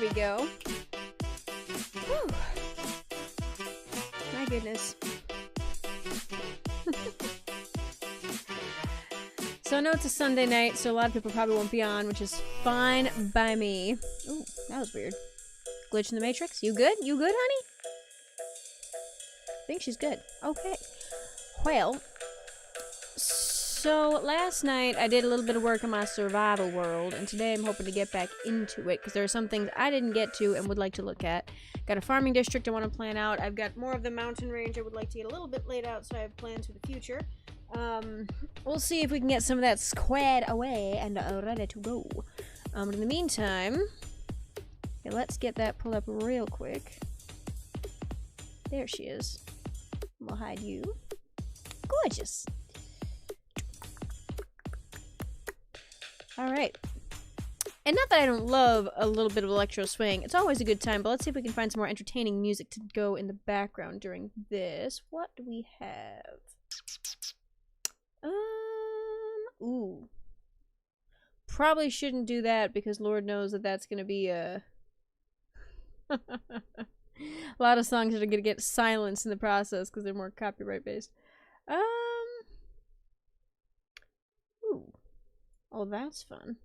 we go. Whew. My goodness. So I know it's a Sunday night, so a lot of people probably won't be on, which is fine by me. Ooh, that was weird. Glitch in the Matrix? You good? You good, honey? I think she's good. Okay. Well, so last night I did a little bit of work on my survival world, and today I'm hoping to get back into it, because there are some things I didn't get to and would like to look at. Got a farming district I want to plan out. I've got more of the mountain range I would like to get a little bit laid out, so I have plans for the future. We'll see if we can get some of that squared away and ready to go. But in the meantime, okay, let's get that pulled up real quick. There she is. We'll hide you. Gorgeous. Alright. And not that I don't love a little bit of electro swing. It's always a good time, but let's see if we can find some more entertaining music to go in the background during this. What do we have? Ooh. Probably shouldn't do that because Lord knows that that's gonna be a lot of songs that are gonna get silenced in the process because they're more copyright based. Ooh. Oh, that's fun.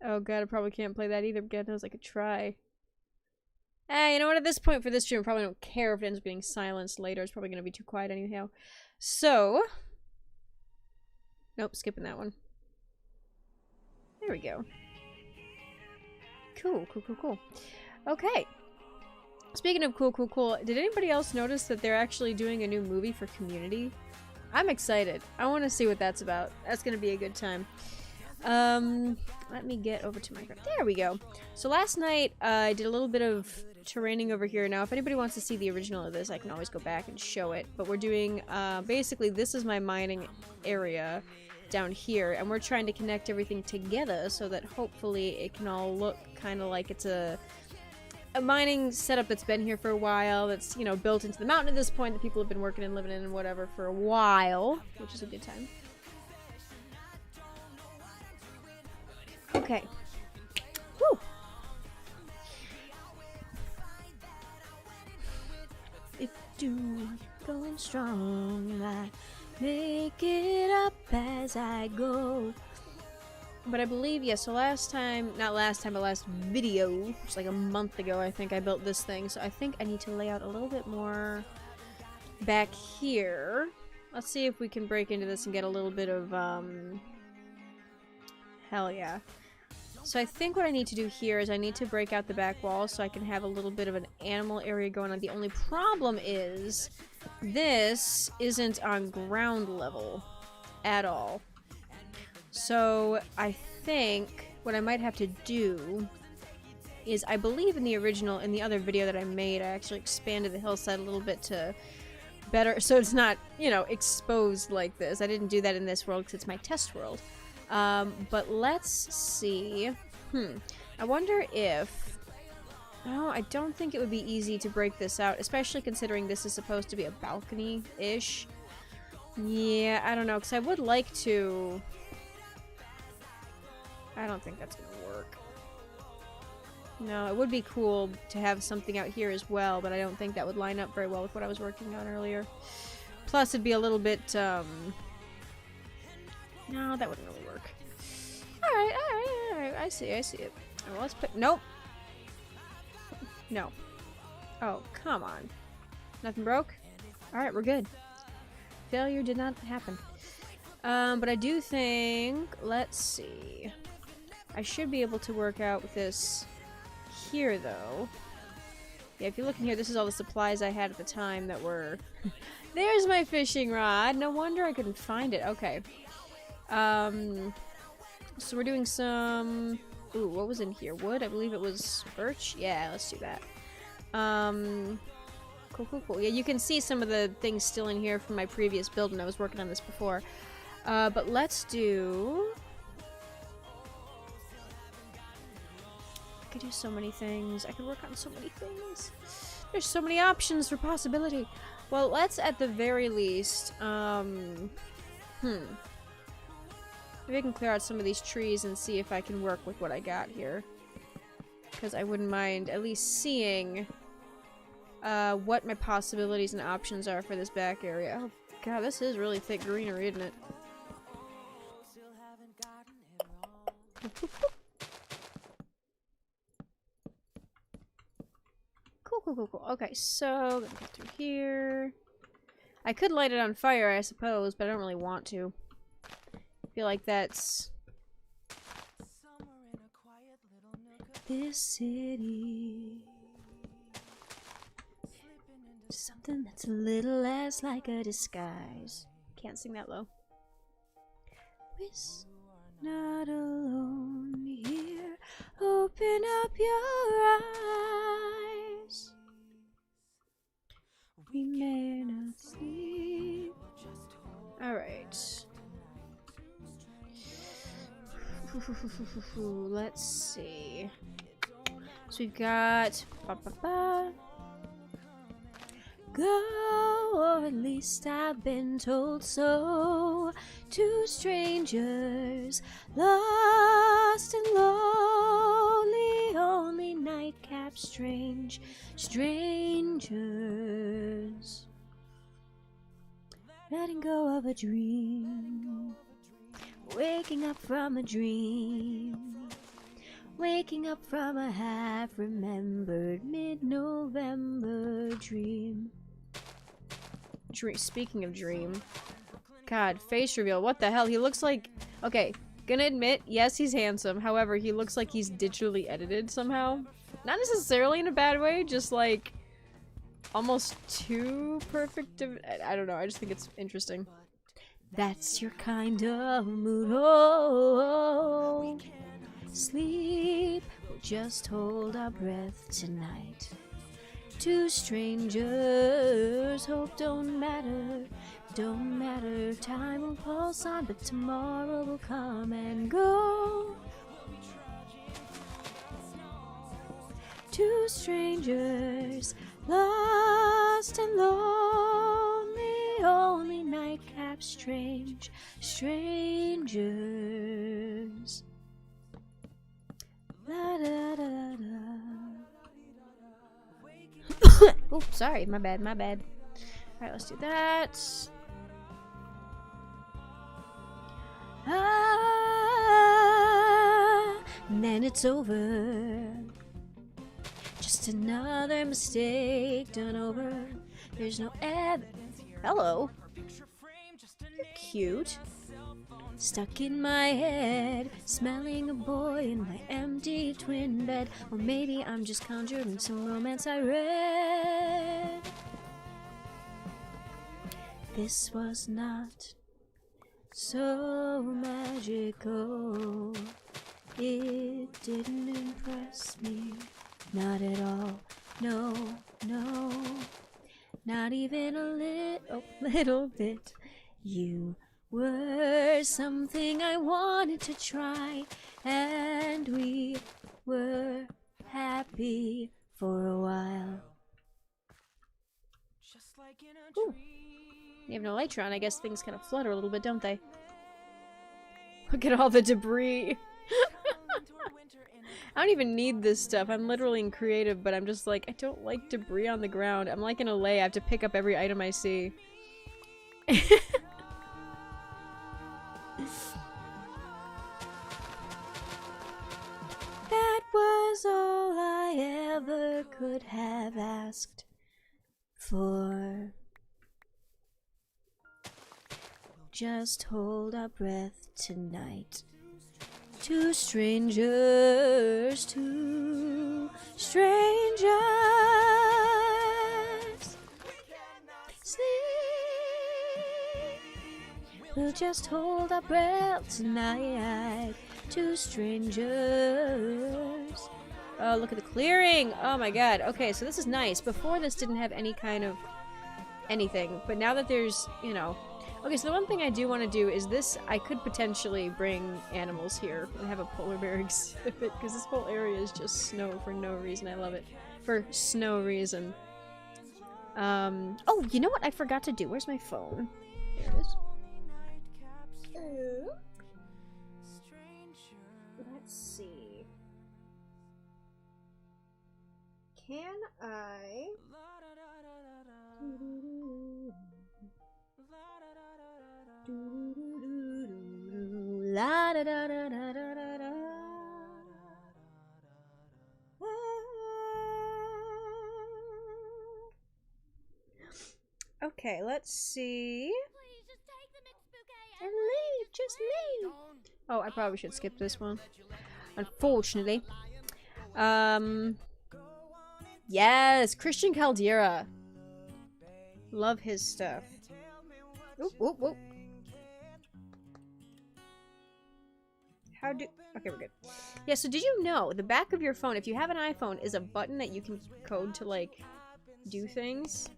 Oh god, I probably can't play that either. God knows I could try. You know what? At this point for this stream, I probably don't care if it ends up being silenced later. It's probably gonna be too quiet anyhow. So, nope, skipping that one. There we go. Cool, cool, cool, cool. Okay. Speaking of cool, cool, cool, did anybody else notice that they're actually doing a new movie for Community? I'm excited. I want to see what that's about. That's gonna be a good time. Let me get over to Minecraft. There we go. So last night, I did a little bit of terraining over here. Now, if anybody wants to see the original of this, I can always go back and show it. But we're doing, basically, this is my mining area down here, and we're trying to connect everything together so that hopefully it can all look kind of like it's a mining setup that's been here for a while, that's, you know, built into the mountain at this point, that people have been working and living in and whatever for a while, which is a good time. Okay. Woo! If do going strong, I make it up as I go. But I believe, yeah, so last time, not last time, but last video, just like a month ago, I think I built this thing, so I think I need to lay out a little bit more back here. Let's see if we can break into this and get a little bit of, hell yeah. So I think what I need to do here is I need to break out the back wall so I can have a little bit of an animal area going on. The only problem is this isn't on ground level at all. So I think what I might have to do is, I believe in the original, in the other video that I made, I actually expanded the hillside a little bit to better, so it's not, you know, exposed like this. I didn't do that in this world because it's my test world. But let's see. I wonder if... No, I don't think it would be easy to break this out, especially considering this is supposed to be a balcony-ish. Yeah, I don't know, because I would like to... I don't think that's gonna work. No, it would be cool to have something out here as well, but I don't think that would line up very well with what I was working on earlier. Plus, it'd be a little bit, No, that wouldn't really work. Alright, alright, alright. I see it. Oh, let's put... Nope! No. Oh, come on. Nothing broke? Alright, we're good. Failure did not happen. But I do think... Let's see. I should be able to work out with this here, though. Yeah, if you look in here, this is all the supplies I had at the time that were... There's my fishing rod! No wonder I couldn't find it. Okay. So we're doing some... Ooh, what was in here? Wood? I believe it was birch? Yeah, let's do that. Cool, cool, cool. Yeah, you can see some of the things still in here from my previous build when I was working on this before. But let's do... I could do so many things. I could work on so many things. There's so many options for possibility. Well, let's at the very least, There's Maybe I can clear out some of these trees and see if I can work with what I got here. Because I wouldn't mind at least seeing what my possibilities and options are for this back area. Oh god, this is really thick greenery, isn't it? Cool. Okay, so gonna go through here. I could light it on fire, I suppose, but I don't really want to. I feel like that's this city. Something that's a little less like a disguise. Can't sing that low. We're not alone here. Open up your eyes. We may not sleep. Alright. Let's see. So we've got go, or at least I've been told so. Two strangers, lost and lonely, only nightcap strange strangers. Letting go of a dream, waking up from a dream, waking up from a half-remembered mid-November dream. Speaking of dream, god, face reveal, what the hell, he looks like, okay, gonna admit, yes, he's handsome, however, he looks like he's digitally edited somehow. Not necessarily in a bad way, just like, almost too perfect. I don't know, I just think it's interesting. That's your kind of mood, oh, sleep, we'll just hold our breath tonight. Two strangers, hope don't matter, time will pulse on, but tomorrow will come and go. Two strangers, lost and lonely, only nightcap strange strangers. La da da da. Oh, sorry, my bad. Alright, let's do that. And then it's over. Just another mistake done over. There's no evidence. Hello. You're cute. Stuck in my head, smelling a boy in my empty twin bed. Or maybe I'm just conjuring some romance I read. This was not so magical. It didn't impress me. Not at all. No. Not even a little bit. You were something I wanted to try, and we were happy for a while. Ooh. You have no Elytron, I guess things kind of flutter a little bit, don't they? Look at all the debris. I don't even need this stuff. I'm literally in creative, but I'm just like, I don't like debris on the ground. I'm like in a lay, I have to pick up every item I see. That was all I ever could have asked for. Just hold our breath tonight. Two strangers, sleep. We'll just hold our breath tonight. Two strangers. Oh, look at the clearing! Oh my god. Okay, so this is nice. Before this didn't have any kind of anything, but now that there's, you know... Okay, so the one thing I do want to do is this, I could potentially bring animals here and have a polar bear exhibit, because this whole area is just snow for no reason. I love it. For snow reason. Oh, you know what I forgot to do? Where's my phone? There it is. can I... La da da da da da da da. Okay, let's see. And leave, just leave. Oh, I probably should skip this one. Unfortunately. Yes, Christian Caldera. Love his stuff. Oop, oop, oop. How do... Okay, we're good. Yeah, so did you know the back of your phone, if you have an iPhone, is a button that you can code to, like, do things?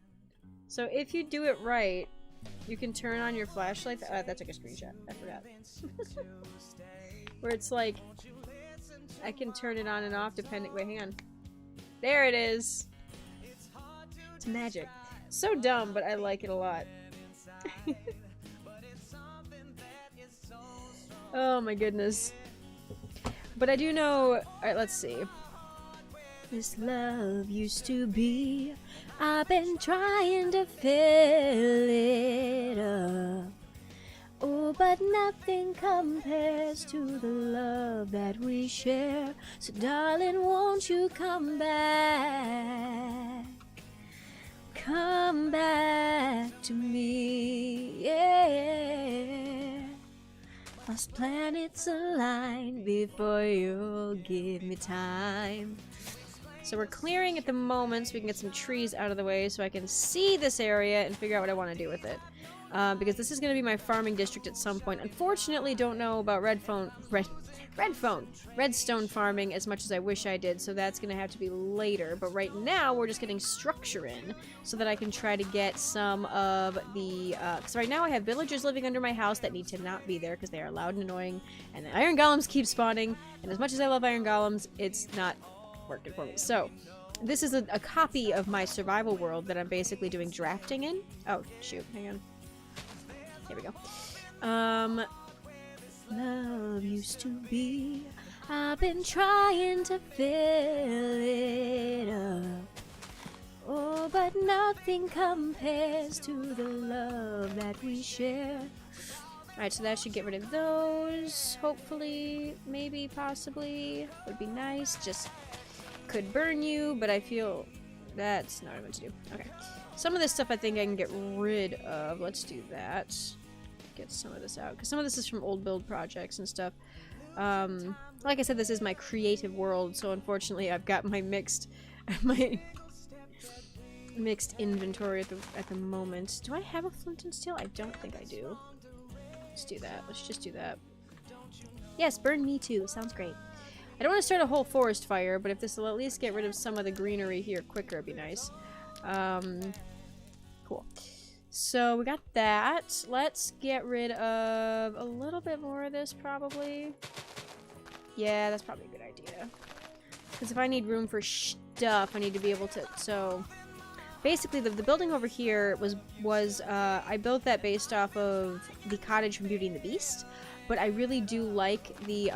So if you do it right, you can turn on your flashlight. That took a screenshot. I forgot. Where it's like, I can turn it on and off depending... Wait, hang on. There it is. It's magic. So dumb, but I like it a lot. Oh my goodness. But I do know... Alright, let's see. This love used to be... I've been trying to fill it up. Oh, but nothing compares to the love that we share. So darling, won't you come back? Come back to me, yeah. Must planets align before you'll give me time. So we're clearing at the moment so we can get some trees out of the way so I can see this area and figure out what I want to do with it. Because this is going to be my farming district at some point. Unfortunately, don't know about redstone farming as much as I wish I did, so that's going to have to be later. But right now, we're just getting structure in so that I can try to get some of the... Because right now I have villagers living under my house that need to not be there because they are loud and annoying, and the iron golems keep spawning, and as much as I love iron golems, it's not working for me. So, this is a copy of my survival world that I'm basically doing drafting in. Oh, shoot. Hang on. Here we go. Love used to be, I've been trying to fill it up. Oh, but nothing compares to the love that we share. Alright, so that should get rid of those. Hopefully, maybe, possibly. Would be nice. Just could burn you, but I feel that's not what I meant to do. Okay. Some of this stuff I think I can get rid of. Let's do that. Get some of this out. Because some of this is from old build projects and stuff. Like I said, this is my creative world, so unfortunately I've got my mixed inventory at the moment. Do I have a flint and steel? I don't think I do. Let's do that. Let's just do that. Yes, burn me too. Sounds great. I don't want to start a whole forest fire, but if this will at least get rid of some of the greenery here quicker, it'd be nice. Cool. So we got that. Let's get rid of a little bit more of this, probably. Yeah, that's probably a good idea. Because if I need room for stuff, I need to be able to... So, basically, the building over here was I built that based off of the cottage from Beauty and the Beast. But I really do like the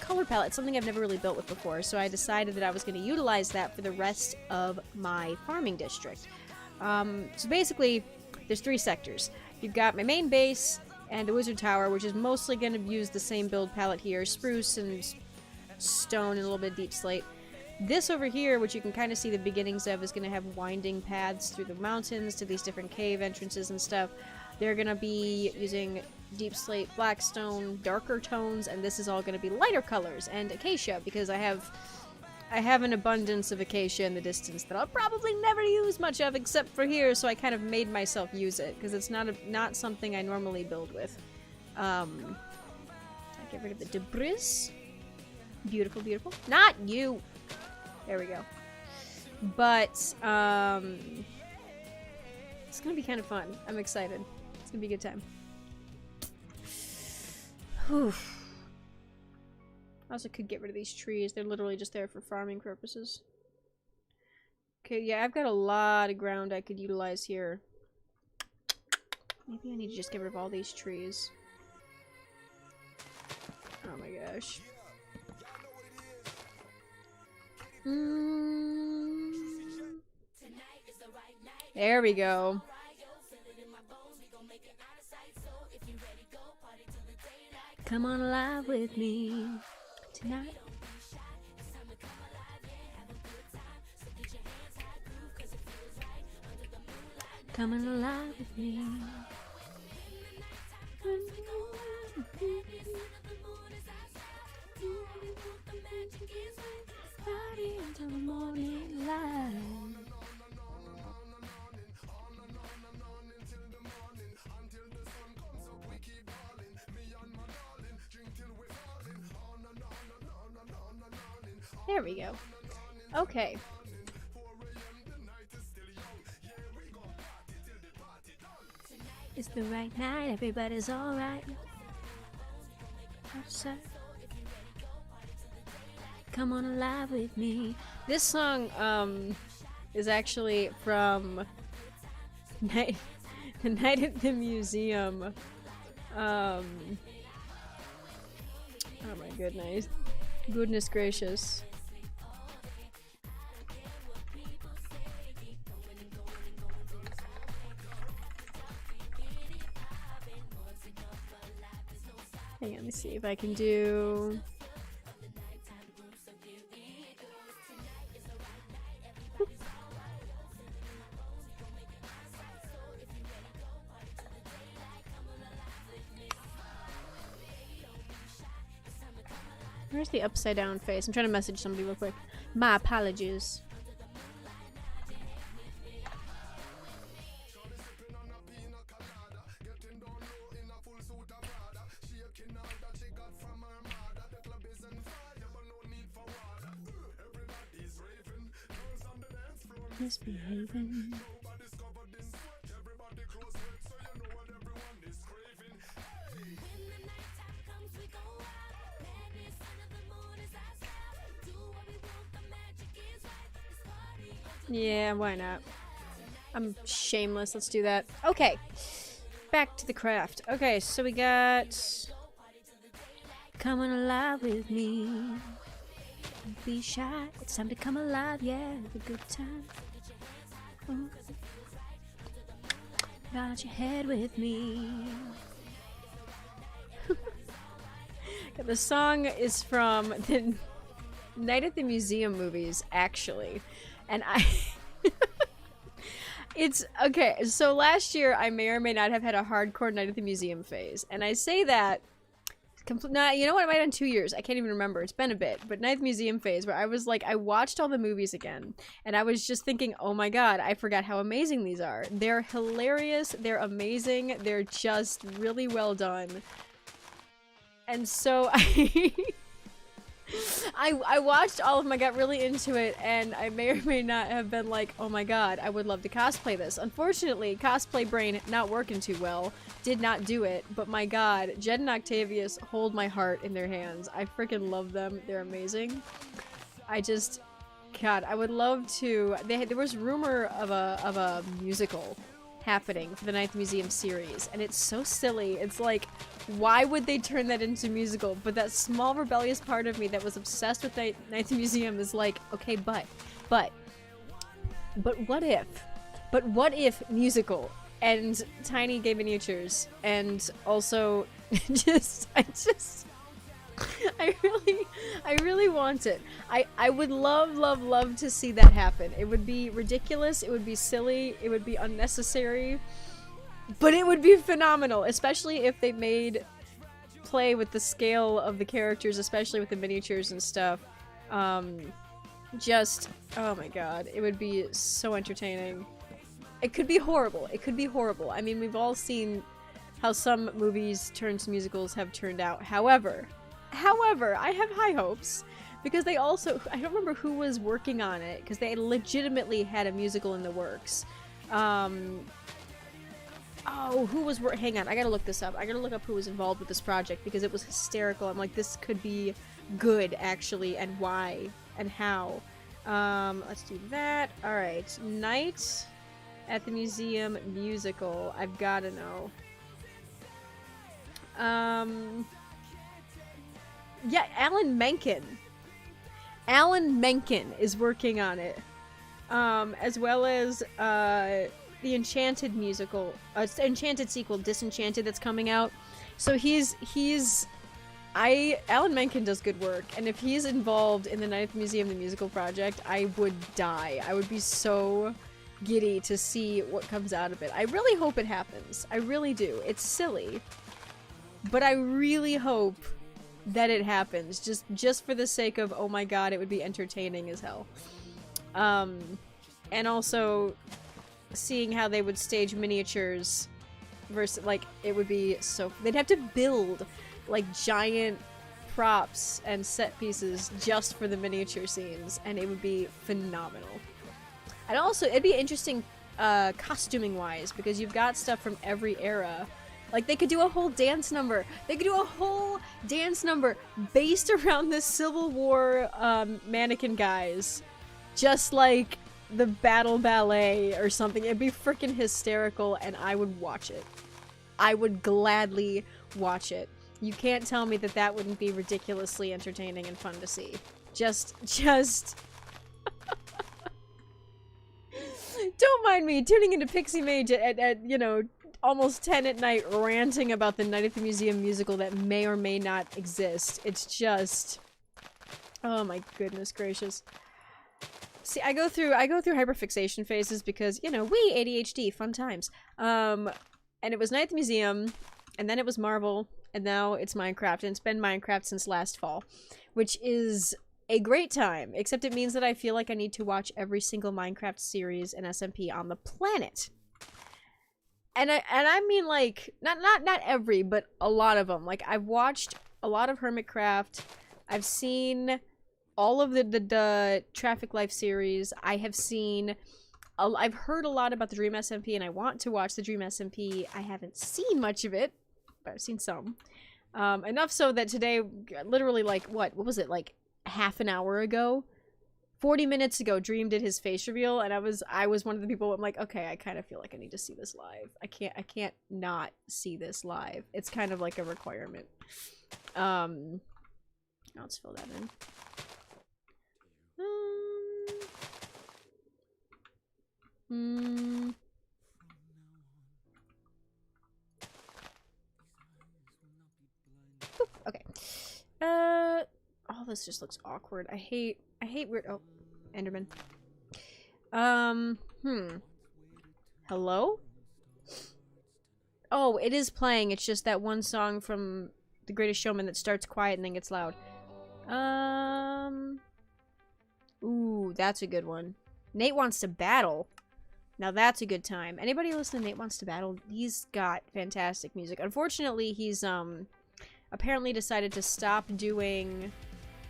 color palette. It's something I've never really built with before. So I decided that I was going to utilize that for the rest of my farming district. So basically, there's 3 sectors. You've got my main base and a wizard tower, which is mostly going to use the same build palette here. Spruce and stone and a little bit of deep slate. This over here, which you can kind of see the beginnings of, is going to have winding paths through the mountains to these different cave entrances and stuff. They're going to be using deep slate, blackstone, darker tones, and this is all going to be lighter colors and acacia, because I have an abundance of acacia in the distance that I'll probably never use much of except for here, so I kind of made myself use it, because it's not something I normally build with. I get rid of the debris. Beautiful, beautiful. Not you! There we go. But, it's gonna be kind of fun. I'm excited. It's gonna be a good time. Whew. I also could get rid of these trees. They're literally just there for farming purposes. Okay, yeah, I've got a lot of ground I could utilize here. Maybe I need to just get rid of all these trees. Oh my gosh. There we go. Come on alive with me tonight. Coming alive with me. Party until the morning light. There we go. Okay. It's the right night, everybody's alright. Outside. Come on alive with me. This song, is actually from the Night at the Museum. Oh my goodness. Goodness gracious. Hang on, let me see if I can do... Where's the upside down face? I'm trying to message somebody real quick. My apologies. Misbehaving. Yeah, why not? I'm shameless. Let's do that. Okay. Back to the craft. Okay, so we got... Coming alive with me. Don't be shy. It's time to come alive. Yeah, have a good time. Oh. Nod your head with me. The song is from the Night at the Museum movies, actually. And it's okay. So last year, I may or may not have had a hardcore Night at the Museum phase, and I say that. You know what? It might have been 2 years. I can't even remember. It's been a bit. But Night at the Museum phase, where I was like, I watched all the movies again, and I was just thinking, oh my god, I forgot how amazing these are. They're hilarious. They're amazing. They're just really well done. And so I watched all of them, I got really into it, and I may or may not have been like, oh my god, I would love to cosplay this. Unfortunately, cosplay brain not working too well, did not do it, but my god, Jed and Octavius hold my heart in their hands. I freaking love them. They're amazing. God, I would love to... There was rumor of a musical happening for the Night at the Museum series, and it's so silly. It's like, why would they turn that into a musical? But that small rebellious part of me that was obsessed with Night at the Museum is like, okay, but what if? But what if musical and tiny gay miniatures and also I really want it. I would love to see that happen. It would be ridiculous, it would be silly, it would be unnecessary, but it would be phenomenal, especially if they made play with the scale of the characters, especially with the miniatures and stuff. Oh my god, it would be so entertaining. It could be horrible. It could be horrible. I mean, we've all seen how some movies turned to musicals have turned out. However, I have high hopes because they also, I don't remember who was working on it because they legitimately had a musical in the works. Who was hang on, I gotta look this up. I gotta look up who was involved with this project because it was hysterical. I'm like, this could be good actually, and why and how. Let's do that. All right, Night at the Museum musical. I've gotta know. Yeah, Alan Menken. Alan Menken is working on it. As well as, the Enchanted musical, Enchanted sequel, Disenchanted, that's coming out. So Alan Menken does good work, and if he's involved in the Night at the Museum, the musical project, I would die. I would be so giddy to see what comes out of it. I really hope it happens. I really do. It's silly, but I really hope that it happens, just for the sake of, oh my god, it would be entertaining as hell. And also seeing how they would stage miniatures versus, like, it would be so, they'd have to build like giant props and set pieces just for the miniature scenes, and it would be phenomenal. And also, it'd be interesting costuming wise, because you've got stuff from every era. Like, they could do a whole dance number. They could do a whole dance number based around the Civil War mannequin guys. Just like the Battle Ballet or something. It'd be freaking hysterical, and I would watch it. I would gladly watch it. You can't tell me that that wouldn't be ridiculously entertaining and fun to see. Just... Don't mind me tuning into Pixie Mage at, you know, almost 10 at night, ranting about the Night at the Museum musical that may or may not exist. It's just... Oh my goodness gracious. See, I go through hyperfixation phases because, you know, we ADHD, fun times. And it was Night at the Museum, and then it was Marvel, and now it's Minecraft, and it's been Minecraft since last fall, which is a great time, except it means that I feel like I need to watch every single Minecraft series and SMP on the planet. And I mean, like, not every, but a lot of them. Like, I've watched a lot of Hermitcraft. I've seen all of the Traffic Life series. I have seen... I've heard a lot about the Dream SMP, and I want to watch the Dream SMP. I haven't seen much of it, but I've seen some. Enough so that today, literally, like, what was it, like, half an hour ago? 40 minutes ago, Dream did his face reveal, and I was one of the people. I'm like, okay, I kind of feel like I need to see this live. I can't not see this live. It's kind of like a requirement. Let's fill that in. Boop, okay. Oh, this just looks awkward. I hate weird. Oh, Enderman. Hello? Oh, it is playing. It's just that one song from The Greatest Showman that starts quiet and then gets loud. Ooh, that's a good one. Nate Wants to Battle. Now that's a good time. Anybody listen to Nate Wants to Battle? He's got fantastic music. Unfortunately, he's apparently decided to stop doing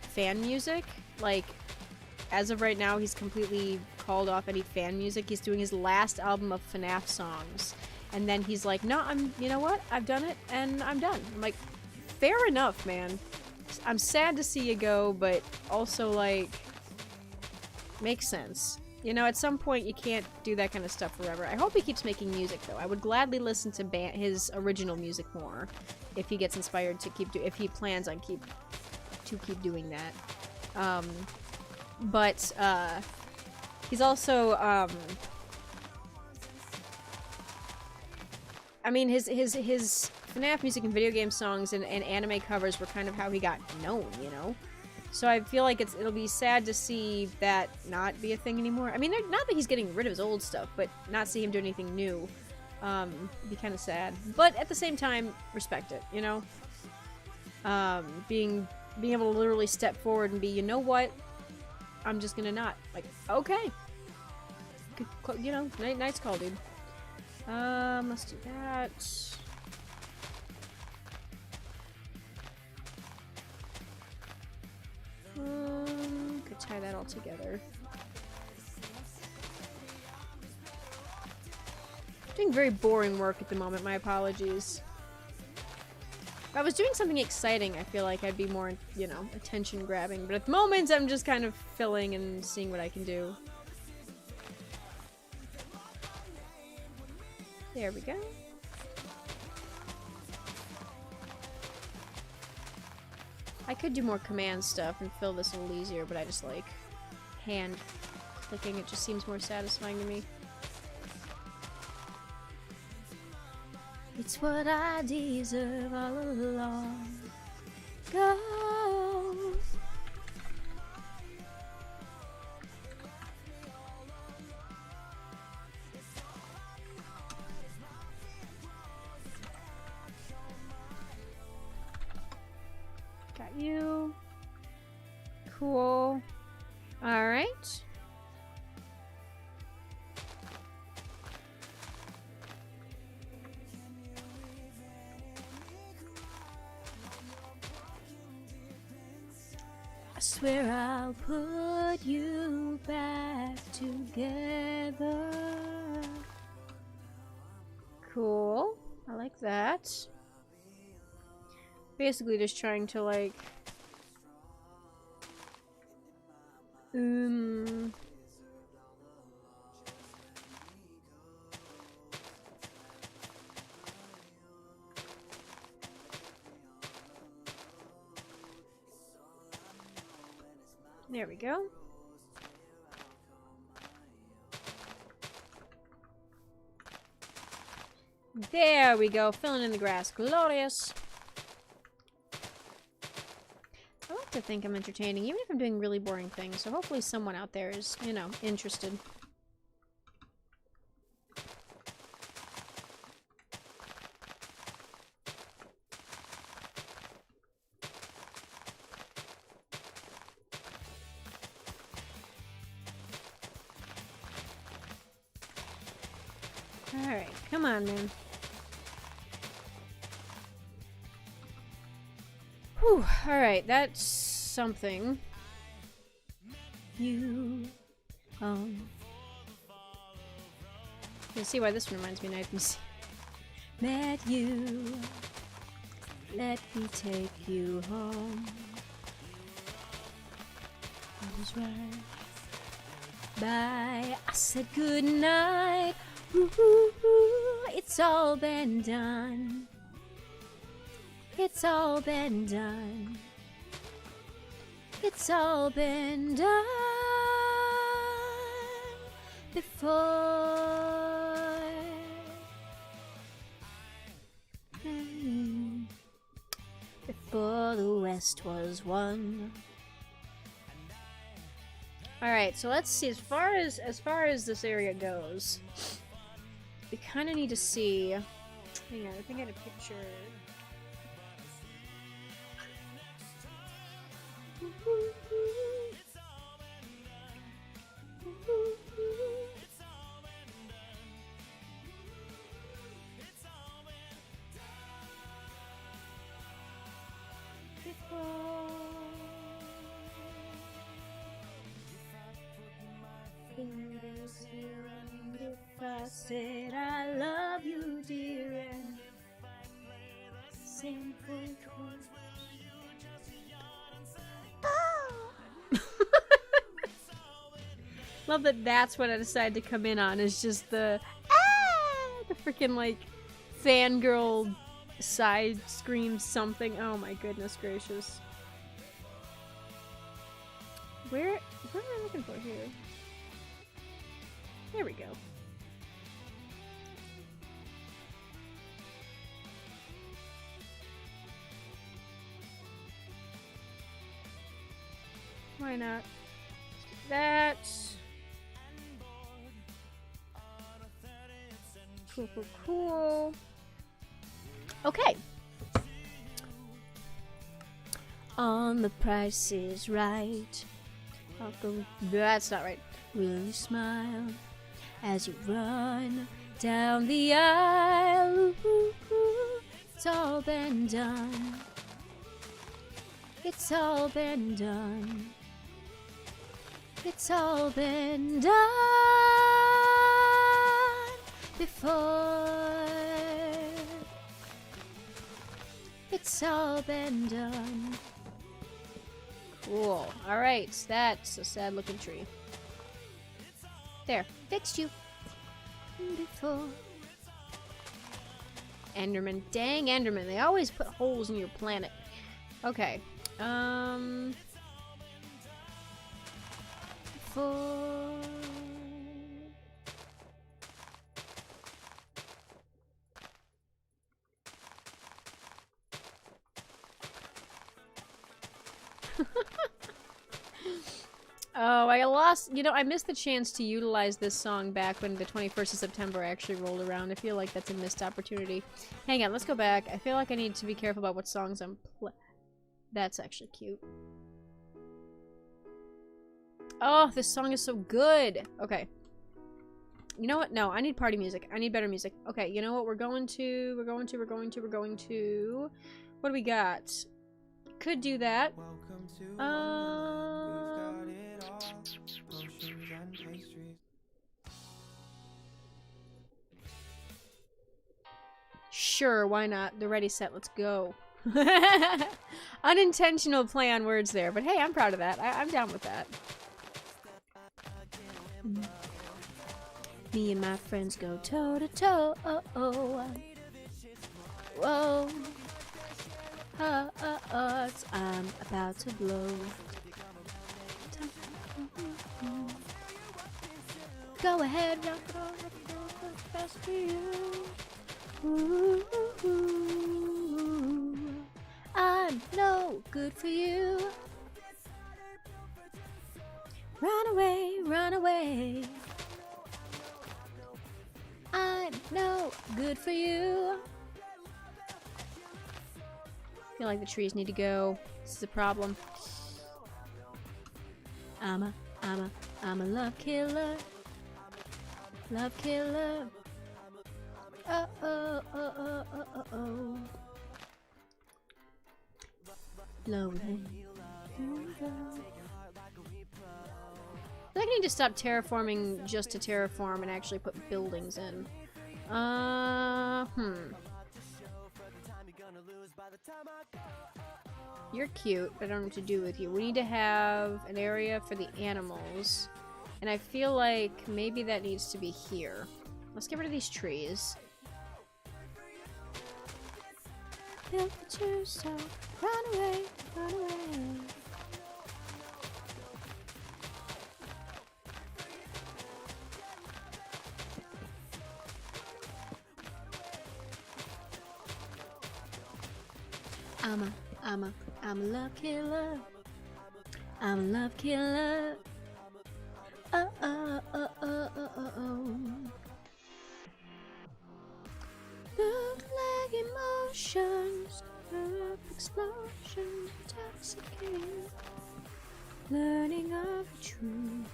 fan music. Like, as of right now, he's completely called off any fan music. He's doing his last album of FNAF songs. And then he's like, no, you know what? I've done it, and I'm done. I'm like, fair enough, man. I'm sad to see you go, but also, like, makes sense. You know, at some point, you can't do that kind of stuff forever. I hope he keeps making music, though. I would gladly listen to his original music more if he gets inspired to if he plans on keep doing that. But he's also, I mean, his FNAF music and video game songs and anime covers were kind of how he got known, you know? So I feel like it'll be sad to see that not be a thing anymore. I mean, not that he's getting rid of his old stuff, but not see him do anything new. Be kind of sad. But at the same time, respect it, you know? Being able to literally step forward and be, you know what? I'm just gonna not. Like, okay. You know, nice call, dude. Let's do that. Could tie that all together. Doing very boring work at the moment, my apologies. If I was doing something exciting, I feel like I'd be more, you know, attention grabbing, but at the moment I'm just kind of filling and seeing what I can do. There we go. I could do more command stuff and fill this a little easier, but I just like hand clicking. It just seems more satisfying to me. It's what I deserve all along. Go. Got you. Cool. All right. I swear I'll put you back together. Cool. I like that. Basically just trying to like... There we go. There we go, filling in the grass. Glorious. I like to think I'm entertaining, even if I'm doing really boring things, so hopefully someone out there is, you know, interested. Alright, come on, man. Whew, alright, that's something. You see why this one reminds me of Night. Met you. Let me take you home. I was right. Bye. I said good night. Ooh, it's all been done. It's all been done. It's all been done before. Before the West was won. All right, so let's see. As far as this area goes, we kind of need to see. Hang on, I think I had a picture. If I said I love you, dear, and sing for Love that that's what I decided to come in on, is just the freaking like fangirl side scream something. Oh my goodness gracious. Where am I looking for here? There we go. Why not? That. Cool, cool, cool. Okay. On The Price is Right. That's not right. Will you smile as you run down the aisle? Ooh, ooh, ooh. It's all been done. It's all been done. It's all been done before. It's all been done. Cool. Alright, that's a sad looking tree. There, fixed you. Before. Enderman. Dang Enderman. They always put holes in your planet. Okay. Before. Oh, I lost... You know, I missed the chance to utilize this song back when the 21st of September actually rolled around. I feel like that's a missed opportunity. Hang on, let's go back. I feel like I need to be careful about what songs I'm That's actually cute. Oh, this song is so good! Okay. You know what? No, I need party music. I need better music. Okay, you know what? We're going to... What do we got? Could do that. Sure, why not? The ready, set, let's go. Unintentional play on words there, but hey, I'm proud of that. I'm down with that. Me and my friends go toe to toe. Whoa. I'm about to blow. Go ahead, rock it on, fast for you. Ooh, I'm no good for you. Run away, run away. I'm no good for you. I feel like the trees need to go. This is a problem. I'm a love killer. Love killer. Oh. Blowing. I think I need to stop terraforming just to terraform and actually put buildings in. You're cute, but I don't know what to do with you. We need to have an area for the animals. And I feel like maybe that needs to be here. Let's get rid of these trees. Build the juice up. Run away, run away. I'm a love killer. I'm a love killer. Oh. Bootleg emotions, explosion, intoxicating. Learning of the truth.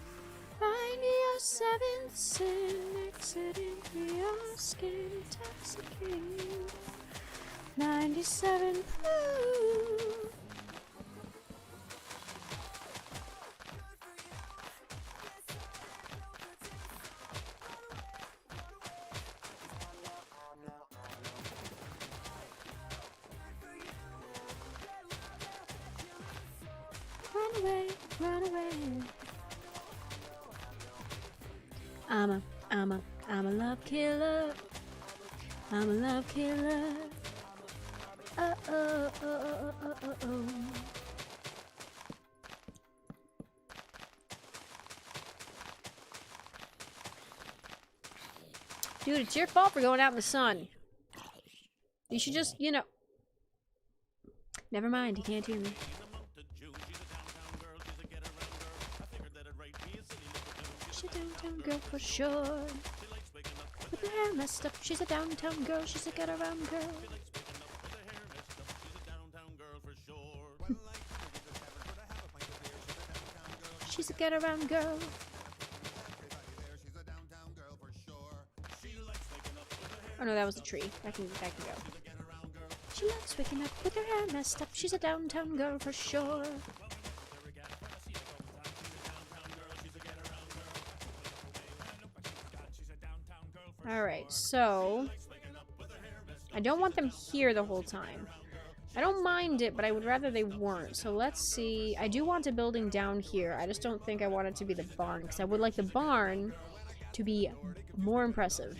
Find your seventh sin, exiting through your skin, intoxicating. 97 proof. Run away, run away. I'm a love killer. I'm a love killer. Oh. Dude, it's your fault for going out in the sun. You should just, you know... Never mind, you can't hear me. She's a downtown girl for sure. With her hair messed up, she's a downtown girl, she's a get-around girl. She's a get-around girl. Oh no, that was a tree. That can go. She likes waking up with her hair messed up. She's a downtown girl for sure. Alright, so... I don't want them here the whole time. I don't mind it, but I would rather they weren't. So let's see. I do want a building down here. I just don't think I want it to be the barn, because I would like the barn to be more impressive.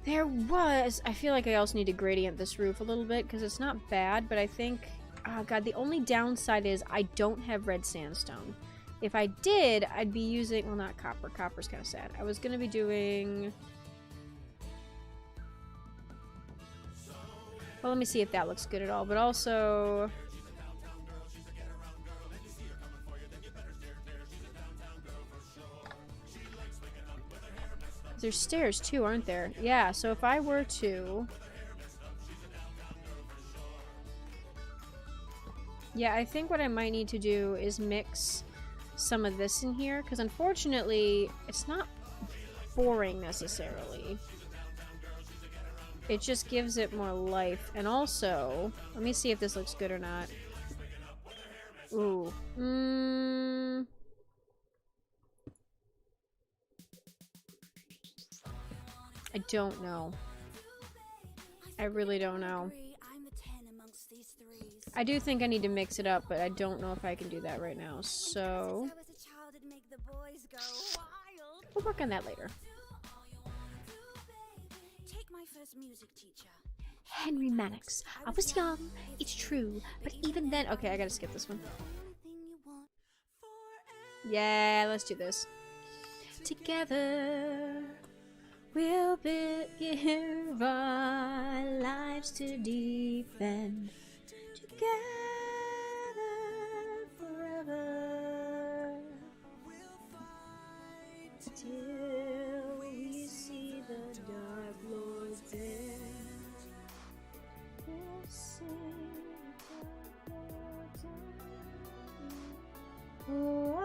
There was... I feel like I also need to gradient this roof a little bit, because it's not bad, but I think... Oh god, the only downside is I don't have red sandstone. If I did, I'd be using... Well, not copper. Copper's kind of sad. I was going to be doing... Well, let me see if that looks good at all. But also... There's stairs too, aren't there? Yeah, so if I were to... Yeah, I think what I might need to do is mix some of this in here, because unfortunately, it's not boring necessarily. It just gives it more life. And also, let me see if this looks good or not. Ooh. I don't know. I really don't know. I do think I need to mix it up, but I don't know if I can do that right now, so... We'll work on that later. Henry Mannix. I was young, it's true, but even then... Okay, I gotta skip this one. Yeah, let's do this. Together... We'll give our lives to defend together forever. We'll fight till we see the Dark Lord's end. We'll sing the Dark Lord's end. Oh,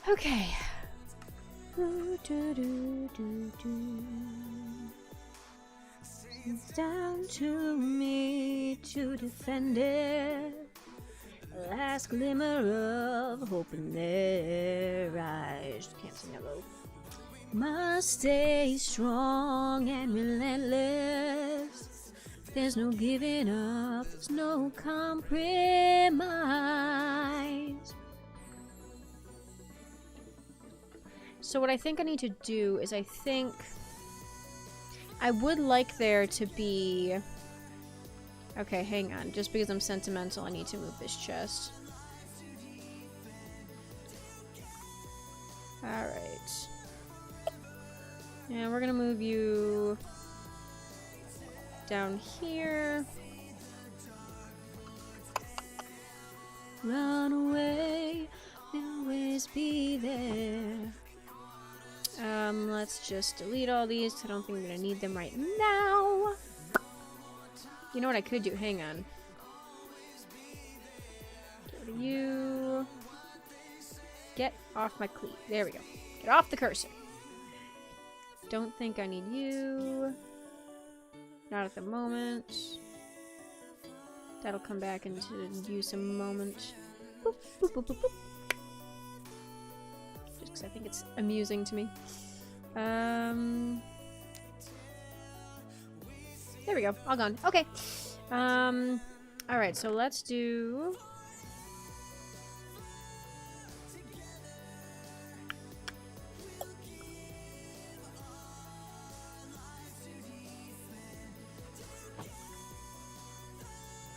okay. It's down to me to defend it. Last glimmer of hope in their eyes. Can't sing that low. Must stay strong and relentless. There's no giving up. There's no compromise. So what I think I need to do is I think I would like there to be... Okay, hang on. Just because I'm sentimental, I need to move this chest. Alright. And we're gonna move you down here. Run away, they'll always be there. Let's just delete all these. I don't think I'm gonna need them right now. You know what I could do? Hang on. Go to you. Get off my cleat. There we go. Get off the cursor. Don't think I need you. Not at the moment. That'll come back into use a moment. Boop, boop, boop, boop, boop. Just because I think it's amusing to me. There we go. All gone. Okay. Alright, so let's do...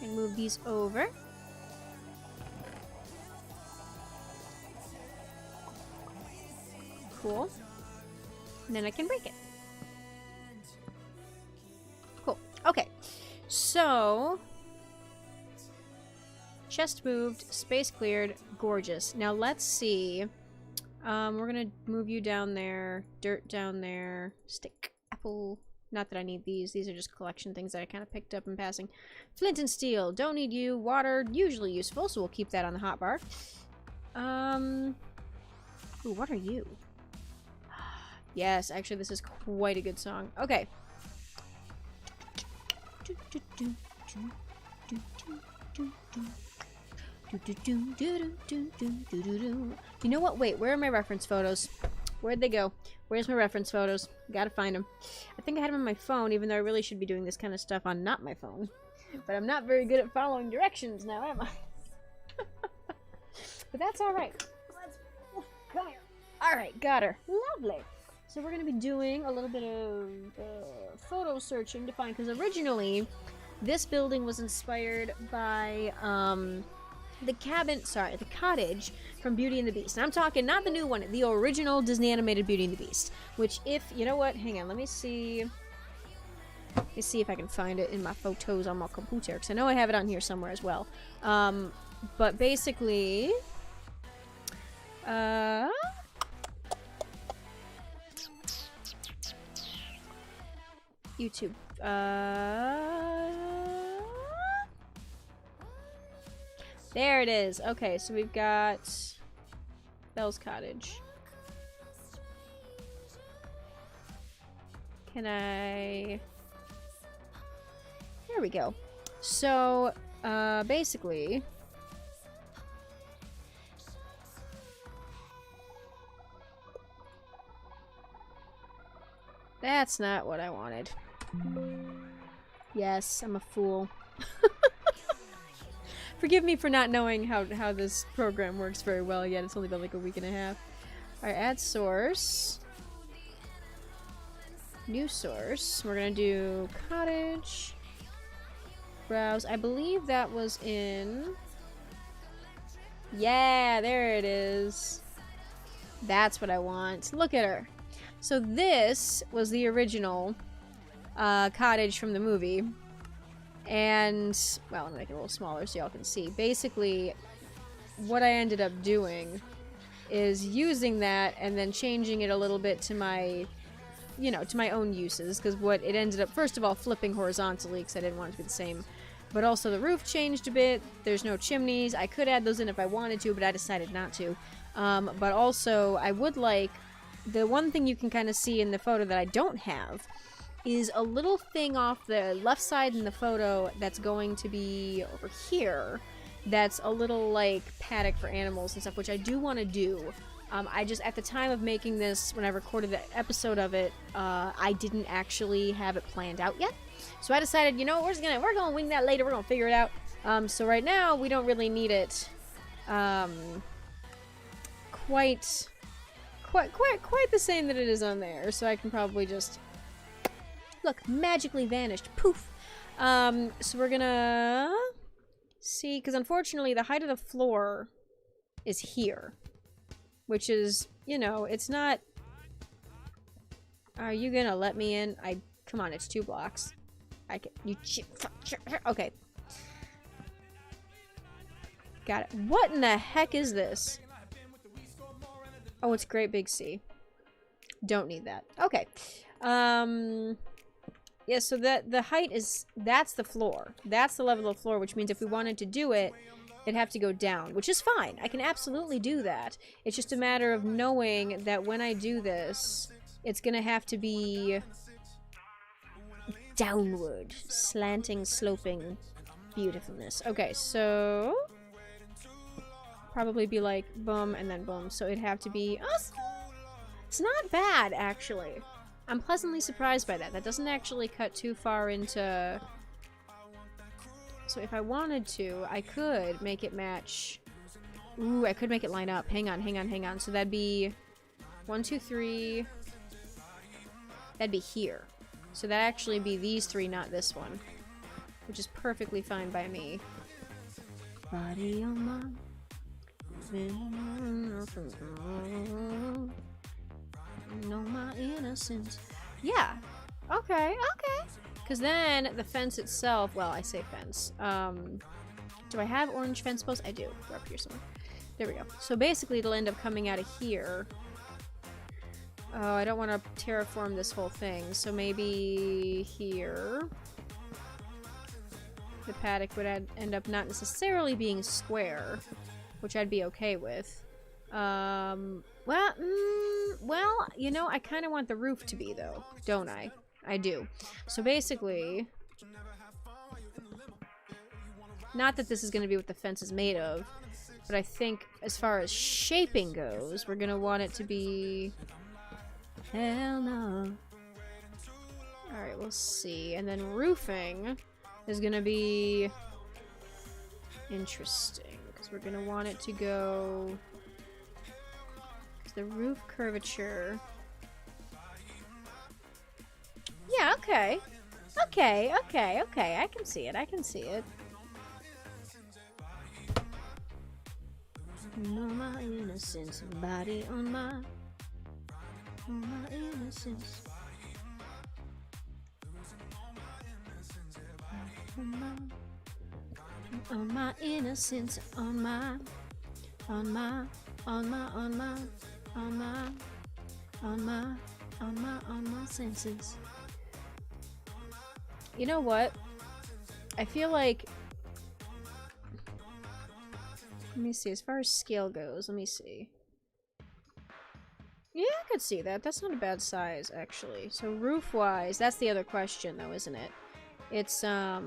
And move these over. Cool. And then I can break it. Cool. Okay. So... Chest moved. Space cleared. Gorgeous. Now let's see. We're gonna move you down there. Dirt down there. Stick. Apple. Not that I need these. These are just collection things that I kind of picked up in passing. Flint and steel. Don't need you. Water. Usually useful, so we'll keep that on the hotbar. Ooh, what are you? Yes, actually, this is quite a good song. Okay. You know what? Wait, where are my reference photos? Where'd they go? Where's my reference photos? Gotta find them. I think I had them on my phone, even though I really should be doing this kind of stuff on not my phone. But I'm not very good at following directions now, am I? But that's alright. Come here. Alright, got her. Lovely. So we're going to be doing a little bit of photo searching to find, because originally this building was inspired by the cottage from Beauty and the Beast. And I'm talking not the new one, the original Disney animated Beauty and the Beast. Which, if, you know what, hang on, let me see if I can find it in my photos on my computer, because I know I have it on here somewhere as well. But basically, YouTube. There it is. Okay, so we've got Belle's Cottage. Can I... There we go. So, basically... That's not what I wanted. Yes, I'm a fool. Forgive me for not knowing how this program works very well yet. It's only been like a week and a half. Alright, add source. New source. We're gonna do cottage. Browse. I believe that was in... Yeah, there it is. That's what I want. Look at her. So this was the original cottage from the movie. And, well, I'm gonna make it a little smaller so y'all can see. Basically, what I ended up doing is using that and then changing it a little bit to my, you know, to my own uses. Because what it ended up, first of all, flipping horizontally because I didn't want it to be the same. But also the roof changed a bit. There's no chimneys. I could add those in if I wanted to, but I decided not to. But also, I would like... The one thing you can kind of see in the photo that I don't have is a little thing off the left side in the photo that's going to be over here. That's a little, like, paddock for animals and stuff, which I do want to do. I just, at the time of making this, when I recorded the episode of it, I didn't actually have it planned out yet. So I decided, you know, we're gonna wing that later, we're gonna figure it out. So right now, we don't really need it, quite the same that it is on there, so I can probably just... Look, magically vanished. Poof! So we're gonna... see, because unfortunately the height of the floor is here. Which is, you know, it's not... Are you gonna let me in? Come on, it's 2 blocks. I can... Okay. Got it. What in the heck is this? Oh, it's Great Big C. Don't need that. Okay. Yeah, so the height is... That's the floor. That's the level of the floor, which means if we wanted to do it, it'd have to go down, which is fine. I can absolutely do that. It's just a matter of knowing that when I do this, it's gonna have to be... downward. Slanting, sloping beautifulness. Okay, so... Probably be like boom and then boom. So it'd have to be... Oh, it's not bad, actually. I'm pleasantly surprised by that. That doesn't actually cut too far into... So if I wanted to, I could make it match... Ooh, I could make it line up. Hang on. So that'd be... 1, 2, 3... That'd be here. So that'd actually be these 3, not this one. Which is perfectly fine by me. Body on my... Know my innocence. Yeah. Okay. Because then the fence itself, well, I say fence. Do I have orange fence posts? I do. They're up here somewhere. There we go. So basically it'll end up coming out of here. Oh, I don't want to terraform this whole thing, so maybe here. The paddock would end up not necessarily being square, which I'd be okay with. Well, you know, I kind of want the roof to be, though, don't I? I do. So basically, not that this is going to be what the fence is made of, but I think as far as shaping goes, we're going to want it to be... Hell no. Alright, we'll see. And then roofing is going to be interesting, because we're going to want it to go... the roof curvature... Yeah, okay. Okay, I can see it, No, my innocence, body on my innocence. On my innocence, on my senses. You know what? I feel like... Let me see, as far as scale goes, let me see. Yeah, I could see that. That's not a bad size, actually. So roof-wise, that's the other question, though, isn't it? It's, I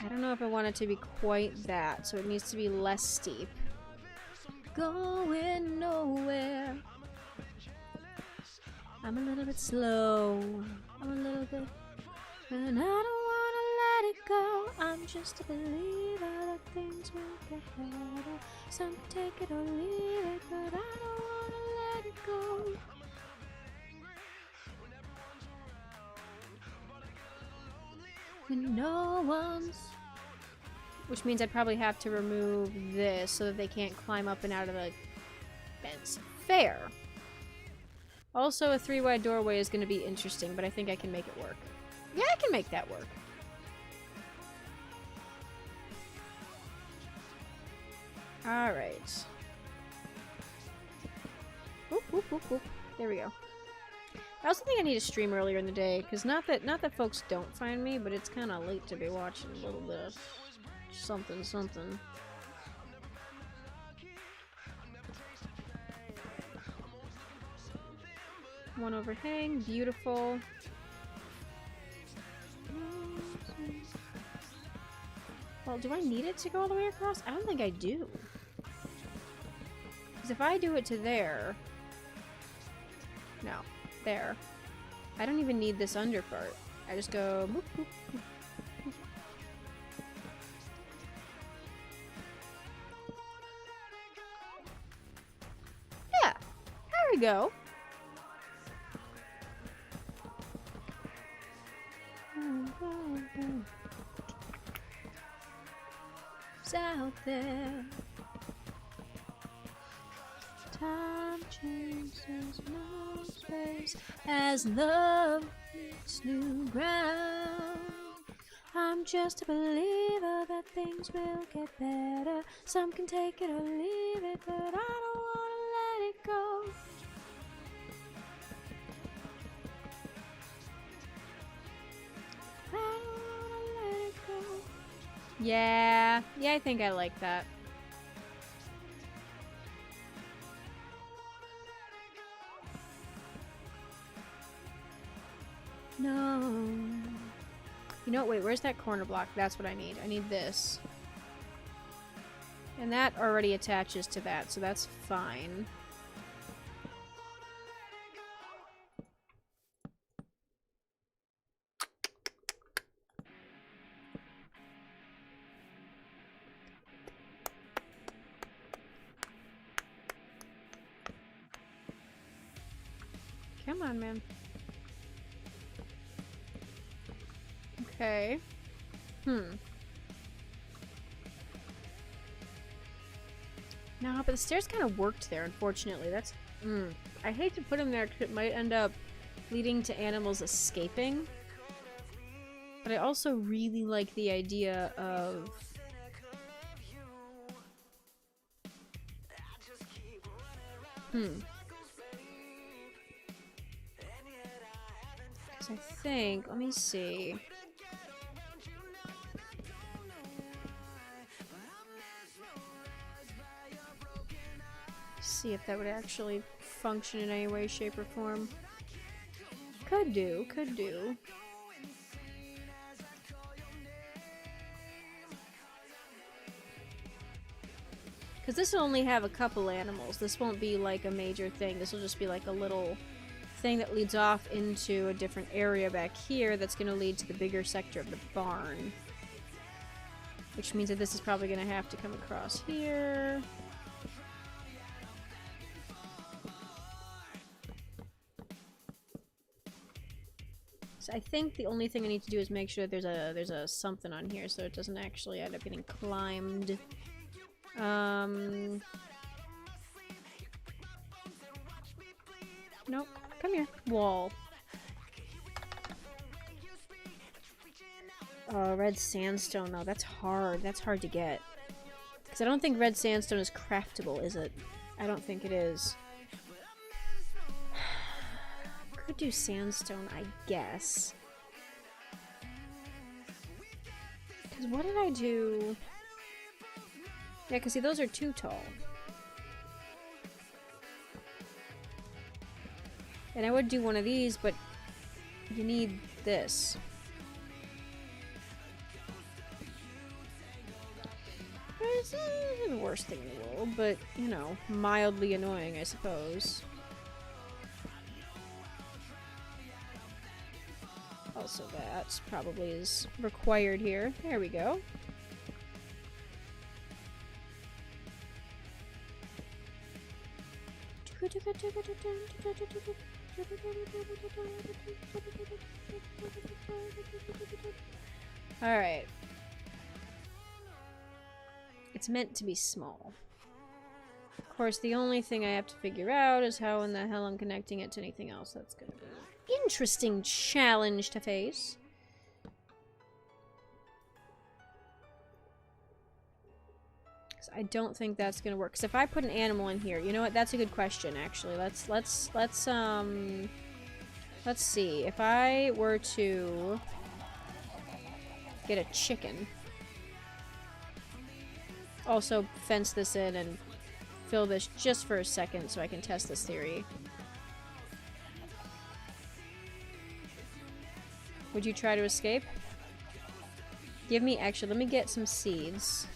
don't know if I want it to be quite that, so it needs to be less steep. Going nowhere. I'm a little bit slow. I'm a little bit... And I don't wanna let it go. I'm just a believer that things will get better. Some take it or leave it, but I don't wanna let it go. When no one's... Which means I'd probably have to remove this so that they can't climb up and out of the fence. Fair. Also, a 3-wide doorway is going to be interesting, but I think I can make it work. Yeah, I can make that work. Alright. Whoop, whoop, whoop, whoop. There we go. I also think I need to stream earlier in the day, because not that folks don't find me, but it's kind of late to be watching a little bit of something. One overhang, beautiful. Well, do I need it to go all the way across? I don't think I do. Because if I do it to there... No. There. I don't even need this under part. I just go... Boop, boop, boop. Yeah. There we go. It's out there. Time changes no space as love meets new ground. I'm just a believer that things will get better. Some can take it or leave it, but I don't wanna let it go. I don't wanna let it go. Yeah, I think I like that. No. You know, wait, where's that corner block? That's what I need. I need this. And that already attaches to that, so that's fine. Come on, man. Okay. No, but the stairs kind of worked there, unfortunately. That's... I hate to put them there because it might end up leading to animals escaping. But I also really like the idea of... Because I think... Let me see... See if that would actually function in any way, shape, or form. Could do, could do. Because this will only have a couple animals. This won't be like a major thing. This will just be like a little thing that leads off into a different area back here that's going to lead to the bigger sector of the barn. Which means that this is probably going to have to come across here. So I think the only thing I need to do is make sure that there's a something on here so it doesn't actually end up getting climbed. Nope. Come here. Wall. Oh, red sandstone though. That's hard. That's hard to get. Because I don't think red sandstone is craftable, is it? I don't think it is. Could do sandstone, I guess. Because what did I do? Yeah, because see, those are too tall. And I would do one of these, but you need this. It's not the worst thing in the world, but, you know, mildly annoying, I suppose. Also that probably is required here. There we go. Alright. It's meant to be small. Of course, the only thing I have to figure out is how in the hell I'm connecting it to anything else. That's gonna be an interesting challenge to face. I don't think that's gonna work. Because if I put an animal in here, you know what? That's a good question, actually. Let's see. If I were to get a chicken, also fence this in and fill this just for a second so I can test this theory. Would you try to escape? Give me, actually, let me get some seeds.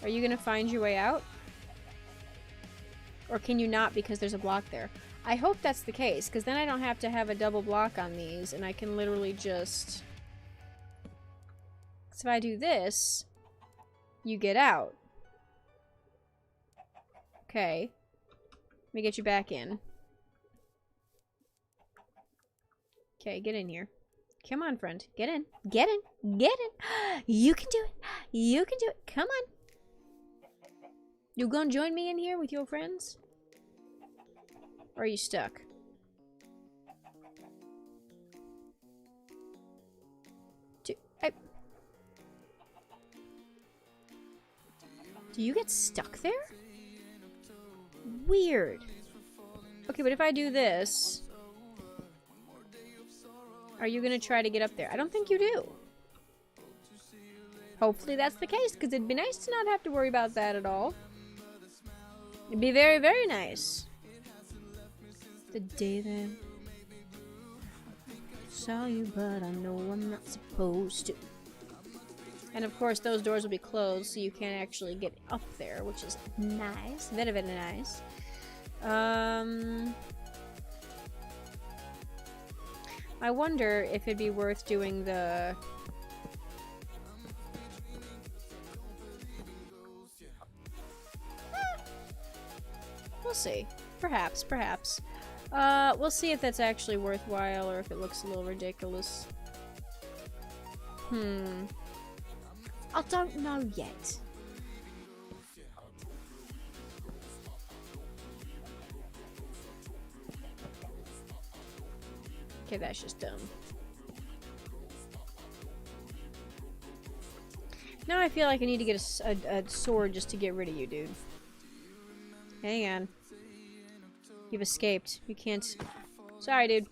Are you gonna find your way out? Or can you not because there's a block there? I hope that's the case, because then I don't have to have a double block on these, and I can literally just... So if I do this, you get out. Okay. Let me get you back in. Okay, get in here. Come on, friend. Get in. Get in. Get in. You can do it. You can do it. Come on. You gonna join me in here with your friends? Or are you stuck? Do you get stuck there? Weird. Okay, but if I do this... Are you gonna try to get up there? I don't think you do. Hopefully that's the case, because it'd be nice to not have to worry about that at all. It'd be very, very nice. The day that saw you, but I know I'm not supposed to. And of course, those doors will be closed, so you can't actually get up there, which is nice. Very, very nice. I wonder if it'd be worth doing the... We'll see. Perhaps, perhaps. We'll see if that's actually worthwhile or if it looks a little ridiculous. I don't know yet. Okay, that's just dumb. Now I feel like I need to get a sword just to get rid of you, dude. Hang on. You've escaped. You can't... Sorry, dude.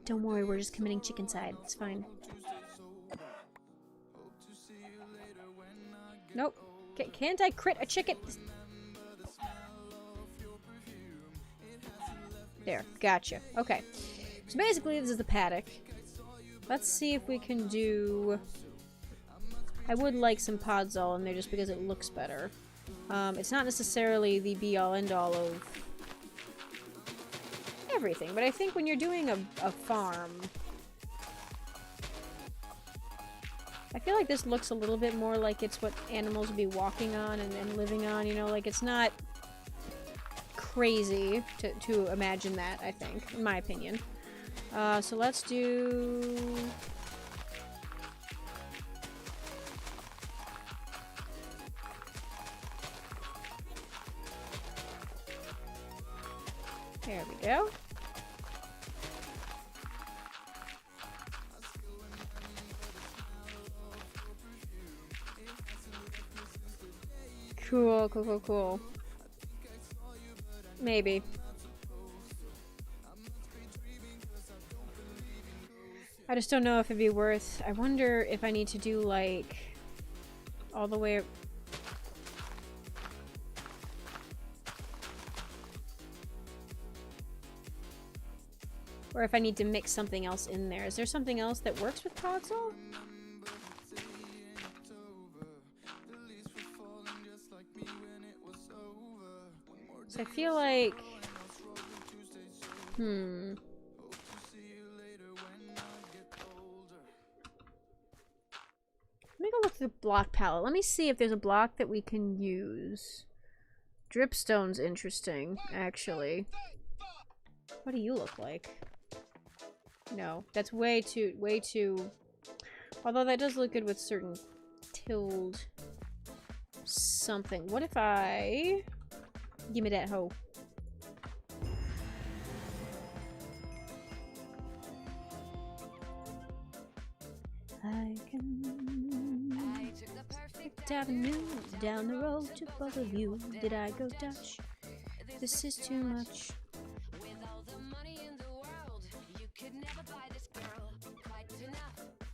Don't worry, we're just committing chicken side. It's fine. Nope. Can't I crit a chicken? There. Gotcha. Okay. So basically, this is the paddock. Let's see if we can do... I would like some Podzol in there just because it looks better. It's not necessarily the be-all, end-all of everything, but I think when you're doing a farm... I feel like this looks a little bit more like it's what animals would be walking on and living on, you know? Like, it's not crazy to imagine that, I think, in my opinion. So let's do... There we go. Cool, cool, cool, cool. Maybe. I just don't know if it'd be worth... I wonder if I need to do, like, all the way... Or if I need to mix something else in there. Is there something else that works with Podzol? So I feel like... Let me go look through the block palette. Let me see if there's a block that we can use. Dripstone's interesting, actually. What do you look like? No, that's way too... Although that does look good with certain tilled something. What if I... Give me that hoe. I took the perfect avenue down the road to both of you. Did I go Dutch? This is too much.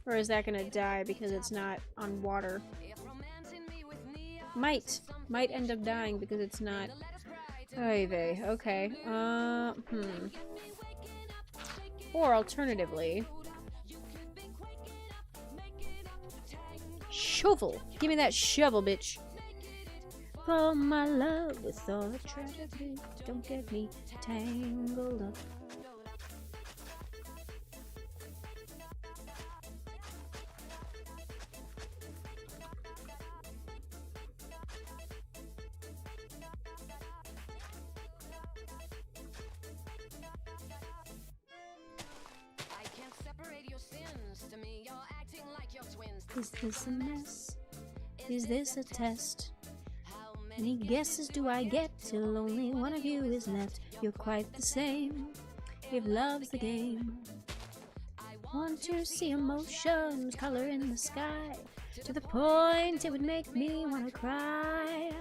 Or is that gonna die because it's not on water? Might end up dying because it's not. Oy vey. Okay. Or alternatively, shovel. Give me that shovel, bitch. For my love with all the tragedy, don't get me tangled up. Is this a mess? Is this a test? Many guesses do I get till only one of you is left? You're quite the same, if love's the game. I want to see emotions, color in the sky, to the point it would make me want to cry.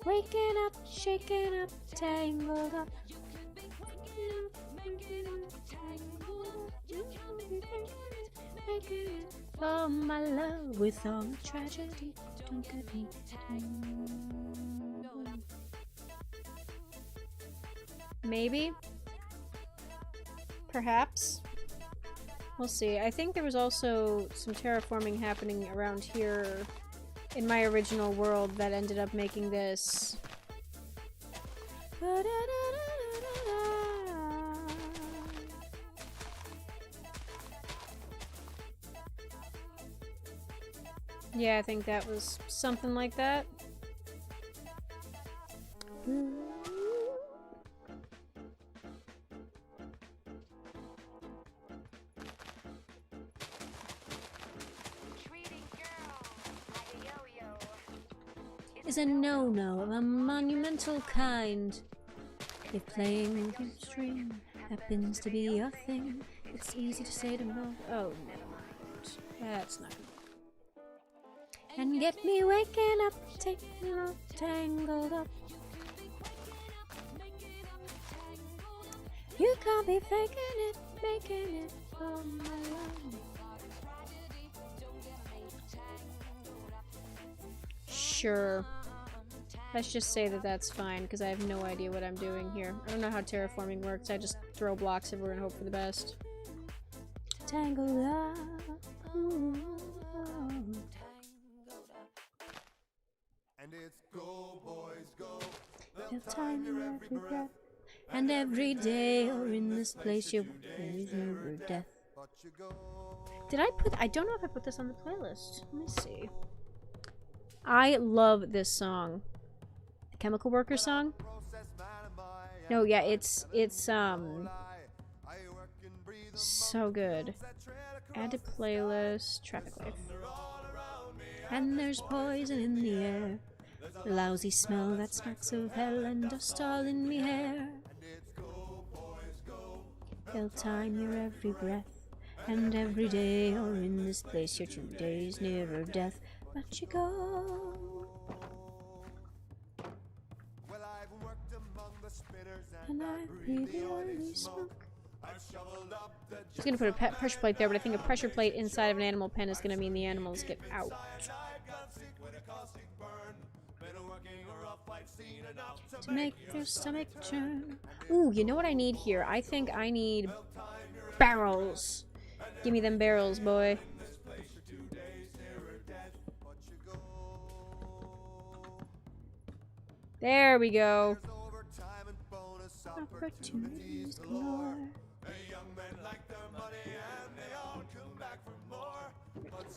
Waking up, shaking up, tangled up. For my love with all the tragedy, don't get me tangled. Maybe. Perhaps. We'll see. I think there was also some terraforming happening around here in my original world that ended up making this. Yeah, I think that was something like that. Is a no-no of a monumental kind. If playing with your string happens to be a thing. It's easy to say to no. Oh, never mind. That's not good. And get me waking up, taking off, tangled up. You can't be faking it, making it all my life. Sure. Let's just say that that's fine, because I have no idea what I'm doing here. I don't know how terraforming works. I just throw blocks everywhere and hope for the best. Tangled up. Ooh. And it's go, boys, go. They'll time your every breath. And every day you're in this place you're breathing over death. Did I put... I don't know if I put this on the playlist. Let me see. I love this song. The Chemical Worker song? No, yeah, it's so good. Add to playlist, Traffic Life. And there's poison in the air. Lousy smell that smacks of hell and dust all in me hair. They'll time your every breath. And every day you're in this place you're 2 days nearer death. But you go. And I breathe the oily smoke. Just gonna put a pressure plate there, but I think a pressure plate inside of an animal pen is gonna mean the animals get out. To make their stomach churn. Ooh, you know what I need here? I think I need barrels. Give me them barrels, boy. There we go. Opportunities galore.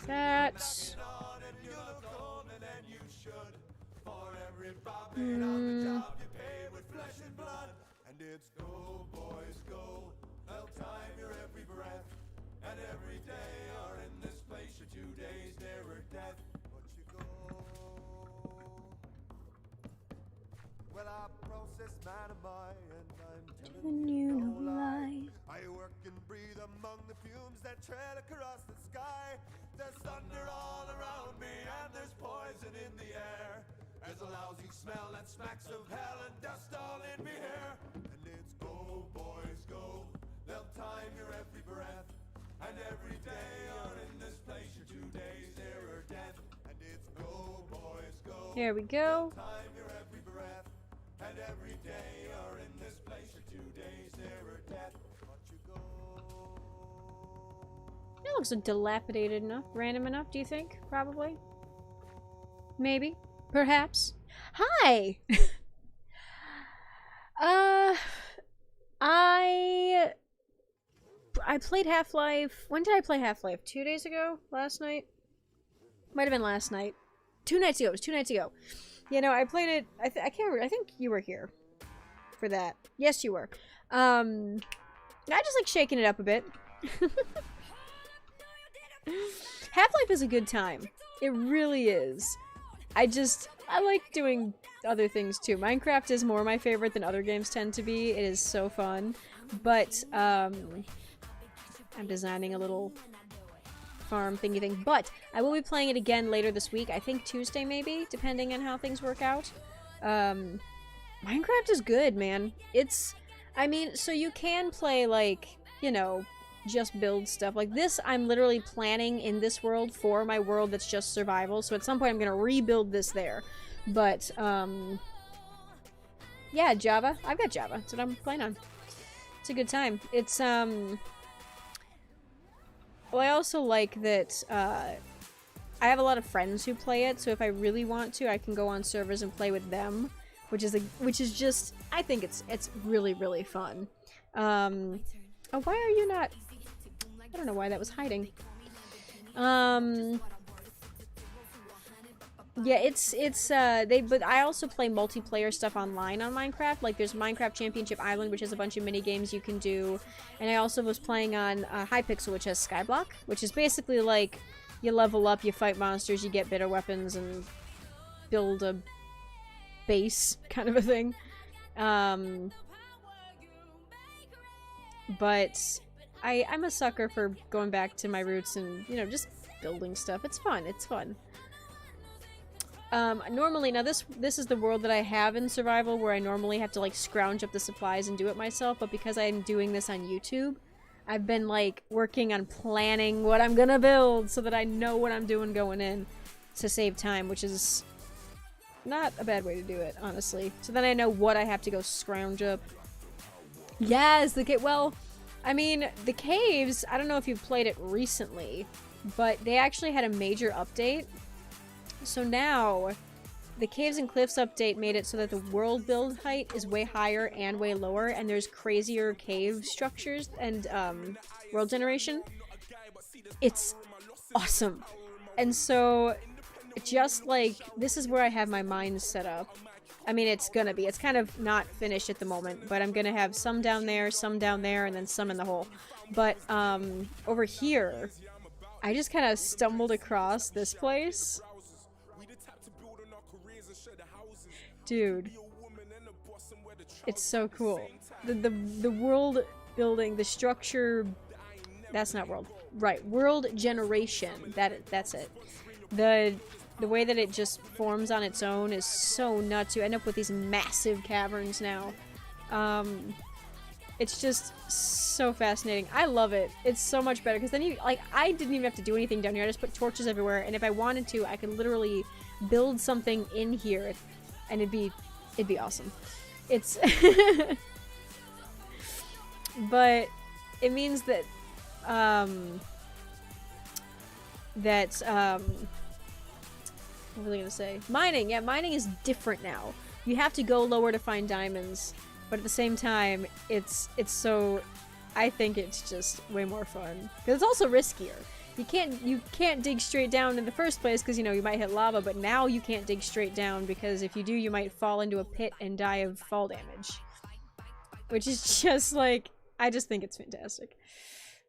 That's... And it's go, boys, go. They'll time your every breath. And every day you're in this place, you're 2 days nearer death. But you go. Well, I process man of mine, and I'm telling you no lie. I work and breathe among the fumes that trail across the sky. There's thunder all around me, and there's poison in the air. There's a lousy smell that smacks of hell and dust all in me hair. And it's go, boys, go. They'll time your every breath. And every day you're in this place, you're 2 days nearer death. And it's go, boys, go. There we go. Time your every breath. And every day you're in this place, you're 2 days nearer death. But you go. It looks dilapidated enough, random enough, do you think? Probably. Maybe. Perhaps. Hi! I played Half-Life... When did I play Half-Life? 2 days ago? Last night? Might have been last night. 2 nights ago. It was 2 nights ago. You know, I played it... I can't remember. I think you were here for that. Yes, you were. I just like shaking it up a bit. Half-Life is a good time. It really is. I like doing other things too. Minecraft is more my favorite than other games tend to be. It is so fun. But, I'm designing a little farm thingy thing. But, I will be playing it again later this week. I think Tuesday maybe, depending on how things work out. Minecraft is good, man. I mean, so you can play, like, you know, just build stuff. Like this, I'm literally planning in this world for my world that's just survival. So at some point I'm gonna rebuild this there. But, yeah, Java. I've got Java. That's what I'm playing on. It's a good time. It's, well, I also like that, I have a lot of friends who play it, so if I really want to, I can go on servers and play with them, which is just, I think it's really, really fun. Oh, why are you not... I don't know why that was hiding. Yeah, but I also play multiplayer stuff online on Minecraft. Like, there's Minecraft Championship Island, which has a bunch of mini games you can do. And I also was playing on Hypixel, which has Skyblock, which is basically like, you level up, you fight monsters, you get better weapons, and build a base, kind of a thing. But I'm a sucker for going back to my roots and, you know, just building stuff. It's fun. It's fun. Normally, now this is the world that I have in survival where I normally have to like scrounge up the supplies and do it myself, but because I'm doing this on YouTube, I've been like working on planning what I'm gonna build so that I know what I'm doing going in to save time, which is not a bad way to do it, honestly. So then I know what I have to go scrounge up. Yes, well, I mean, the caves, I don't know if you've played it recently, but they actually had a major update. So now, the Caves and Cliffs update made it so that the world build height is way higher and way lower, and there's crazier cave structures and world generation. It's awesome. And so, just like, this is where I have my mine set up. I mean, it's gonna be. It's kind of not finished at the moment, but I'm gonna have some down there, and then some in the hole. But, over here, I just kind of stumbled across this place. Dude, it's so cool. The world building, the structure, that's not world. Right, world generation. That's it. The way that it just forms on its own is so nuts. You end up with these massive caverns now. It's just so fascinating. I love it. It's so much better because then you like I didn't even have to do anything down here. I just put torches everywhere, and if I wanted to, I could literally build something in here. And it'd be awesome. It's but it means that what was I gonna say? Mining, yeah, mining is different now. You have to go lower to find diamonds, but at the same time, it's so I think it's just way more fun. Because it's also riskier. You can't dig straight down in the first place because, you know, you might hit lava, but now you can't dig straight down because if you do, you might fall into a pit and die of fall damage. Which is just like, I just think it's fantastic.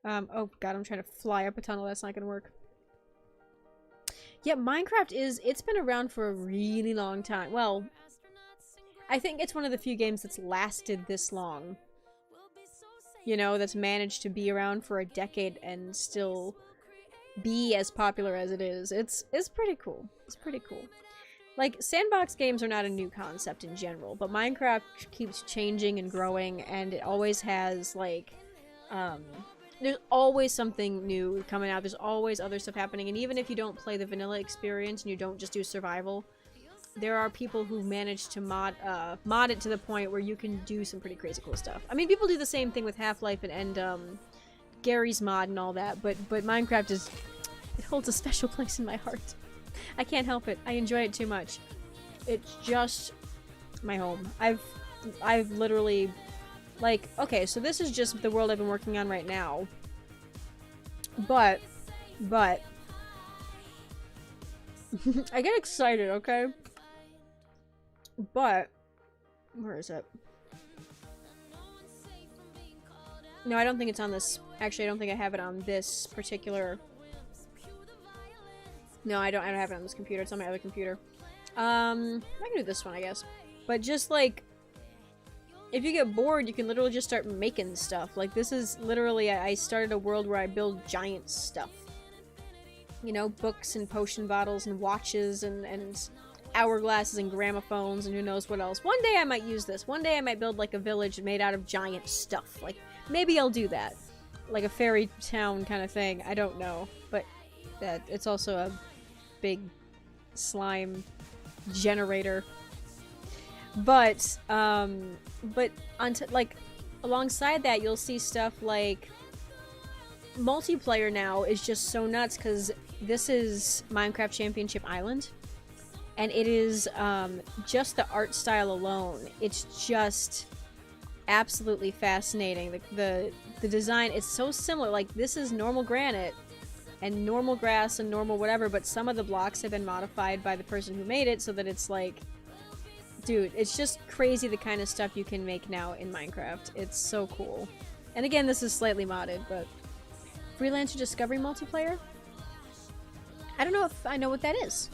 Oh god, I'm trying to fly up a tunnel, that's not gonna work. Yeah, Minecraft it's been around for a really long time. Well, I think it's one of the few games that's lasted this long. You know, that's managed to be around for a decade and still be as popular as it is. It's pretty cool. It's pretty cool. Like, sandbox games are not a new concept in general, but Minecraft keeps changing and growing, and it always has, like, there's always something new coming out. There's always other stuff happening, and even if you don't play the vanilla experience and you don't just do survival, there are people who manage to mod it to the point where you can do some pretty crazy cool stuff. I mean, people do the same thing with Half-Life and Gary's mod and all that, but Minecraft it holds a special place in my heart. I can't help it. I enjoy it too much. It's just my home. I've literally, like, okay, so this is just the world I've been working on right now. But I get excited, okay? But where is it? No, I don't think it's on this. Actually, I don't think I have it on this particular. No, I don't have it on this computer. It's on my other computer. I can do this one, I guess. But just like, if you get bored, you can literally just start making stuff. Like, this is literally, I started a world where I build giant stuff. You know, books and potion bottles and watches and hourglasses and gramophones and who knows what else. One day I might use this. One day I might build like a village made out of giant stuff. Like, maybe I'll do that. Like a fairy town kind of thing. I don't know. But it's also a big slime generator. But like, alongside that, you'll see stuff like multiplayer now is just so nuts because this is Minecraft Championship Island. And it is, just the art style alone. It's just absolutely fascinating. The design is so similar. Like, this is normal granite and normal grass and normal whatever, but some of the blocks have been modified by the person who made it so that it's like, dude, it's just crazy the kind of stuff you can make now in Minecraft. It's so cool. And again, this is slightly modded, but Freelancer Discovery multiplayer? I don't know if I know what that is.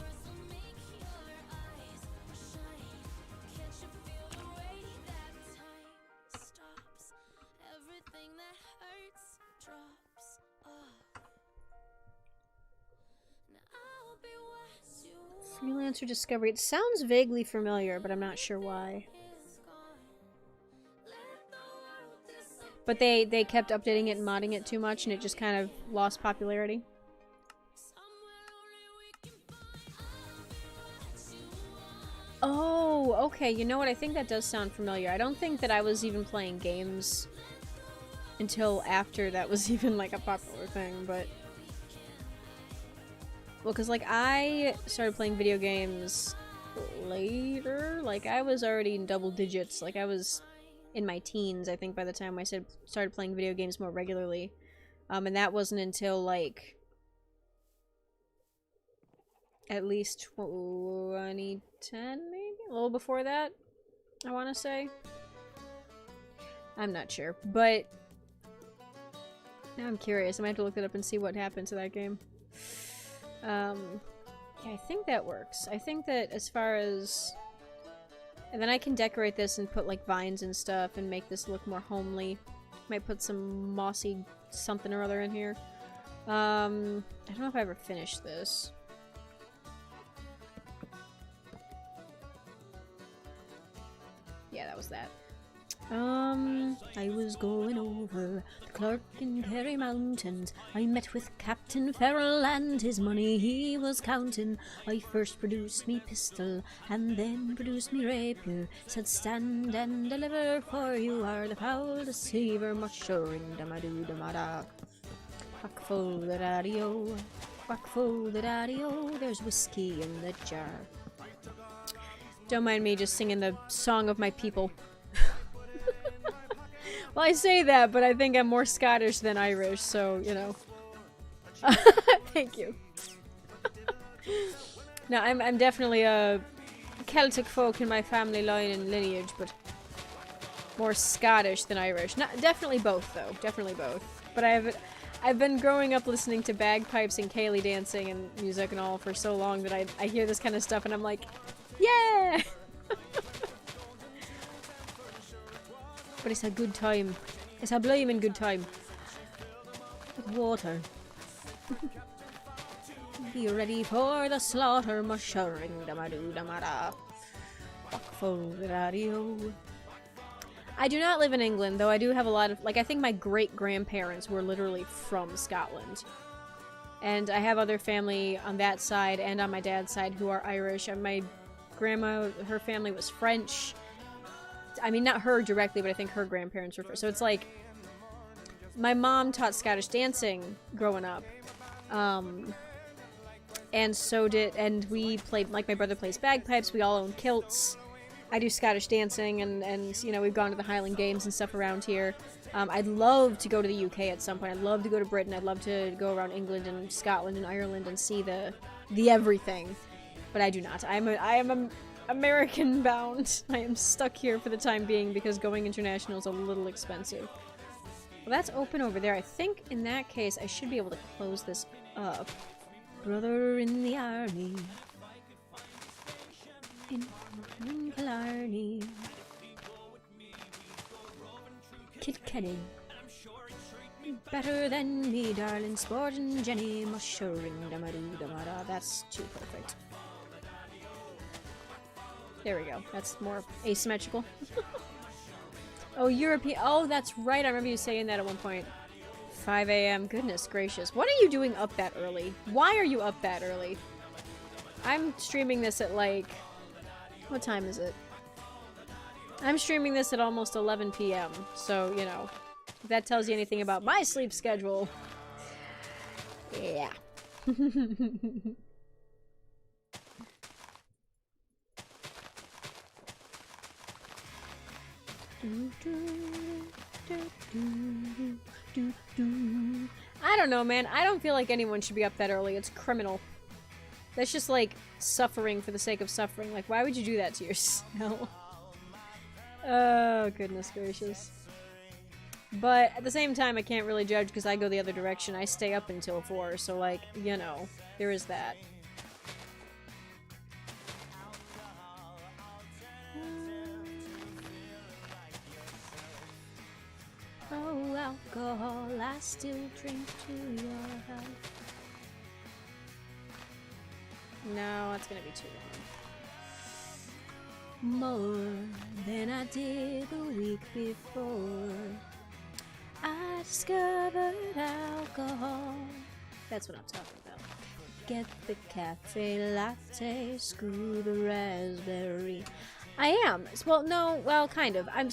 Freelancer Discovery. It sounds vaguely familiar, but I'm not sure why. But they kept updating it and modding it too much, and it just kind of lost popularity. Oh, okay. You know what? I think that does sound familiar. I don't think that I was even playing games until after that was even, like, a popular thing, but... Well, because, like, I started playing video games later. Like, I was already in double digits. Like, I was in my teens, I think, by the time I started playing video games more regularly. And that wasn't until, like... at least 2010, maybe? A little before that, I want to say. I'm not sure, but... now I'm curious. I might have to look it up and see what happened to that game. Yeah, I think that works. I think that as far as... and then I can decorate this and put, like, vines and stuff and make this look more homely. Might put some mossy something or other in here. I don't know if I ever finished this. Yeah, that was that. I was going over the Clark and Kerry Mountains. I met with Captain Farrell and his money he was counting. I first produced me pistol and then produced me rapier. Said stand and deliver, for you are the foul deceiver. Mushering damadoo damada. Whack full the daddy-o, whack full the daddy-o. There's whiskey in the jar. Don't mind me just singing the song of my people. Well, I say that, but I think I'm more Scottish than Irish, so, you know. Thank you. No, I'm definitely a Celtic folk in my family line and lineage, but more Scottish than Irish. Definitely both, though. Definitely both. But I've been growing up listening to bagpipes and ceilidh dancing and music and all for so long that I hear this kind of stuff and I'm like, yeah! But it's a good time. It's a blaming good time. With water. Be ready for the slaughter, mushering damadoo damada. Fuckful radio. I do not live in England, though I do have a lot of, like, I think my great-grandparents were literally from Scotland. And I have other family on that side and on my dad's side who are Irish. And my grandma, her family was French. I mean, not her directly, but I think her grandparents were French. So it's like, my mom taught Scottish dancing growing up. And so did, and we played, like, my brother plays bagpipes, we all own kilts. I do Scottish dancing, and you know, we've gone to the Highland Games and stuff around here. I'd love to go to the UK at some point. I'd love to go to Britain. I'd love to go around England and Scotland and Ireland and see the everything. But I do not. I am American bound. I am stuck here for the time being because going international is a little expensive. Well, that's open over there. I think in that case I should be able to close this up. Brother in the army. In Killarney. Kid Kenny. Better than me, darling. Sporting Jenny. Mushering damadoo damada. That's too perfect. There we go. That's more asymmetrical. Oh, European. Oh, that's right. I remember you saying that at one point. 5 a.m. Goodness gracious. What are you doing up that early? Why are you up that early? I'm streaming this at like... what time is it? I'm streaming this at almost 11 p.m. So, you know, if that tells you anything about my sleep schedule. Yeah. I don't know, man. I don't feel like anyone should be up that early. It's criminal. That's just like suffering for the sake of suffering. Like, why would you do that to yourself? Oh, goodness gracious. But at the same time, I can't really judge because I go the other direction. I stay up until 4, so like, you know, there is that. Oh, alcohol, I still drink to your health. No, it's gonna be too long. More than I did the week before. I discovered alcohol. That's what I'm talking about. Get the cafe latte, screw the raspberry. I am. Well, no, well, kind of. I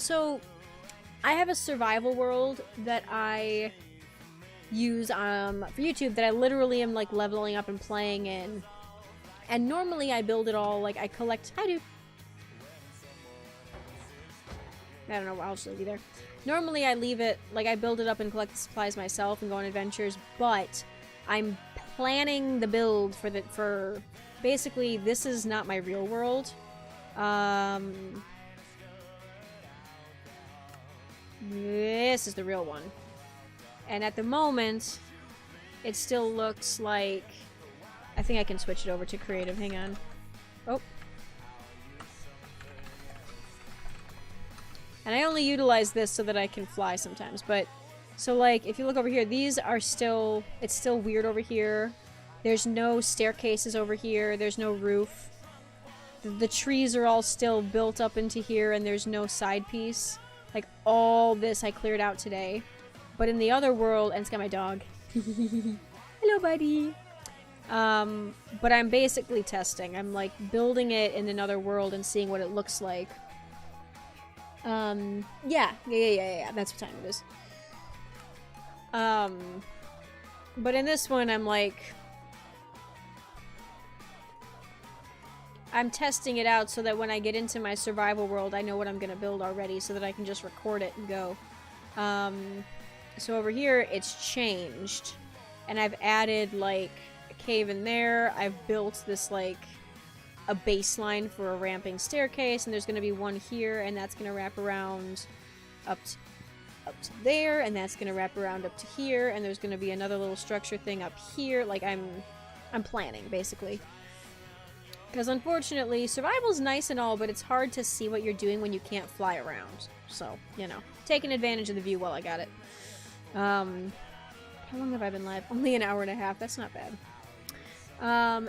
have a survival world that I use for YouTube that I literally am like leveling up and playing in. And normally I build it all, like I collect... Hi, dude. I don't know, I'll just leave you there. Normally I leave it, like I build it up and collect the supplies myself and go on adventures, but I'm planning the build for basically, this is not my real world. This is the real one. And at the moment, it still looks like... I think I can switch it over to creative. Hang on. Oh. And I only utilize this so that I can fly sometimes. But, so like, if you look over here, these are still... It's still weird over here. There's no staircases over here. There's no roof. The trees are all still built up into here, and there's no side piece. Like, all this I cleared out today. But in the other world... And it's got my dog. Hello, buddy! But I'm basically testing. I'm, like, building it in another world and seeing what it looks like. Yeah. That's what time it is. But in this one, I'm, like... I'm testing it out so that when I get into my survival world, I know what I'm gonna build already so that I can just record it and go. So over here, it's changed. And I've added, like... cave in there. I've built this like a baseline for a ramping staircase, and there's going to be one here, and that's going to wrap around up to there, and that's going to wrap around up to here, and there's going to be another little structure thing up here. Like I'm planning basically, because unfortunately survival's nice and all, but it's hard to see what you're doing when you can't fly around. So, you know, taking advantage of the view while I got it. How long have I been live? Only an hour and a half. That's not bad.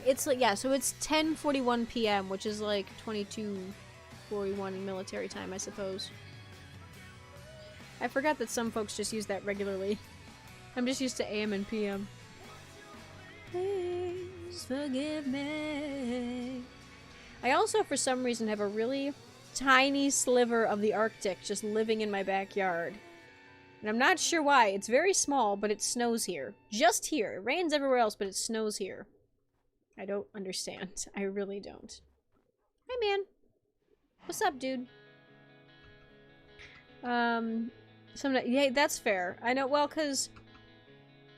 It's like, yeah, so it's 10:41 p.m., which is like 22:41 military time, I suppose. I forgot that some folks just use that regularly. I'm just used to AM and PM. Please forgive me. I also, for some reason, have a really tiny sliver of the Arctic just living in my backyard. And I'm not sure why. It's very small, but it snows here. Just here. It rains everywhere else, but it snows here. I don't understand. I really don't. Hi, man. What's up, dude? Yeah, that's fair. I know, well, because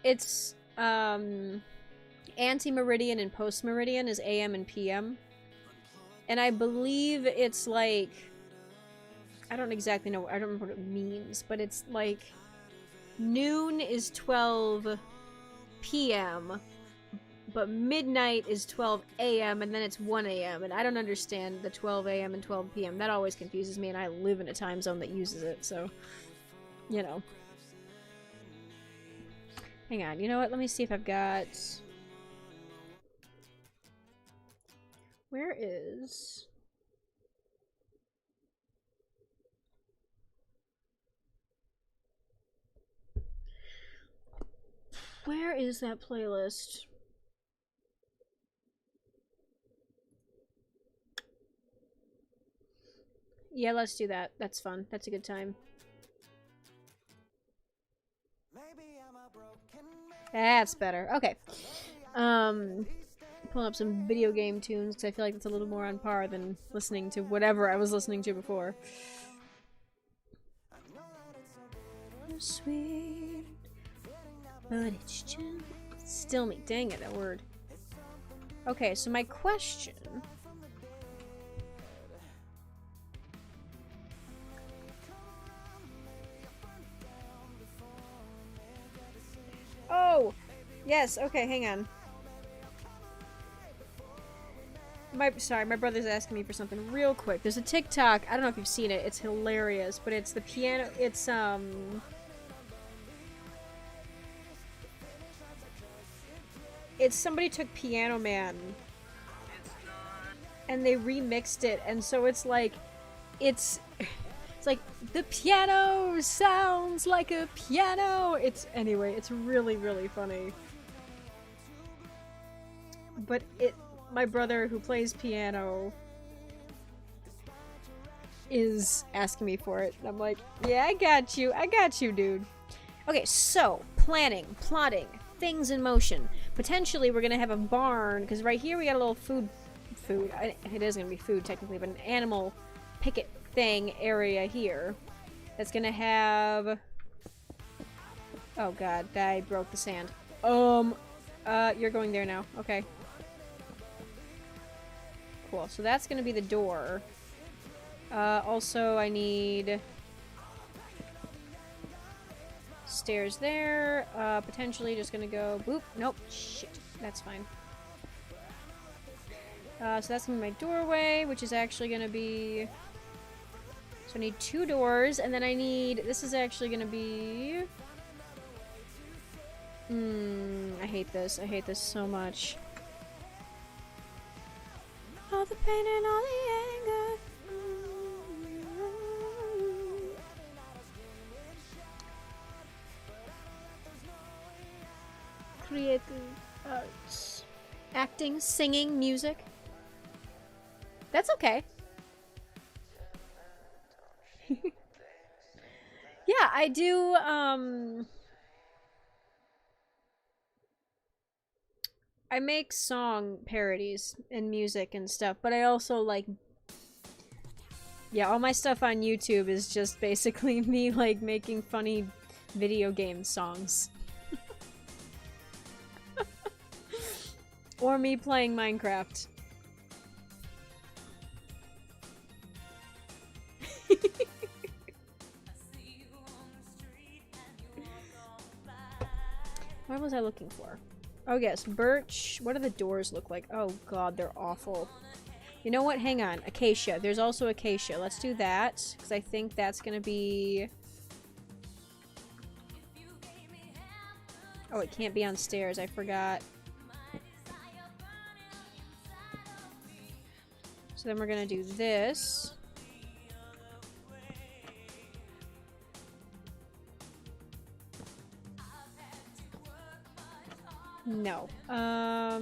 it's, ante-meridian and post-meridian is AM and PM. And I believe it's like... I don't exactly know. I don't remember what it means, but it's like... Noon is 12 p.m., but midnight is 12 a.m., and then it's 1 a.m., and I don't understand the 12 a.m. and 12 p.m. That always confuses me, and I live in a time zone that uses it, so... You know. Hang on, you know what? Let me see if I've got... Where is... Where is that playlist? Yeah, let's do that. That's fun. That's a good time. That's better. Okay. Pulling up some video game tunes because I feel like it's a little more on par than listening to whatever I was listening to before. Sweet, but it's just still me. Dang it, that word. Okay, so my question. Oh! Yes, okay, hang on. Sorry, my brother's asking me for something real quick. There's a TikTok, I don't know if you've seen it, it's hilarious, but it's the piano, it's somebody took Piano Man and they remixed it, and so it's like, it's like, the piano sounds like a piano. Anyway, it's really, really funny. But my brother who plays piano is asking me for it. And I'm like, yeah, I got you, dude. Okay, so, plotting, things in motion. Potentially, we're gonna have a barn, because right here we got a little food, it is gonna be food technically, but an animal picket thing area here. That's gonna have, oh god, I broke the sand. You're going there now, okay. Cool, so that's gonna be the door. Also I need stairs there, potentially just gonna go, boop, nope, shit, that's fine. So that's gonna be my doorway, which is actually gonna be, so I need 2 doors, and then I need, this is actually gonna be, I hate this so much. All the pain and all the anger. Creative arts. Acting, singing, music. That's okay. Yeah, I do, I make song parodies and music and stuff, but I also, like, yeah, all my stuff on YouTube is just basically me, like, making funny video game songs. Or me playing Minecraft. What was I looking for? Oh yes, birch. What do the doors look like? Oh god, they're awful. You know what? Hang on. Acacia. There's also acacia. Let's do that, because I think that's gonna be... Oh, it can't be on stairs. I forgot. So then we're gonna do this. No. There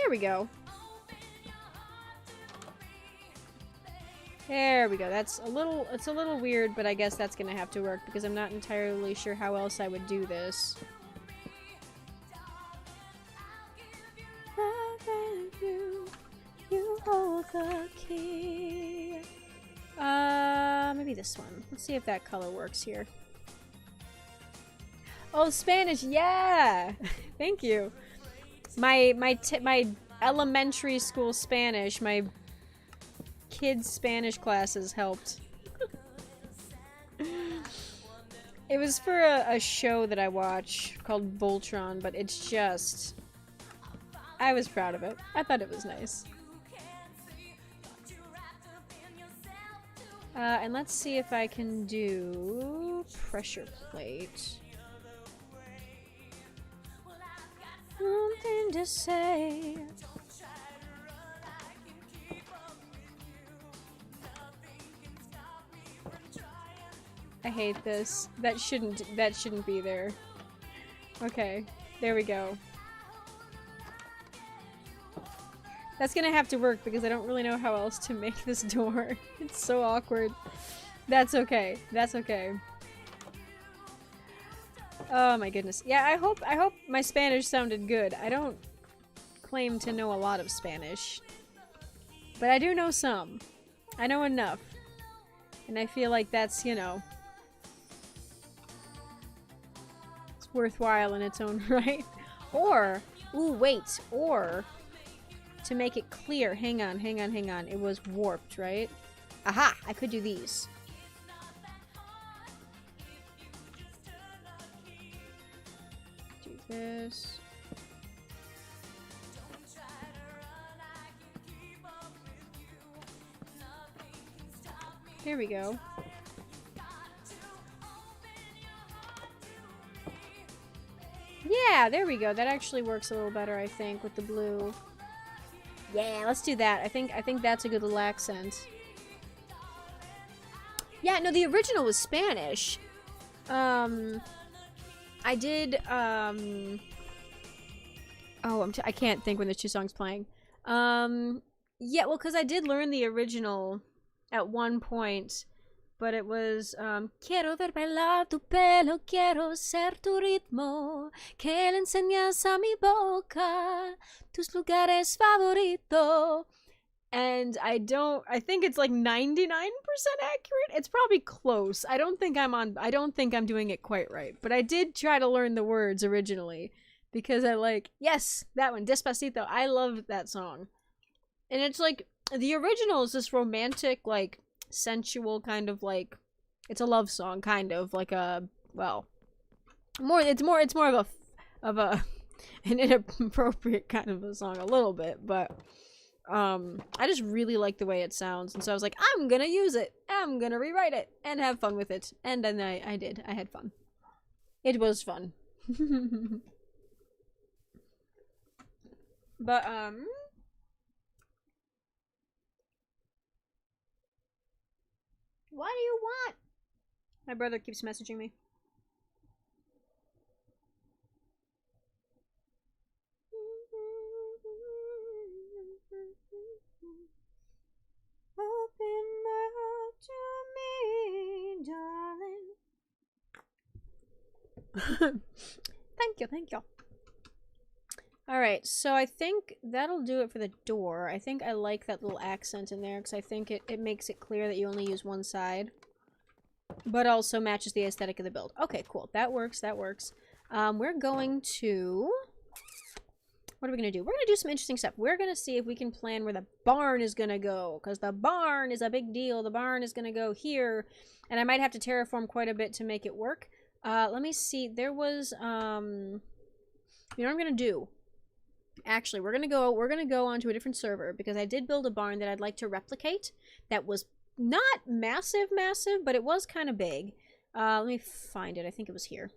we go. There we go. That's a little, it's a little weird, but I guess that's gonna have to work because I'm not entirely sure how else I would do this. You hold the key. Maybe this one. Let's see if that color works here. Oh, Spanish, yeah! Thank you. My elementary school Spanish, my kids' Spanish classes helped. It was for a show that I watch called Voltron, but it's just... I was proud of it. I thought it was nice. And let's see if I can do pressure plate. Something to say. I hate this. That shouldn't be there. Okay, there we go. That's gonna have to work because I don't really know how else to make this door. It's so awkward. That's okay. That's okay. Oh my goodness. Yeah, I hope my Spanish sounded good. I don't claim to know a lot of Spanish. But I do know some. I know enough. And I feel like that's, you know, it's worthwhile in its own right. Or, ooh, wait, or to make it clear, hang on. It was warped, right? Aha! I could do these. Do this. There we go. Yeah, there we go. That actually works a little better, I think, with the blue. Yeah, let's do that. I think that's a good little accent. Yeah, no, the original was Spanish. I did, oh, I can't think when there's two songs playing. Yeah, well, because I did learn the original at one point, but it was, Quiero ver bailar tu pelo, quiero ser tu ritmo, que le enseñas a mi boca, tus lugares favorito. And I think it's like 99% accurate. It's probably close. I don't think I'm doing it quite right. But I did try to learn the words originally because yes, that one, Despacito. I loved that song. And it's like, the original is this romantic, like, sensual kind of like, it's a love song, kind of like it's more of a an inappropriate kind of a song a little bit, but I just really like the way it sounds, and so I was like, I'm gonna use it, I'm gonna rewrite it, and have fun with it. And then I did. I had fun. It was fun. But, what do you want? My brother keeps messaging me. Open my heart to me, darling. Thank you. Alright, so I think that'll do it for the door. I think I like that little accent in there, because I think it makes it clear that you only use one side. But also matches the aesthetic of the build. Okay, cool. That works, that works. We're going to... What are we going to do? We're going to do some interesting stuff. We're going to see if we can plan where the barn is going to go, because the barn is a big deal. The barn is going to go here, and I might have to terraform quite a bit to make it work. Let me see. There was, you know what I'm going to do? Actually, we're going to go onto a different server, because I did build a barn that I'd like to replicate that was not massive, but it was kind of big. Let me find it. I think it was here.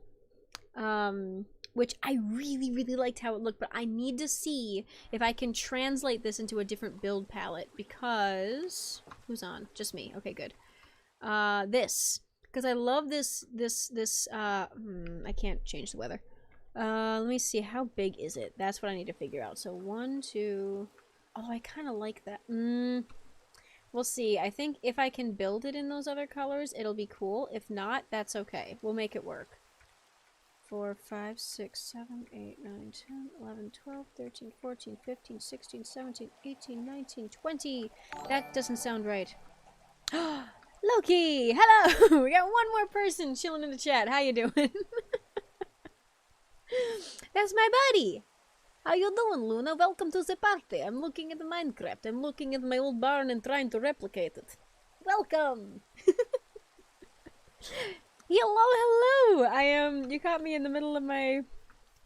Which I really, really liked how it looked, but I need to see if I can translate this into a different build palette, because... Who's on? Just me. Okay, good. This. Because I love this, I can't change the weather. Let me see, how big is it? That's what I need to figure out. So 1, 2... Oh, I kind of like that. We'll see. I think if I can build it in those other colors, it'll be cool. If not, that's okay. We'll make it work. 4, 5, 6, 7, 8, 9, 10, 11, 12, 13, 14, 15, 16, 17, 18, 19, 20. That doesn't sound right. Loki! Hello! We got one more person chilling in the chat. How you doing? That's my buddy! How you doing, Luna? Welcome to the party. I'm looking at the Minecraft. I'm looking at my old barn and trying to replicate it. Welcome! Hello! You caught me in the middle of my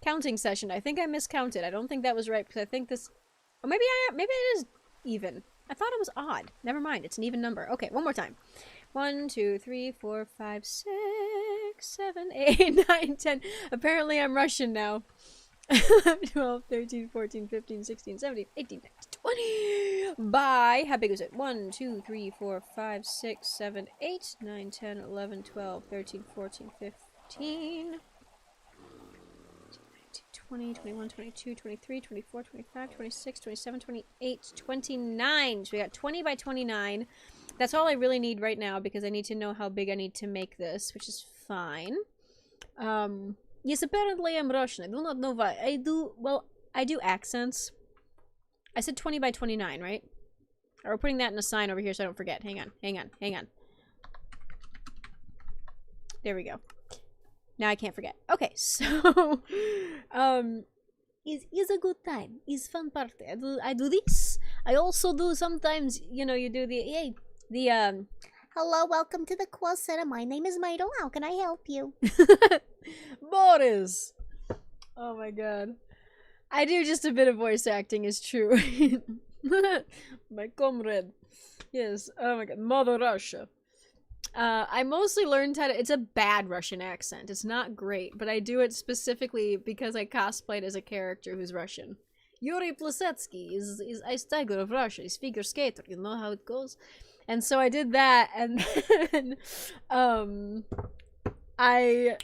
counting session. I think I miscounted. I don't think that was right, because I think this... Oh, maybe it is even. I thought it was odd. Never mind, it's an even number. Okay, one more time. 1, 2, 3, 4, 5, 6, 7, 8, 9, 10. Apparently I'm Russian now. 12, 13, 14, 15, 16, 17, 18, 19, 20. Bye. How big was it? 1, 2, 3, 4, 5, 6, 7, 8, 9, 10, 11, 12, 13, 14, 15. 20, 21, 22, 23, 24, 25, 26, 27, 28, 29. So we got 20 by 29. That's all I really need right now, because I need to know how big I need to make this, which is fine. Yes, apparently I'm Russian. I do not know why. I do accents. I said 20 by 29, right? We're putting that in a sign over here so I don't forget. Hang on. There we go. Now I can't forget. Okay, so is a good time. Is fun party. I do this. I also do sometimes, you know, you do Hello, welcome to the call center. My name is Myrtle. How can I help you? Boris. Oh my god. I do just a bit of voice acting, is true. My comrade. Yes. Oh my god. Mother Russia. I mostly learned how to. It's a bad Russian accent. It's not great, but I do it specifically because I cosplayed as a character who's Russian. Yuri Plisetsky is Ice Tiger of Russia. He's figure skater. You know how it goes. And so I did that, and then I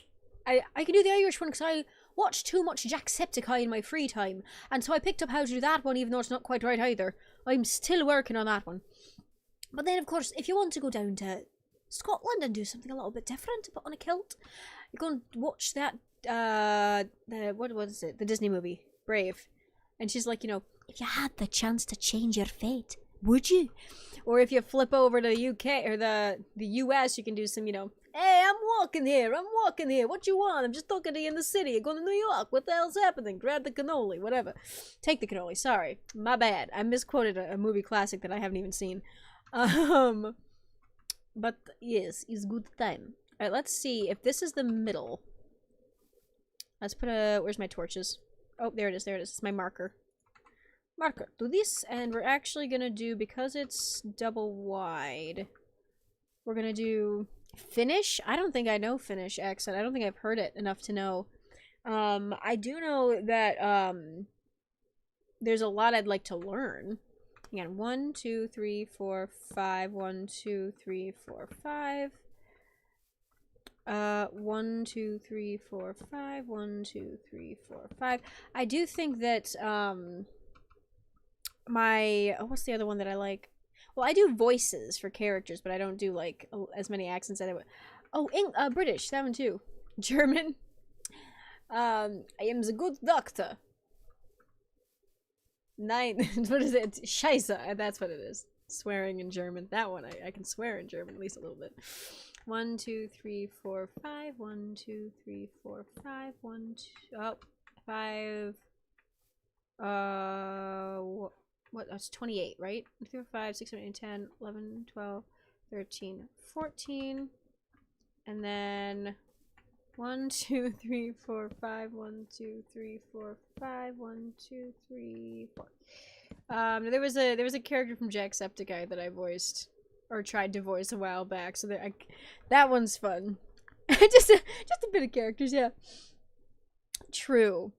can do the Irish one because I watch too much Jacksepticeye in my free time, and so I picked up how to do that one, even though it's not quite right either. I'm still working on that one. But then, of course, if you want to go down to Scotland and do something a little bit different, put on a kilt, you go and watch that, what was it? The Disney movie, Brave. And she's like, you know, if you had the chance to change your fate, would you? Or if you flip over to the UK, or the US, you can do some, you know, hey, I'm walking here, what you want? I'm just talking to you in the city, I'm going to New York, what the hell's happening? Grab the cannoli, whatever. Take the cannoli, sorry, my bad. I misquoted a movie classic that I haven't even seen. But yes, it's good time. Alright, let's see if this is the middle. Let's put where's my torches? Oh, there it is, it's my marker. Marker, do this, and we're actually gonna do, because it's double wide, we're gonna do Finnish. I don't think I know Finnish accent. I don't think I've heard it enough to know. I do know that, there's a lot I'd like to learn. Again, 1, 2, 3, 4, 5, 1, 2, 3, 4, 5. 1, 2, 3, 4, 5, 1, 2, 3, 4, 5. I do think that, what's the other one that I like? Well, I do voices for characters, but I don't do, like, as many accents as I would. Oh, British, that one too. German. I am the good doctor. 9, what is it? Scheiße, that's what it is. Swearing in German. That one, I can swear in German, at least a little bit. 1, 2, 3, 4, 5. 1, 2, 3, 4, 5. 1, 2, oh, 5. What? That's 28, right? 3, 5, 6, 7, 8, 10, 11, 12, 13, 14. And then 1, 2, 3, 4, 5. 1, 2, 3, 4, 5. 1, 2, 3, 4. There was a character from Jacksepticeye that I voiced, or tried to voice a while back. So that one's fun. just a bit of characters, yeah. True.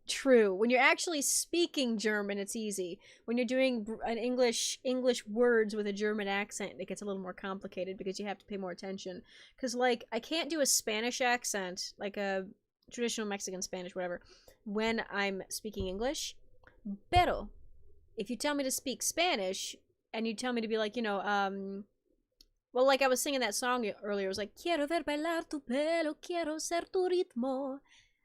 When you're actually speaking German, it's easy. When you're doing an English words with a German accent, it gets a little more complicated because you have to pay more attention. Because, like, I can't do a Spanish accent, like a traditional Mexican Spanish, whatever, when I'm speaking English. Pero, if you tell me to speak Spanish, and you tell me to be like, you know, well, like I was singing that song earlier, it was like, quiero ver bailar tu pelo, quiero ser tu ritmo.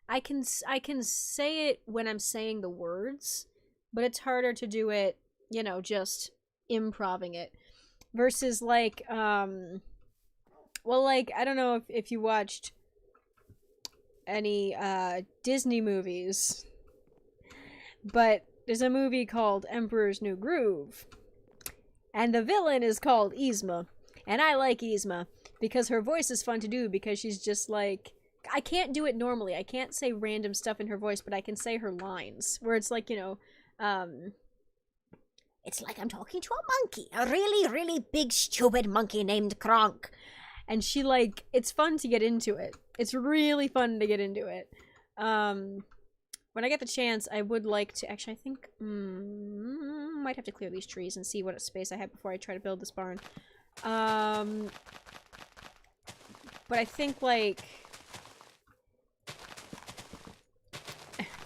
I can say it when I'm saying the words, but it's harder to do it, you know, just improving it. Versus, like, well, like, I don't know if you watched any, Disney movies, but there's a movie called Emperor's New Groove, and the villain is called Yzma, and I like Yzma, because her voice is fun to do, because she's just, like, I can't do it normally. I can't say random stuff in her voice, but I can say her lines, where it's like, you know, it's like I'm talking to a monkey, a really, really big, stupid monkey named Kronk. And she, like, it's fun to get into it. It's really fun to get into it. When I get the chance, I would like to, actually, I think, might have to clear these trees and see what space I have before I try to build this barn. But I think, like,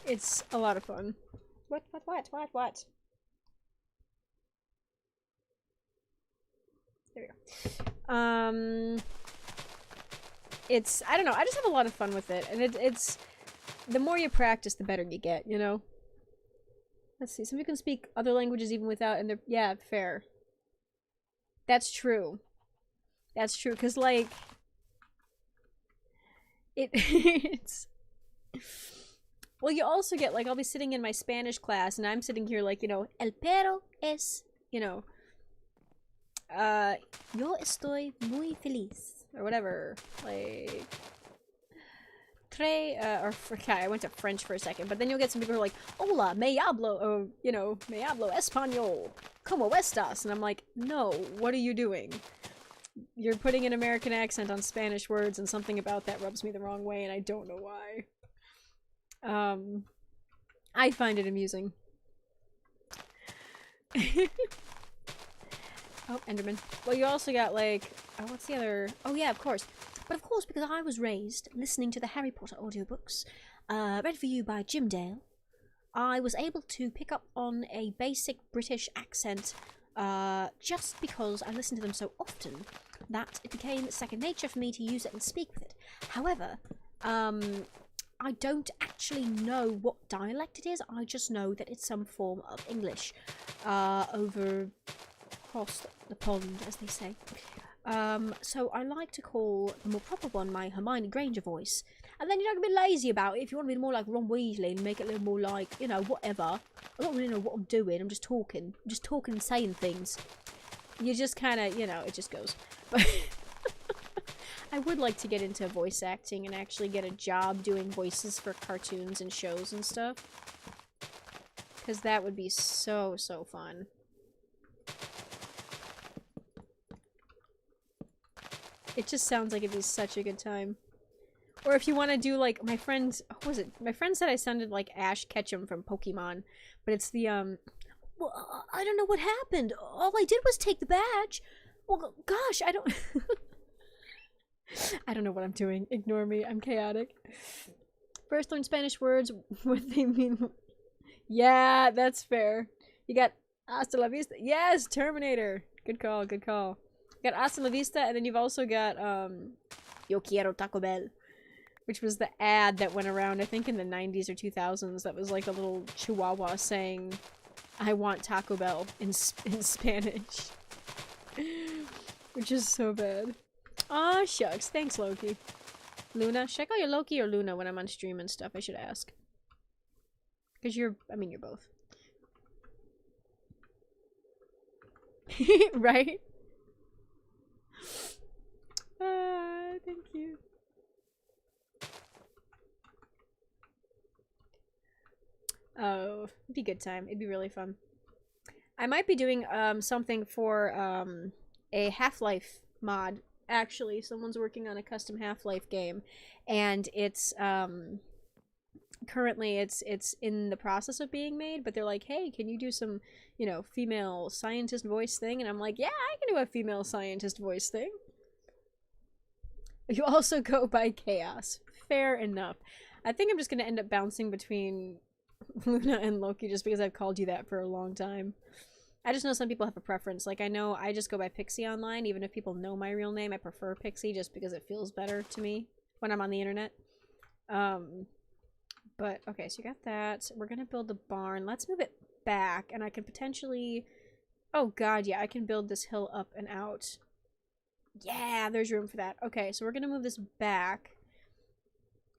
it's a lot of fun. What? There we go. It's, I don't know, I just have a lot of fun with it, and it's, the more you practice, the better you get, you know? Let's see, some people can speak other languages even without, and they're, yeah, fair. That's true. That's true, because, like, it's... Well, you also get, like, I'll be sitting in my Spanish class, and I'm sitting here, like, you know, el perro es, you know, yo estoy muy feliz, or whatever, like, or, okay, I went to French for a second, but then you'll get some people who are like, hola, me hablo, or, you know, me hablo español, como estas, and I'm like, no, what are you doing? You're putting an American accent on Spanish words, and something about that rubs me the wrong way, and I don't know why. I find it amusing. Oh, Enderman. Well, you also got, like... Oh, what's the other... Oh, yeah, of course. But of course, because I was raised listening to the Harry Potter audiobooks, read for you by Jim Dale, I was able to pick up on a basic British accent just because I listened to them so often that it became second nature for me to use it and speak with it. However, I don't actually know what dialect it is. I just know that it's some form of English over across the pond, as they say. So I like to call the more proper one my Hermione Granger voice. And then you don't get a bit lazy about it. If you want to be more like Ron Weasley and make it a little more like, you know, whatever. I don't really know what I'm doing. I'm just talking. I'm just talking and saying things. You just kind of, you know, it just goes. But I would like to get into voice acting and actually get a job doing voices for cartoons and shows and stuff. Because that would be so, so fun. It just sounds like it'd be such a good time. Or if you want to do, like, my friend... What was it? My friend said I sounded like Ash Ketchum from Pokemon. But it's the, Well, I don't know what happened. All I did was take the badge. Well, gosh, I don't... I don't know what I'm doing. Ignore me. I'm chaotic. First learn Spanish words. What they mean. Yeah, that's fair. You got Hasta la Vista. Yes, Terminator. Good call, good call. You got Hasta la Vista, and then you've also got, Yo quiero Taco Bell. Which was the ad that went around, I think, in the 90s or 2000s. That was like a little chihuahua saying, I want Taco Bell in Spanish. Which is so bad. Aw, shucks. Thanks, Loki. Luna? Should I call you Loki or Luna when I'm on stream and stuff? I should ask. Because you're... I mean, you're both. Right? Thank you. Oh, it'd be a good time. It'd be really fun. I might be doing something for a Half-Life mod. Actually, someone's working on a custom Half-Life game, and it's currently it's in the process of being made. But they're like, hey, can you do some, you know, female scientist voice thing? And I'm like, yeah, I can do a female scientist voice thing. You also go by Chaos. Fair enough. I think I'm just gonna end up bouncing between Luna and Loki just because I've called you that for a long time. I just know some people have a preference. Like, I know I just go by Pixie online. Even if people know my real name, I prefer Pixie just because it feels better to me when I'm on the internet. But, okay, so you got that. We're gonna build the barn. Let's move it back, and I can potentially... Oh, God, yeah, I can build this hill up and out. Yeah, there's room for that. Okay, so we're gonna move this back,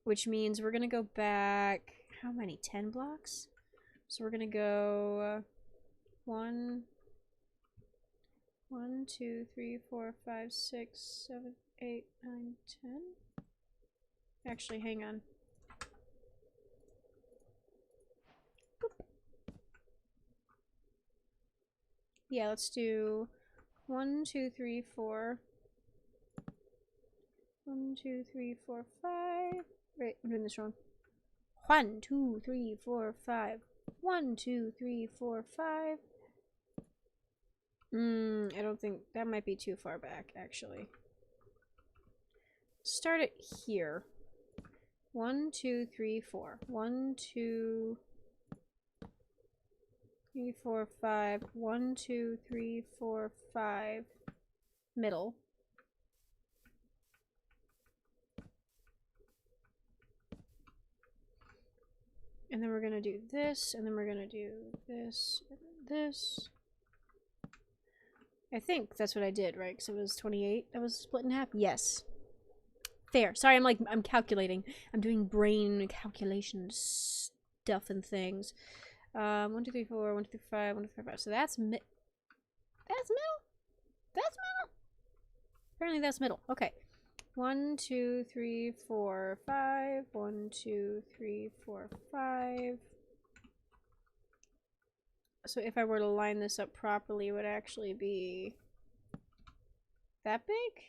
which means we're gonna go back... How many? 10 blocks? So we're gonna go 1, 2, 3, 4, 5, 6, 7, 8, 9, 10. Actually, hang on. Boop. Yeah, let's do 1, 2, 3, 4. 1, 2, 3, 4, 5. Wait, I'm doing this wrong. 1, 2, 3, 4, 5. 1, 2, 3, 4, 5. I don't think that might be too far back, actually. Start it here. 1, 2, 3, 4. 1, 2, 3, 4, 5. 1, 2, 3, 4, 5. Middle. And then we're gonna do this, and then we're gonna do this, and this. I think that's what I did, right? Because it was 28 that was split in half? Yes. Fair. Sorry, I'm calculating. I'm doing brain calculation stuff and things. 1, 2, 3, 4, 1, 2, 3, 5, 1, 2, 3, 5. So that's that's middle? That's middle? Apparently that's middle. Okay. 1, 2, 3, 4, 5. 1, 2, 3, 4, 5. So if I were to line this up properly, it would actually be that big.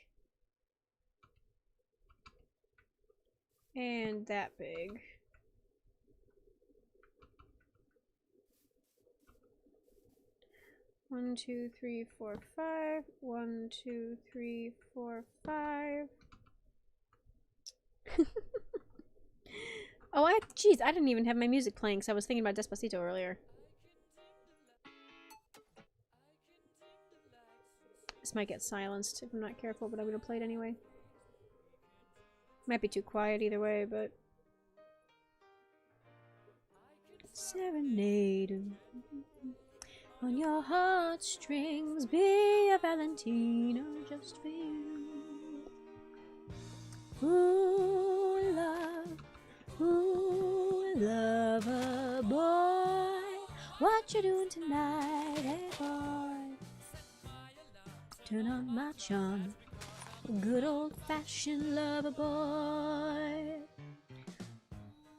And that big. One, 2, 3, 4, 5. 1, 2, 3, 4, 5. Oh, jeez, I didn't even have my music playing because I was thinking about Despacito earlier. This might get silenced if I'm not careful, but I'm gonna play it anyway. Might be too quiet either way, but... Serenade on your heartstrings, be a Valentino just for you. Ooh, lover boy, what you doing tonight, hey boy? Turn on my charm, good old-fashioned lover boy.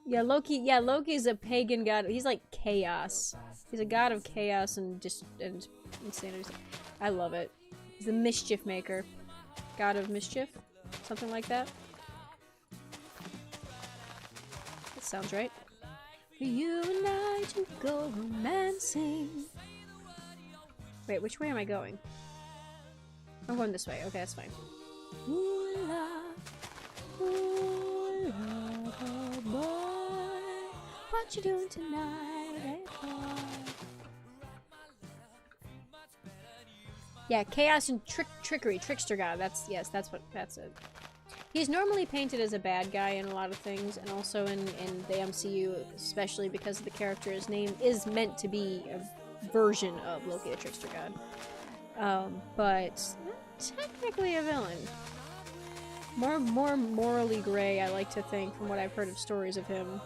Yeah, Loki's a pagan god. He's like chaos. He's a god of chaos and insanity. I love it. He's the mischief maker. God of mischief? Something like that. That sounds right. For you and I to go romancing. Wait, which way am I going? I'm going this way. Okay, that's fine. Ooh, love, boy, what you doing tonight, hey boy? Yeah, chaos and trickery, trickster god. That's it. He's normally painted as a bad guy in a lot of things, and also in the MCU, especially because the character's name is meant to be a version of Loki the Trickster God. But technically a villain. More morally gray, I like to think, from what I've heard of stories of him.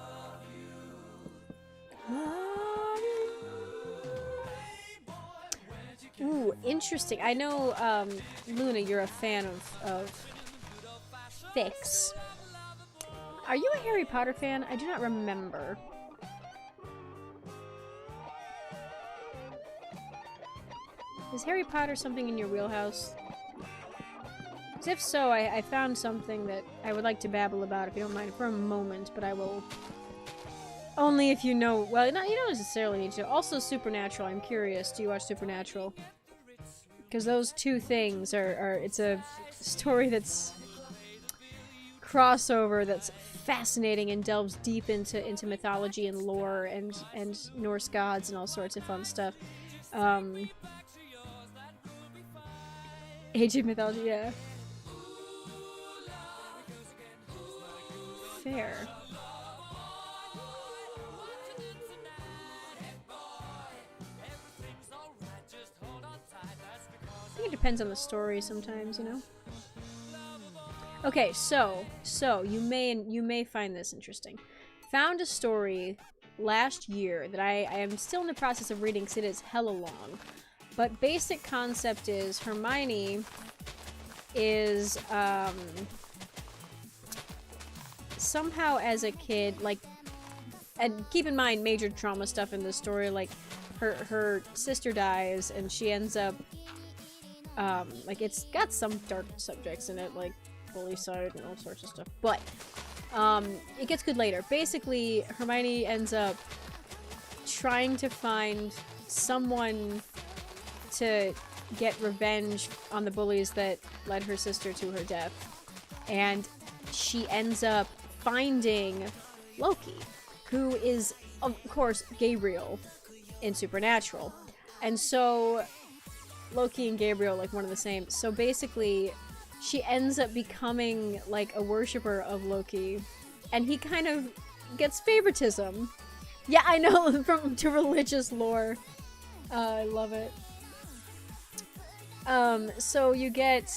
Ooh, interesting. I know, Luna, you're a fan of Fix. Are you a Harry Potter fan? I do not remember. Is Harry Potter something in your wheelhouse? If so, I found something that I would like to babble about, if you don't mind, for a moment, but I will... Only if you know... Well, you don't necessarily need to. Also, Supernatural. I'm curious. Do you watch Supernatural? Because those two things are... It's a story that's... crossover that's fascinating and delves deep into mythology and lore and Norse gods and all sorts of fun stuff. Age of Mythology, yeah. Fair. I think it depends on the story sometimes, you know? Okay, so you may find this interesting. Found a story last year that I am still in the process of reading because it is hella long. But basic concept is Hermione is somehow as a kid, like, and keep in mind major trauma stuff in the story, like her sister dies and she ends up like, it's got some dark subjects in it, like bully side and all sorts of stuff, but it gets good later. Basically, Hermione ends up trying to find someone to get revenge on the bullies that led her sister to her death, and she ends up finding Loki, who is, of course, Gabriel in Supernatural. And so Loki and Gabriel, like, one and the same. So basically, she ends up becoming, like, a worshiper of Loki, and he kind of gets favoritism. Yeah, I know, to religious lore. I love it. So you get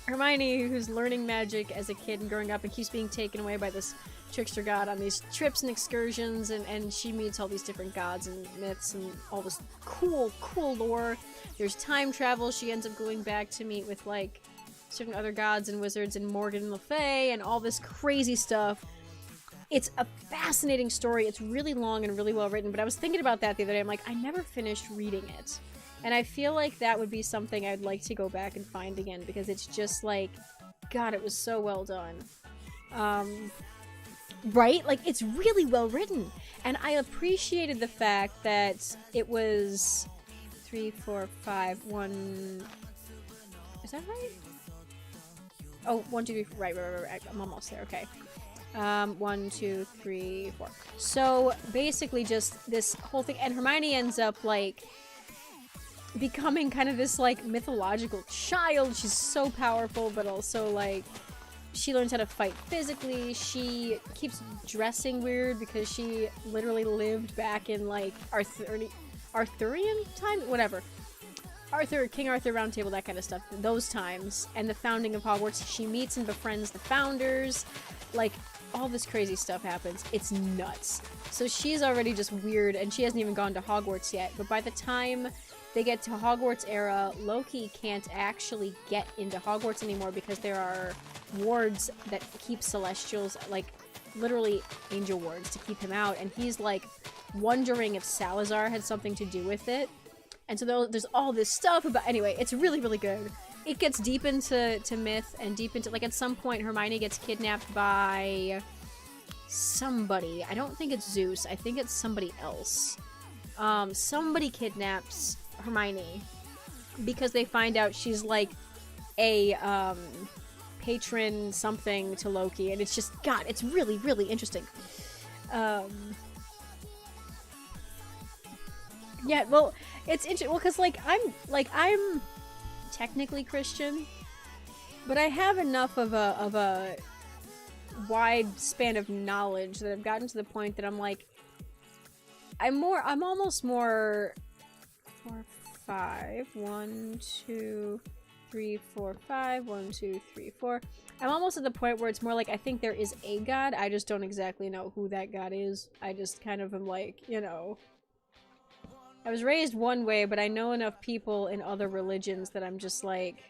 Hermione, who's learning magic as a kid and growing up and keeps being taken away by this trickster god on these trips and excursions, and she meets all these different gods and myths and all this cool lore. There's time travel. She ends up going back to meet with, like, certain other gods and wizards and Morgan Le Fay and all this crazy stuff. It's a fascinating story. It's really long and really well written, but I was thinking about that the other day. I'm like, I never finished reading it. And I feel like that would be something I'd like to go back and find again, because it's just like, God, it was so well done. Right? Like, it's really well written. And I appreciated the fact that it was 3, 4, 5, 1... Is that right? Oh, 1, 2, 3, right. I'm almost there, okay. 1, 2, 3, 4. So, basically just this whole thing, and Hermione ends up, like, becoming kind of this, like, mythological child. She's so powerful, but also, like, she learns how to fight physically. She keeps dressing weird because she literally lived back in, like, Arthurian time? Whatever. King Arthur Round Table, that kind of stuff. Those times. And the founding of Hogwarts. She meets and befriends the founders. Like, all this crazy stuff happens. It's nuts. So she's already just weird, and she hasn't even gone to Hogwarts yet. But by the time they get to Hogwarts era, Loki can't actually get into Hogwarts anymore because there are wards that keep Celestials, like, literally angel wards to keep him out. And he's, like, wondering if Salazar had something to do with it. And so there's all this stuff about... Anyway, it's really, really good. It gets deep into myth and deep into... Like, at some point, Hermione gets kidnapped by somebody. I don't think it's Zeus. I think it's somebody else. Somebody kidnaps Hermione because they find out she's, like, a, patron something to Loki. And it's just... God, it's really, really interesting. Yeah, well, it's interesting. Well, because, I'm technically Christian, but I have enough of a wide span of knowledge that I've gotten to the point that I'm like, I'm almost more 4, 5, 1, 2, 3, 4, 5, 1, 2, 3, 4. I'm almost at the point where it's more like I think there is a god. I just don't exactly know who that god is. I just kind of am like, you know, I was raised one way, but I know enough people in other religions that I'm just like,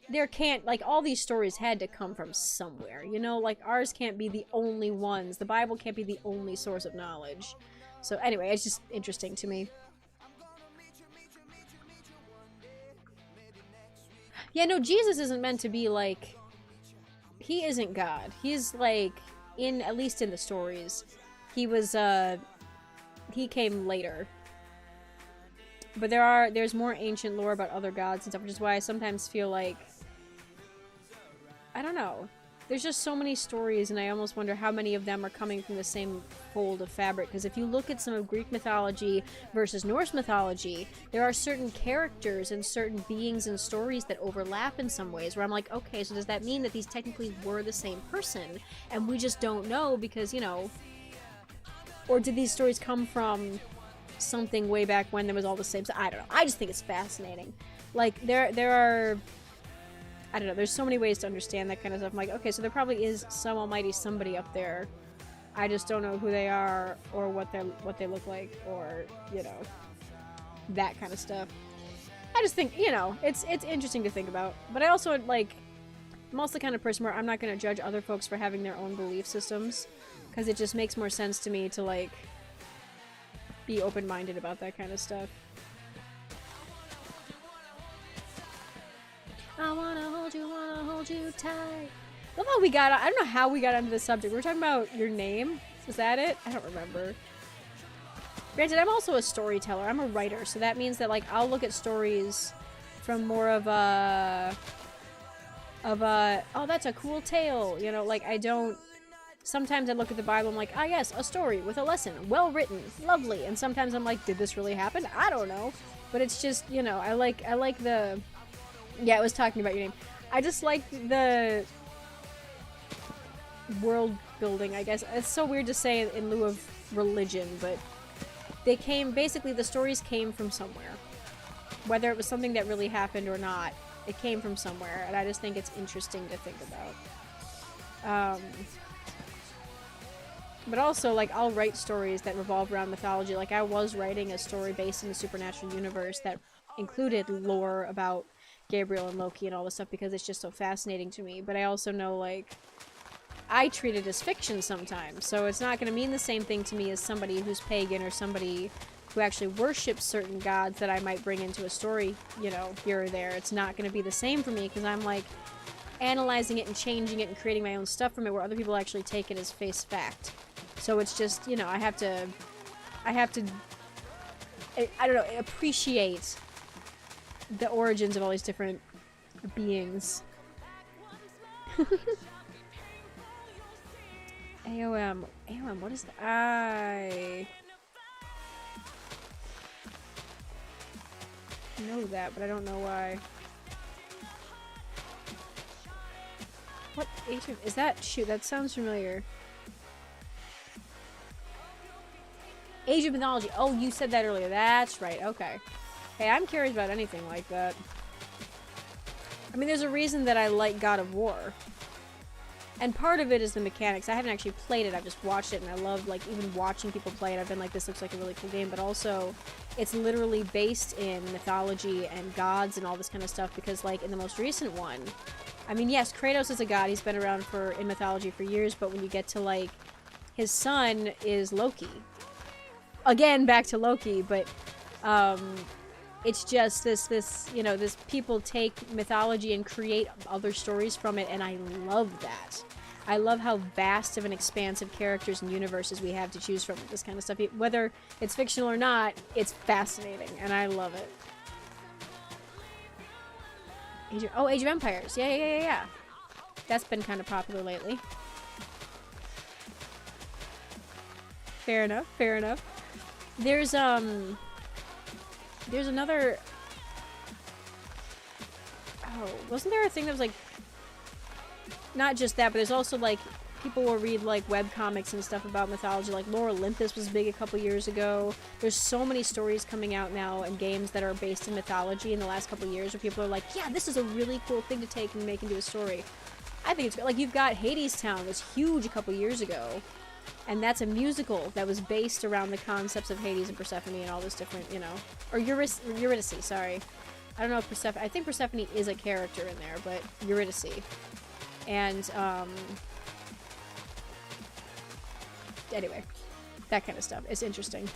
there can't, like, all these stories had to come from somewhere, you know? Like, ours can't be the only ones. The Bible can't be the only source of knowledge. So anyway, it's just interesting to me. Yeah, no, Jesus isn't meant to be, like, he isn't God. He's, like, at least in the stories, he was, he came later. But there's more ancient lore about other gods and stuff, which is why I sometimes feel like, I don't know. There's just so many stories, and I almost wonder how many of them are coming from the same fold of fabric. Because if you look at some of Greek mythology versus Norse mythology, there are certain characters and certain beings and stories that overlap in some ways, where I'm like, okay, so does that mean that these technically were the same person? And we just don't know because, you know... Or did these stories come from something way back when there was all the same... I don't know. I just think it's fascinating. Like, there are... I don't know, there's so many ways to understand that kind of stuff. I'm like, okay, so there probably is some almighty somebody up there. I just don't know who they are, or what they look like, or, you know, that kind of stuff. I just think, you know, it's interesting to think about. But I also, like, I'm also the kind of person where I'm not going to judge other folks for having their own belief systems, because it just makes more sense to me to, like, be open-minded about that kind of stuff. I wanna hold you tight. Love how I don't know how we got onto this subject. We were talking about your name. Is that it? I don't remember. Granted, I'm also a storyteller. I'm a writer, so that means that, like, I'll look at stories from more of a, oh, that's a cool tale. You know, like, I don't... Sometimes I look at the Bible, I'm like, ah, yes, a story with a lesson. Well written. Lovely. And sometimes I'm like, did this really happen? I don't know. But it's just, you know, I like the... Yeah, I was talking about your name. I just like the world building, I guess. It's so weird to say in lieu of religion, but basically the stories came from somewhere. Whether it was something that really happened or not, it came from somewhere, and I just think it's interesting to think about. But also, like, I'll write stories that revolve around mythology. Like, I was writing a story based in the supernatural universe that included lore about Gabriel and Loki and all this stuff because it's just so fascinating to me. But I also know, like, I treat it as fiction sometimes, so it's not going to mean the same thing to me as somebody who's pagan or somebody who actually worships certain gods that I might bring into a story, you know, here or there. It's not going to be the same for me because I'm like analyzing it and changing it and creating my own stuff from it, where other people actually take it as face fact. So it's just, you know, I have to I don't know, appreciate the origins of all these different beings. AOM, what is that? I know that, but I don't know why. What ancient is that? Shoot, that sounds familiar. Age of Mythology. Oh, you said that earlier. That's right. Okay. Hey, I'm curious about anything like that. I mean, there's a reason that I like God of War. And part of it is the mechanics. I haven't actually played it. I've just watched it, and I love, like, even watching people play it. I've been like, this looks like a really cool game. But also, it's literally based in mythology and gods and all this kind of stuff. Because, like, in the most recent one, I mean, yes, Kratos is a god. He's been around in mythology for years. But when you get to, like, his son is Loki. Again, back to Loki. But, it's just this, you know, this people take mythology and create other stories from it, and I love that. I love how vast of an expanse of characters and universes we have to choose from with this kind of stuff. Whether it's fictional or not, it's fascinating, and I love it. Age of Empires. Yeah. That's been kind of popular lately. Fair enough. There's another... Oh, wasn't there a thing that was like... Not just that, but there's also like... People will read like webcomics and stuff about mythology. Like Lore Olympus was big a couple years ago. There's so many stories coming out now and games that are based in mythology in the last couple years where people are like, yeah, this is a really cool thing to take and make into a story. I think it's like, you've got Hades Town was huge a couple years ago. And that's a musical that was based around the concepts of Hades and Persephone and all this different, you know... Or Eurydice, sorry. I don't know if Persephone... I think Persephone is a character in there, but Eurydice. And, anyway. That kind of stuff. It's interesting.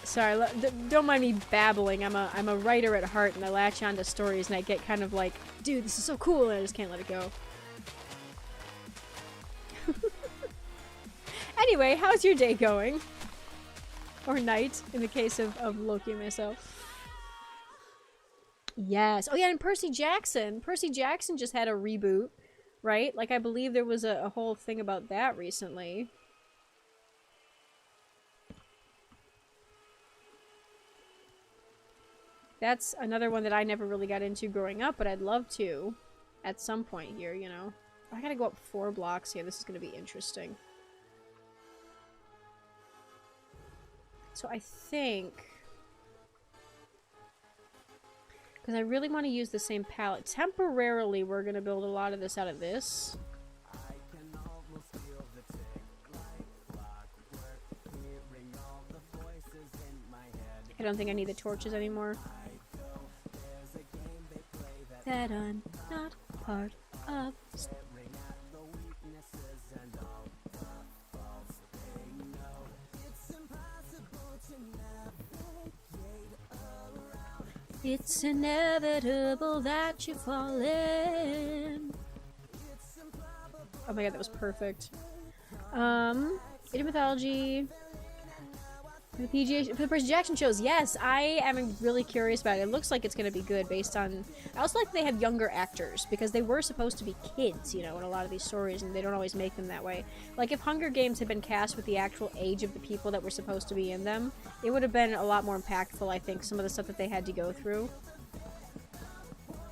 Sorry, don't mind me babbling. I'm a writer at heart, and I latch onto stories, and I get kind of like, dude, this is so cool, and I just can't let it go. Anyway, how's your day going? Or night, in the case of Loki and myself. Yes. Oh yeah, and Percy Jackson. Percy Jackson just had a reboot, right? Like, I believe there was a whole thing about that recently. That's another one that I never really got into growing up, but I'd love to at some point here, you know. I gotta go up 4 blocks here. This is gonna be interesting. So I think... Because I really want to use the same palette. Temporarily, we're going to build a lot of this out of this. I don't think I need the torches anymore. That I'm not part of... It's inevitable that you fall in. Oh my god, that was perfect. Age of Mythology. The PGA, for the Percy Jackson shows, yes, I am really curious about it. It looks like it's going to be good based on... I also like they have younger actors, because they were supposed to be kids, you know, in a lot of these stories, and they don't always make them that way. Like, if Hunger Games had been cast with the actual age of the people that were supposed to be in them, it would have been a lot more impactful, I think, some of the stuff that they had to go through.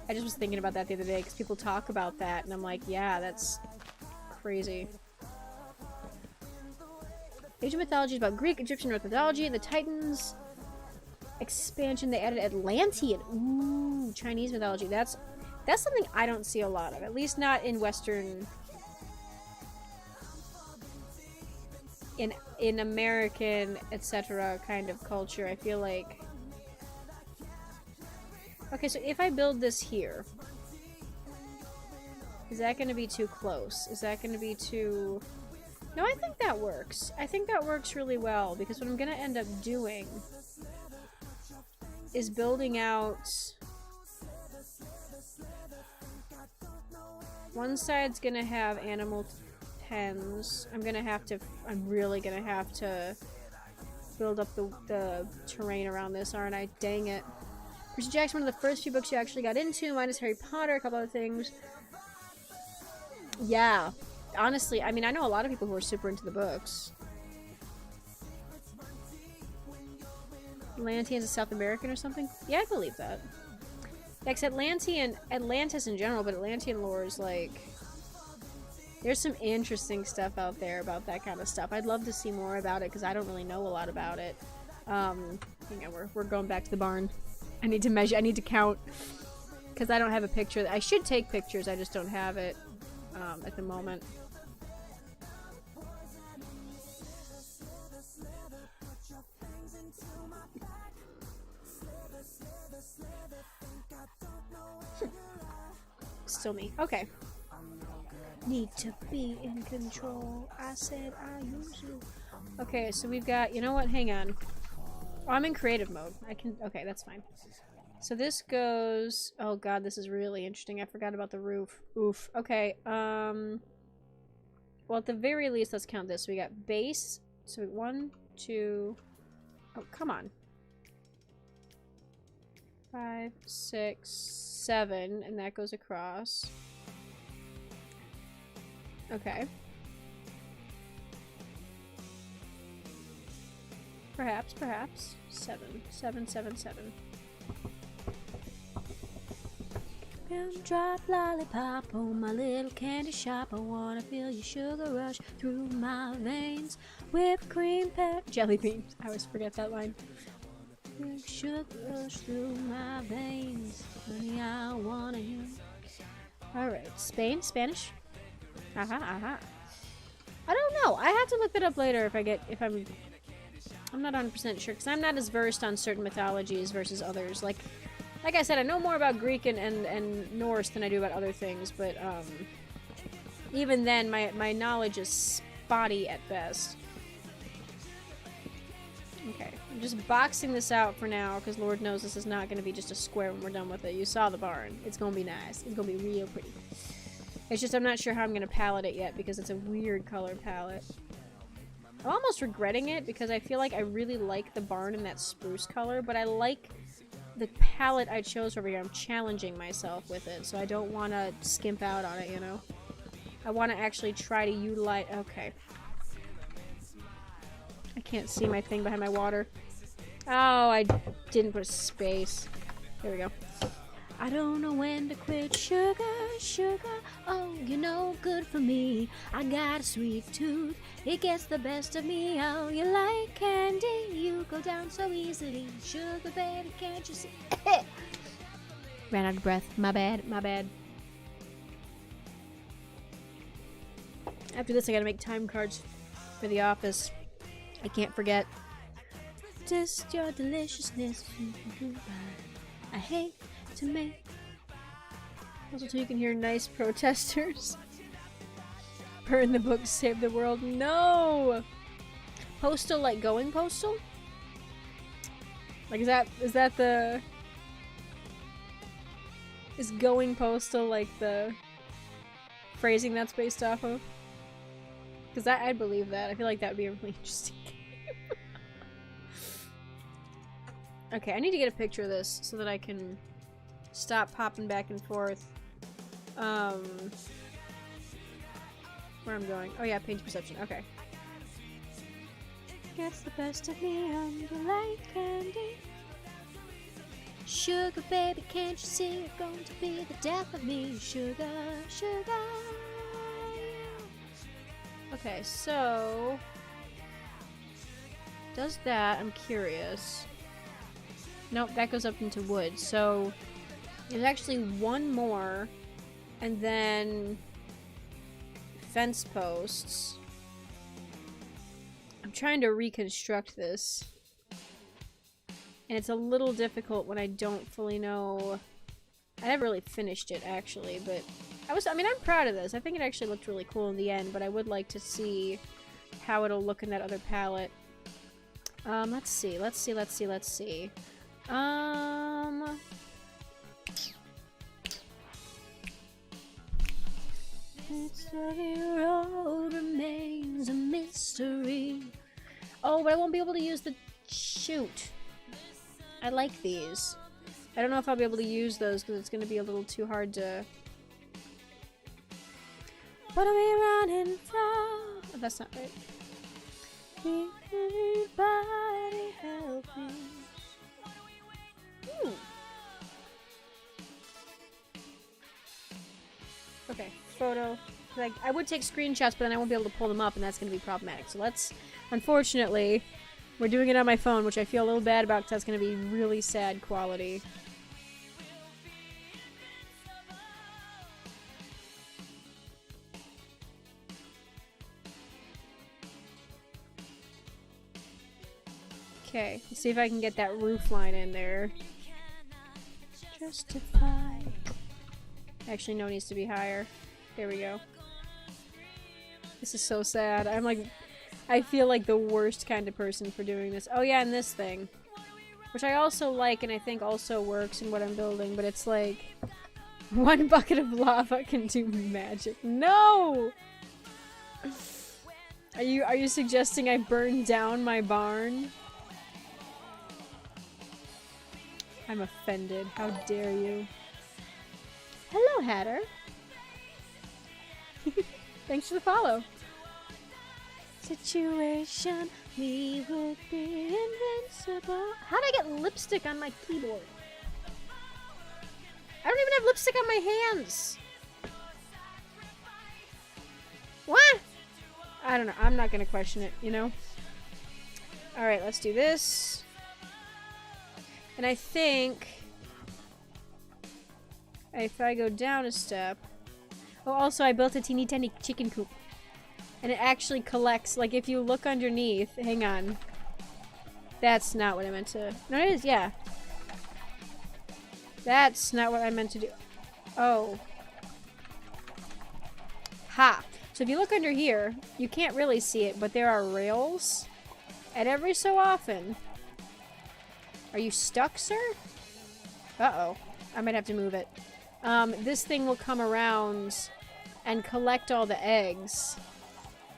I just was thinking about that the other day, because people talk about that, and I'm like, yeah, that's crazy. Age of Mythology is about Greek, Egyptian, Norse mythology, and the Titans expansion. They added Atlantean. Ooh, Chinese mythology. That's something I don't see a lot of. At least not in Western... In American, etc. kind of culture. I feel like... Okay, so if I build this here... Is that going to be too close? Is that going to be too... No, I think that works. I think that works really well, because what I'm gonna end up doing is building out... One side's gonna have animal pens. I'm really gonna have to build up the terrain around this, aren't I? Dang it. Percy Jackson, one of the first few books you actually got into, minus Harry Potter, a couple other things. Yeah. Honestly, I mean, I know a lot of people who are super into the books. Atlanteans is South American or something? Yeah, I believe that. Yeah, 'cause Atlantis in general, but Atlantean lore is like... There's some interesting stuff out there about that kind of stuff. I'd love to see more about it, because I don't really know a lot about it. Hang on, we're going back to the barn. I need to measure, I need to count. Because I don't have a picture. I should take pictures, I just don't have it at the moment. Still me. Okay. Need to be in control. I said I usually. Okay, so we've got. You know what? Hang on. Oh, I'm in creative mode. I can. Okay, that's fine. So this goes. Oh god, this is really interesting. I forgot about the roof. Oof. Okay. Well, at the very least, let's count this. So we got base. So 1, 2. Oh, come on. 5, 6, 7, and that goes across. Okay. Perhaps. 7, 7, 7, 7. Gumdrop lollipop on my little candy shop. I wanna feel your sugar rush through my veins. Whipped cream, jelly beans. I always forget that line. Sugar rush through my veins. Honey, I wanna hear. Alright, Spanish? Aha. I don't know. I have to look that up later I'm not 100% sure, because I'm not as versed on certain mythologies versus others. Like I said, I know more about Greek and Norse than I do about other things, but even then, my knowledge is spotty at best. Okay, I'm just boxing this out for now, because Lord knows this is not going to be just a square when we're done with it. You saw the barn. It's going to be nice. It's going to be real pretty. It's just I'm not sure how I'm going to palette it yet, because it's a weird color palette. I'm almost regretting it, because I feel like I really like the barn in that spruce color, but I like the palette I chose over here. I'm challenging myself with it, so I don't want to skimp out on it, you know? I want to actually try to utilize... Okay. I can't see my thing behind my water. Oh, I didn't put a space. There we go. I don't know when to quit. Sugar, oh, you're no good for me. I got a sweet tooth, it gets the best of me. Oh, you like candy, you go down so easily. Sugar, baby, can't you see? Ran out of breath. My bad. After this, I gotta make time cards for the office. I can't forget. Just your deliciousness. I hate to make. Also, so you can hear nice protesters. Burn the book, save the world. No! Postal, like going postal? Like, is that the... Is going postal like the phrasing that's based off of? Because I'd believe that. I feel like that would be a really interesting game. Okay, I need to get a picture of this so that I can stop popping back and forth. Where I'm going. Oh yeah, page perception. Okay. Gets the best of me under light candy. Sugar baby, can't you see you're going to be the death of me? Sugar. Okay, so does that? I'm curious. Nope, that goes up into wood. So there's actually one more, and then fence posts. I'm trying to reconstruct this, and it's a little difficult when I don't fully know. I never really finished it, actually, but I'm proud of this. I think it actually looked really cool in the end, but I would like to see how it'll look in that other palette. Let's see. The road remains a mystery. Oh, but I won't be able to use the... Shoot. I like these. I don't know if I'll be able to use those because it's going to be a little too hard to... What are we running from? Oh, that's not right. Anybody help me? Ooh. Okay, photo. Like, I would take screenshots, but then I won't be able to pull them up, and that's going to be problematic. So let's, unfortunately, we're doing it on my phone, which I feel a little bad about because that's going to be really sad quality. Okay, let's see if I can get that roof line in there. Justify. Actually, no, it needs to be higher. There we go. This is so sad. I'm like, I feel like the worst kind of person for doing this. Oh yeah, and this thing. Which I also like and I think also works in what I'm building, but it's like, one bucket of lava can do magic. No! Are you suggesting I burn down my barn? I'm offended. How dare you? Hello, Hatter. Thanks for the follow. Situation, we would be invincible. How'd I get lipstick on my keyboard? I don't even have lipstick on my hands. What? I don't know. I'm not gonna question it, you know? Alright, let's do this. And I think if I go down a step... Oh, also I built a teeny tiny chicken coop. And it actually collects, like if you look underneath... Hang on. That's not what I meant to... No, it is, yeah. That's not what I meant to do. Oh. Ha! So if you look under here, you can't really see it, but there are rails. And every so often... Are you stuck, sir? Uh-oh. I might have to move it. This thing will come around and collect all the eggs.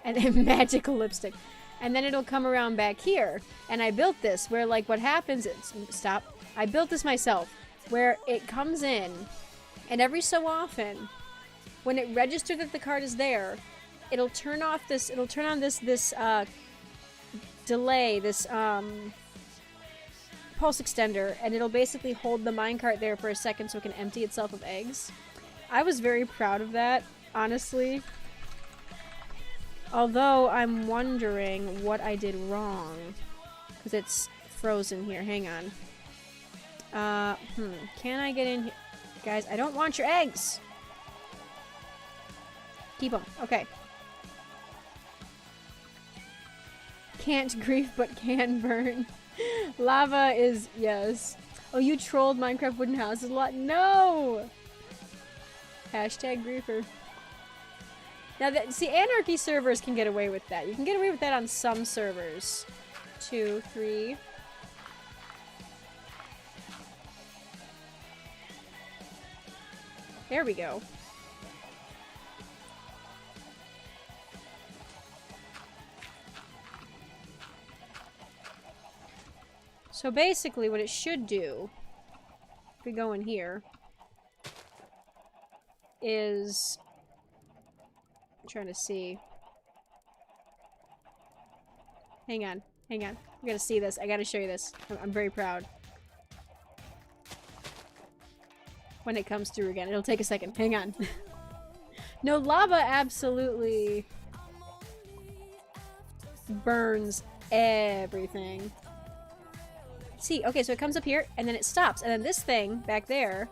And magical lipstick. And then it'll come around back here. And I built this where, like, what happens is... Stop. I built this myself. Where it comes in, and every so often, when it registers that the card is there, it'll turn off this... It'll turn on this delay, this, pulse extender, and it'll basically hold the minecart there for a second so it can empty itself of eggs. I was very proud of that, honestly. Although I'm wondering what I did wrong. Because it's frozen here. Hang on. Can I get in here? Guys, I don't want your eggs! Keep them. Okay. Can't grief but can burn. Lava is... yes. Oh, you trolled Minecraft wooden houses a lot? No! Hashtag griefer. Now, see, Anarchy servers can get away with that. You can get away with that on some servers. 2, 3... There we go. So basically what it should do, if we go in here, is... I'm trying to see. Hang on. Hang on. I gotta see this. I gotta show you this. I'm very proud. When it comes through again. It'll take a second. Hang on. No, lava absolutely burns everything. See, okay, so it comes up here, and then it stops. And then this thing, back there,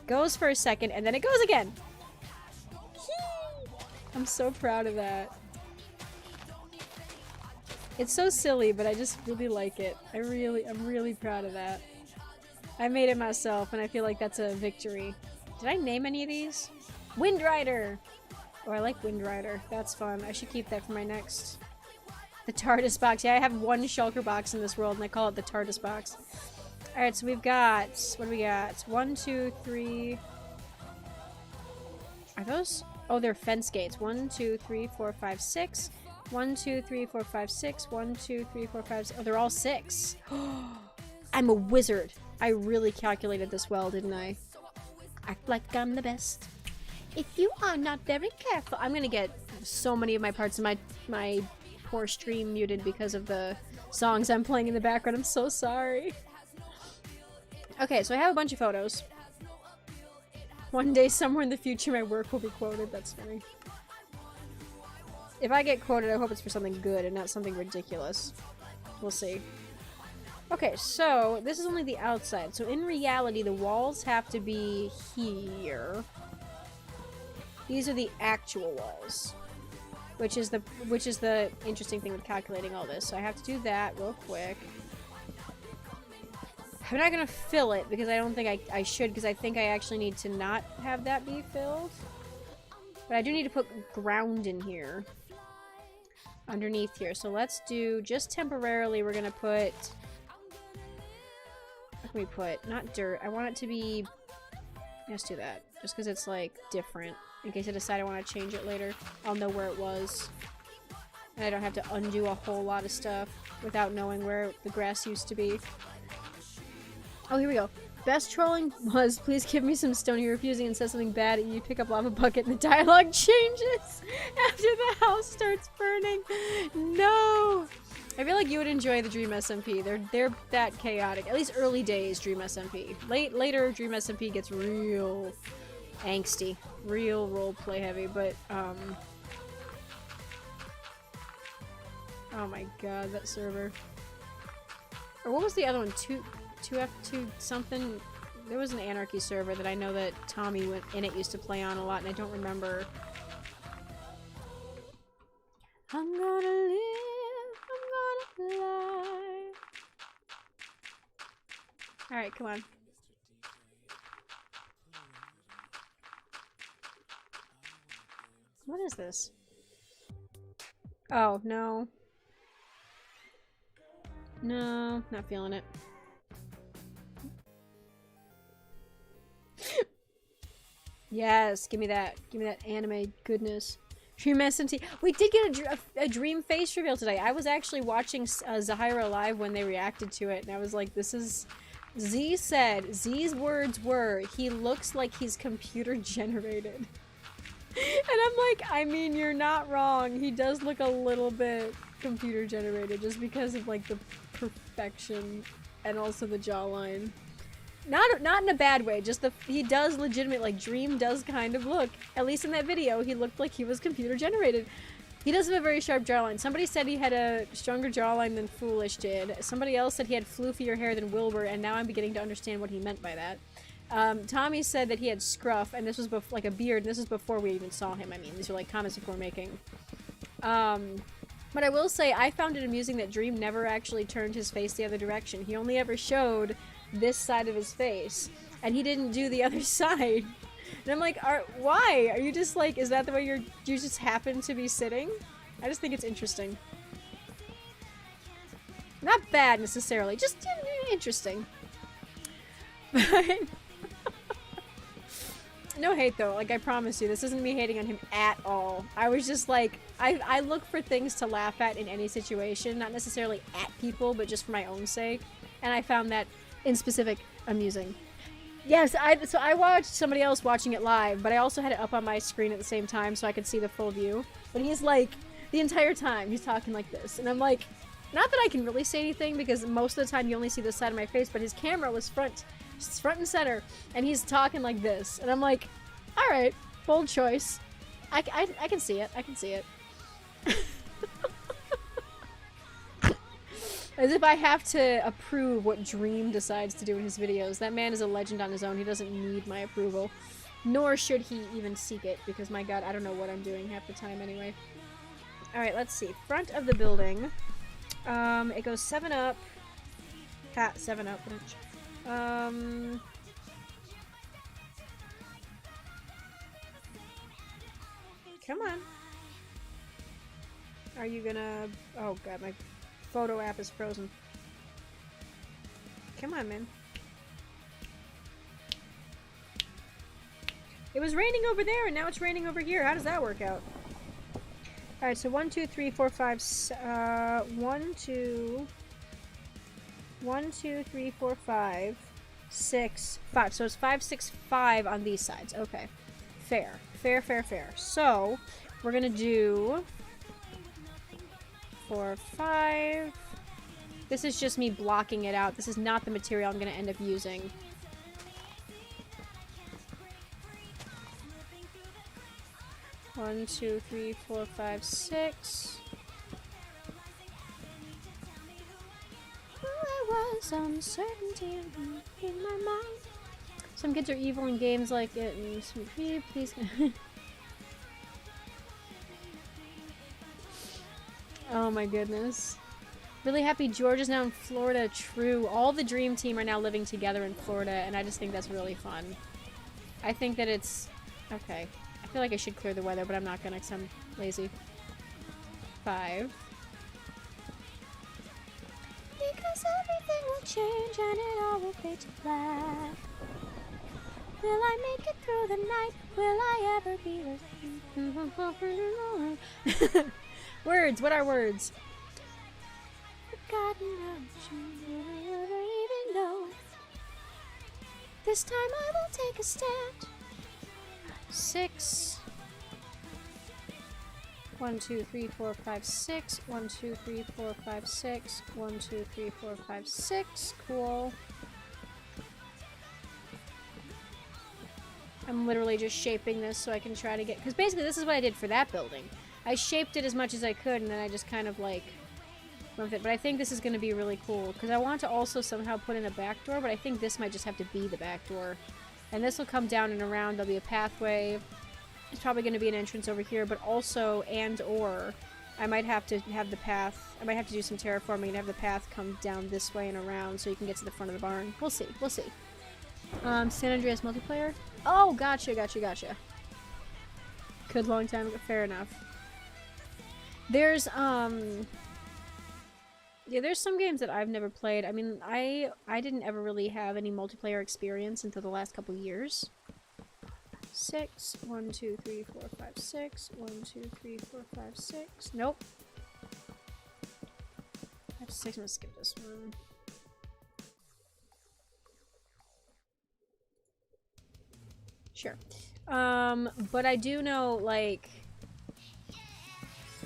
goes for a second, and then it goes again. I'm so proud of that. It's so silly, but I just really like it. I'm really proud of that. I made it myself, and I feel like that's a victory. Did I name any of these? Wind Rider! Oh, I like Wind Rider. That's fun. I should keep that for my next The TARDIS box. Yeah, I have one shulker box in this world, and I call it the TARDIS box. Alright, so we've got... What do we got? 1, 2, 3... Are those... Oh, they're fence gates. 1, 2, 3, 4, 5, 6. 1, 2, 3, 4, 5, 6. 1, 2, 3, 4, 5, 6. Oh, they're all 6. I'm a wizard. I really calculated this well, didn't I? Act like I'm the best. If you are not very careful... I'm gonna get so many of my parts of my poor stream muted because of the songs I'm playing in the background. I'm so sorry. Okay, so I have a bunch of photos. One day, somewhere in the future, my work will be quoted. That's funny. If I get quoted, I hope it's for something good and not something ridiculous. We'll see. Okay, so this is only the outside. So in reality, the walls have to be here. These are the actual walls. Which is the interesting thing with calculating all this. So I have to do that real quick. I'm not gonna fill it because I don't think I should, because I think I actually need to not have that be filled. But I do need to put ground in here. Underneath here. So let's do, just temporarily, we're gonna put... What can we put? Not dirt. I want it to be... Let's do that. Just because it's, like, different. In case I decide I want to change it later. I'll know where it was. And I don't have to undo a whole lot of stuff without knowing where the grass used to be. Oh, here we go. Best trolling was, please give me some stone. You're refusing and says something bad and you pick up lava bucket and the dialogue changes after the house starts burning. No! I feel like you would enjoy the Dream SMP. They're that chaotic. At least early days Dream SMP. Later Dream SMP gets real angsty. Real roleplay heavy, but oh my god, that server. Or what was the other one? 2F2 something? There was an Anarchy server that I know that Tommy in it used to play on a lot, and I don't remember. I'm gonna live, I'm gonna fly. Alright, come on. What is this? Oh, no. No, not feeling it. Yes, give me that. Give me that anime goodness. Dream SMP. We did get a Dream face reveal today. I was actually watching Zahira live when they reacted to it, and I was like, this is... Z said, Z's words were, he looks like he's computer generated. And I'm like, I mean, you're not wrong. He does look a little bit computer generated just because of like the perfection and also the jawline. Not in a bad way, just he does legitimately, like, Dream does kind of look, at least in that video, he looked like he was computer generated. He does have a very sharp jawline. Somebody said he had a stronger jawline than Foolish did. Somebody else said he had floofier hair than Wilbur, and now I'm beginning to understand what he meant by that. Tommy said that he had scruff, and this was like a beard, and this was before we even saw him. I mean, these are like comments before making. But I will say, I found it amusing that Dream never actually turned his face the other direction. He only ever showed this side of his face, and he didn't do the other side. And I'm like, why? Are you just like, is that the way you just happen to be sitting? I just think it's interesting. Not bad necessarily, just interesting. But no hate though, like I promise you, this isn't me hating on him at all. I was just like, I look for things to laugh at in any situation, not necessarily at people, but just for my own sake. And I found that in specific amusing. Yes, so I watched somebody else watching it live, but I also had it up on my screen at the same time so I could see the full view. But he's like, the entire time, he's talking like this. And I'm like, not that I can really say anything because most of the time you only see this side of my face, but his camera was front and center, and he's talking like this. And I'm like, alright, bold choice. I can see it, I can see it. As if I have to approve what Dream decides to do in his videos. That man is a legend on his own. He doesn't need my approval. Nor should he even seek it, because my god, I don't know what I'm doing half the time anyway. Alright, let's see. Front of the building. It goes 7 up. 7 up. Come on. Are you gonna... Oh god, my photo app is frozen. Come on, man. It was raining over there, and now it's raining over here. How does that work out? Alright, so 1, 2, 3, 4, 5, 1, 2, 3, 4, 5, 6, 5. So it's 5, 6, 5 on these sides. Okay. Fair. Fair, fair, fair. So, we're gonna do 4, 5. This is just me blocking it out. This is not the material I'm gonna end up using. One, 2, 3, 4, 5, 6. There was uncertainty in my mind. Some kids are evil in games like it, and please. Oh my goodness. Really happy George is now in Florida. True. All the Dream Team are now living together in Florida, and I just think that's really fun. I think that it's... Okay. I feel like I should clear the weather, but I'm not gonna because I'm lazy. 5. Because everything will change and it all will fade to black. Will I make it through the night? Will I ever be the... Words, what are words? Forgotten ocean, will I ever even know? This time I will take a stand. 6. 1, 2, 3, 4, 5, 6. 1, 2, 3, 4, 5, 6. 1, 2, 3, 4, 5, 6. Cool. I'm literally just shaping this so I can try to get... Because basically this is what I did for that building. I shaped it as much as I could, and then I just kind of, like, went with it. But I think this is going to be really cool. Because I want to also somehow put in a back door, but I think this might just have to be the back door. And this will come down and around. There'll be a pathway. There's probably going to be an entrance over here, but also, and/or, I might have to have the path... I might have to do some terraforming and have the path come down this way and around so you can get to the front of the barn. We'll see. We'll see. San Andreas multiplayer? Oh, gotcha, gotcha, gotcha. Good long time ago. Fair enough. There's, yeah, there's some games that I've never played. I mean, I didn't ever really have any multiplayer experience until the last couple years. 6. 1, 2, 3, 4, 5, 6. 1, 2, 3, 4, 5, 6. Nope. 5, 6. I'm gonna skip this one. Sure. But I do know, like...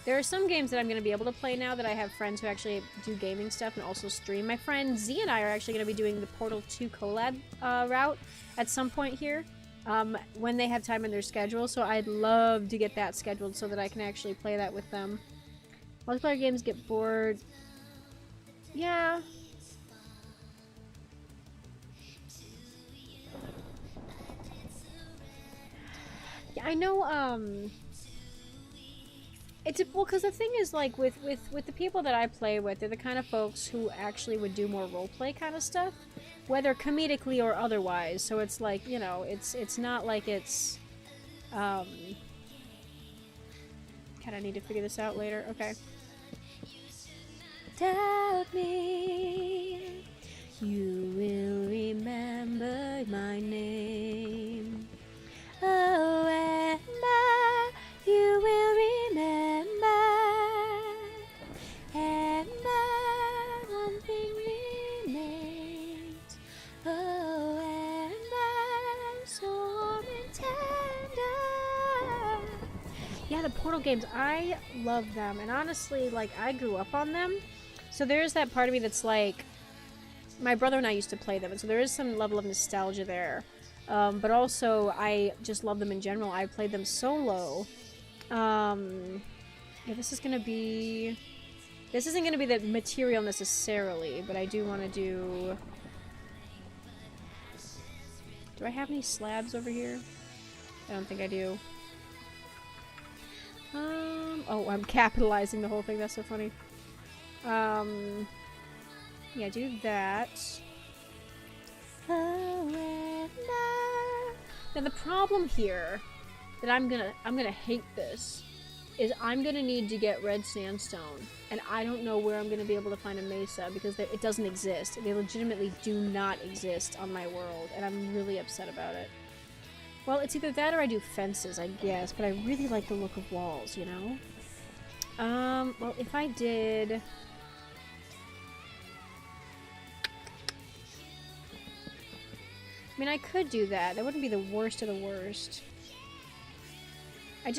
There are some games that I'm going to be able to play now that I have friends who actually do gaming stuff and also stream. My friend Z and I are actually going to be doing the Portal 2 collab route at some point here when they have time in their schedule, so I'd love to get that scheduled so that I can actually play that with them. Multiplayer games get bored. Yeah. Yeah, I know, it's well, because the thing is, like, with the people that I play with, they're the kind of folks who actually would do more roleplay kind of stuff, whether comedically or otherwise. So it's like, you know, it's not like it's, God, I need to figure this out later. Okay. Tell me you will remember my name. Oh, Emma, you will remember. Emma, one thing remains. Oh, Emma, so warm and tender. Yeah, the Portal games, I love them. And honestly, like, I grew up on them. So there's that part of me that's like, my brother and I used to play them. And so there is some level of nostalgia there. But also, I just love them in general. I played them solo. Yeah, this is gonna be... This isn't gonna be the material necessarily, but I do want to do... Do I have any slabs over here? I don't think I do. Oh, I'm capitalizing the whole thing. That's so funny. Yeah, do that. Now the problem here that I'm gonna hate this is I'm gonna need to get red sandstone, and I don't know where I'm gonna be able to find a mesa because it doesn't exist. They legitimately do not exist on my world, and I'm really upset about it. Well, it's either that or I do fences, I guess, but I really like the look of walls, you know? Well, if I did... I mean, I could do that. That wouldn't be the worst of the worst. I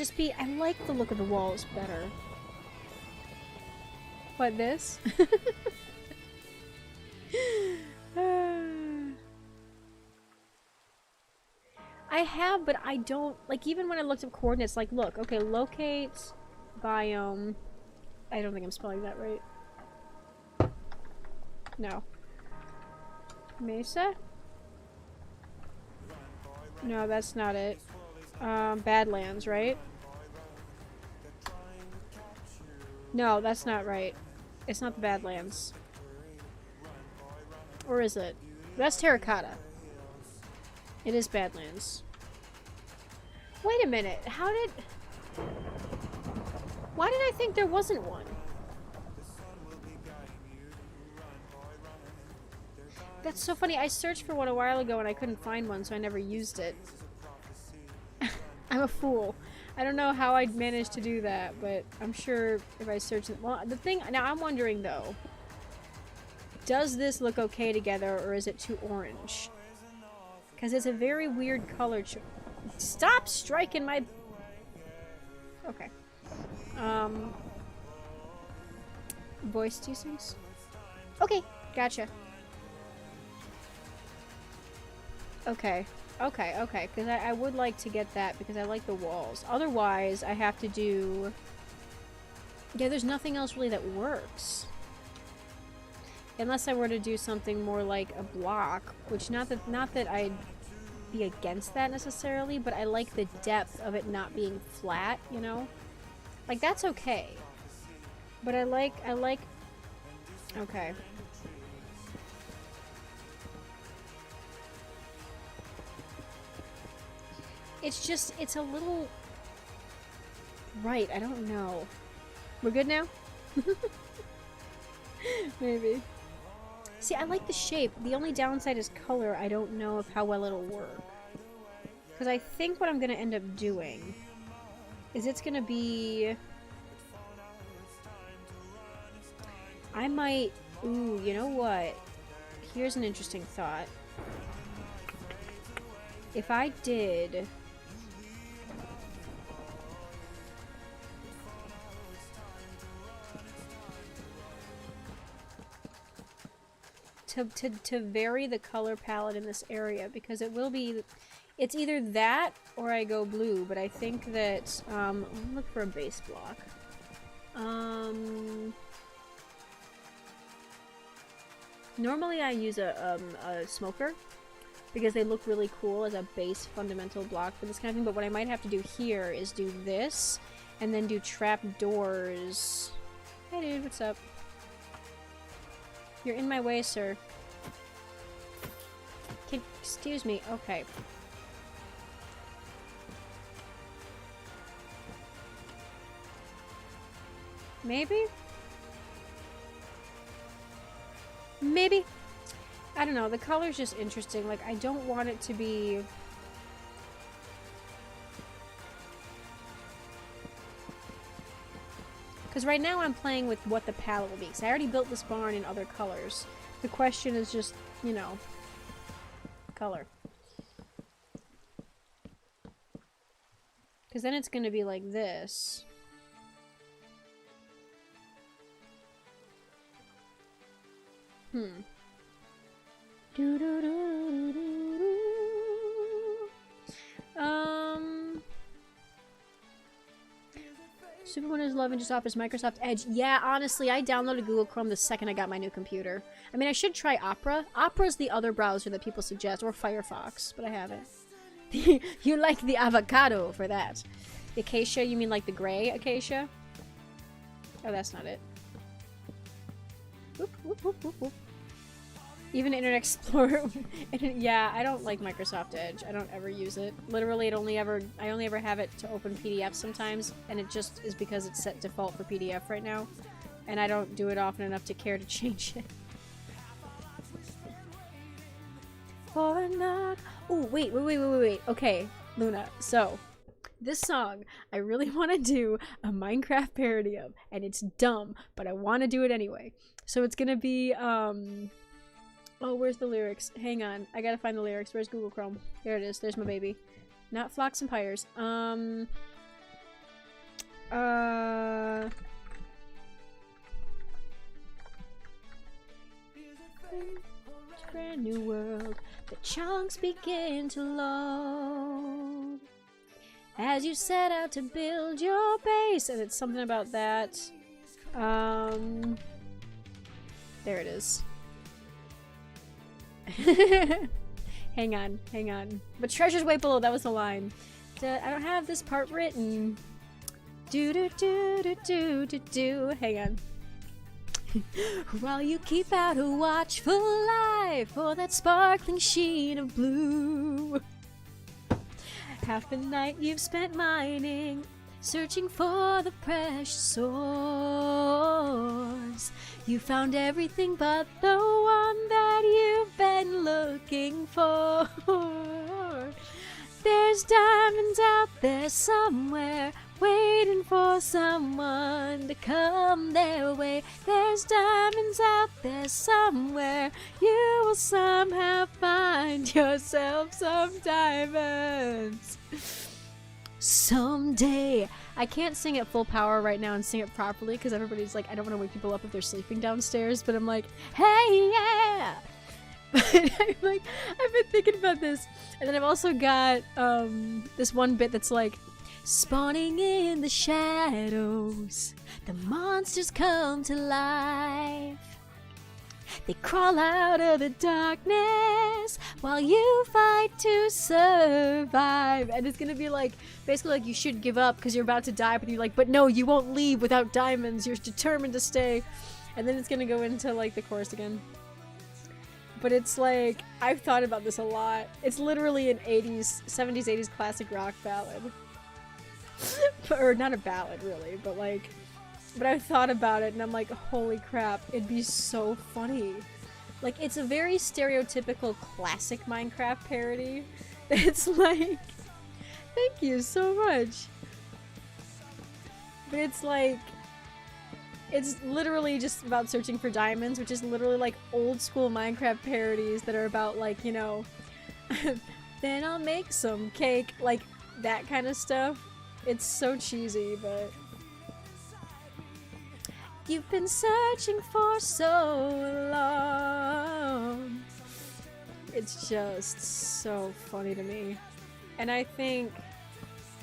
like the look of the walls better. What, this? I have, but I don't, like, even when I looked up coordinates, like, look, okay, locate biome. I don't think I'm spelling that right. No. Mesa? No, that's not it. Badlands, right? No, that's not right. It's not the Badlands. Or is it? That's Terracotta. It is Badlands. Wait a minute. Why did I think there wasn't one? That's so funny. I searched for one a while ago and I couldn't find one, so I never used it. I'm a fool. I don't know how I'd managed to do that, but I'm sure if I search it... Well, the thing... Now, I'm wondering, though. Does this look okay together, or is it too orange? Because it's a very weird color choice. Stop striking my... Okay. Voice teasings? Okay, gotcha. Okay. Okay, because I would like to get that because I like the walls. Otherwise, I have to do... Yeah, there's nothing else really that works. Unless I were to do something more like a block, which not that I'd be against that necessarily, but I like the depth of it not being flat, you know? Like, that's okay. But I like... Okay. It's just, it's a little... Right, I don't know. We're good now? Maybe. See, I like the shape. The only downside is color. I don't know of how well it'll work. Because I think what I'm going to end up doing is it's going to be... I might... Ooh, you know what? Here's an interesting thought. If I did... To vary the color palette in this area, because it will be... It's either that or I go blue, but I think that... let me look for a base block. Normally I use a smoker, because they look really cool as a base fundamental block for this kind of thing, but what I might have to do here is do this, and then do trap doors. Hey dude, what's up? You're in my way, sir. Excuse me, okay. Maybe? Maybe? I don't know, the color's just interesting. Like, I don't want it to be... Because right now I'm playing with what the palette will be. Because I already built this barn in other colors. The question is just, you know, color. Because then it's going to be like this. Super Windows 11 just offers Microsoft Edge. Yeah, honestly, I downloaded Google Chrome the second I got my new computer. I mean, I should try Opera. Opera's the other browser that people suggest, or Firefox, but I haven't. You like the avocado for that. Acacia, you mean like the gray acacia? Oh, that's not it. Whoop, whoop, whoop, whoop, whoop. Even Internet Explorer. Yeah, I don't like Microsoft Edge. I don't ever use it. Literally, I only ever have it to open PDF sometimes, and it just is because it's set default for PDF right now, and I don't do it often enough to care to change it. For a knock. Oh, wait. Okay, Luna. So, this song I really want to do a Minecraft parody of, and it's dumb, but I want to do it anyway. So it's gonna be oh, where's the lyrics? Hang on, I gotta find the lyrics. Where's Google Chrome? There it is. There's my baby. Not Flocks and Pyres. Brand new world. The chunks begin to load as you set out to build your base, and it's something about that. There it is. hang on. But treasure's way below. That was the line. I don't have this part written. Do. Hang on. While you keep out a watchful eye for that sparkling sheen of blue. Half the night you've spent mining, searching for the precious source. You found everything but the one that you've been looking for. There's diamonds out there somewhere, waiting for someone to come their way. There's diamonds out there somewhere, you will somehow find yourself some diamonds. Someday. I can't sing at full power right now and sing it properly because everybody's like, I don't want to wake people up if they're sleeping downstairs, but I'm like, hey, yeah! But I'm like, I've been thinking about this. And then I've also got this one bit that's like, spawning in the shadows, the monsters come to life. They crawl out of the darkness while you fight to survive. And it's gonna be like, basically like you should give up because you're about to die, but you're like, but no, you won't leave without diamonds. You're determined to stay. And then it's gonna go into like the chorus again. But it's like, I've thought about this a lot. It's literally an 70s, 80s classic rock ballad. Or not a ballad really, but like, but I've thought about it and I'm like, holy crap, it'd be so funny. Like, it's a very stereotypical classic Minecraft parody. It's like, thank you so much. But it's like, it's literally just about searching for diamonds, which is literally like old school Minecraft parodies that are about like, you know, then I'll make some cake, like that kind of stuff. It's so cheesy, but you've been searching for so long. It's just so funny to me. And I think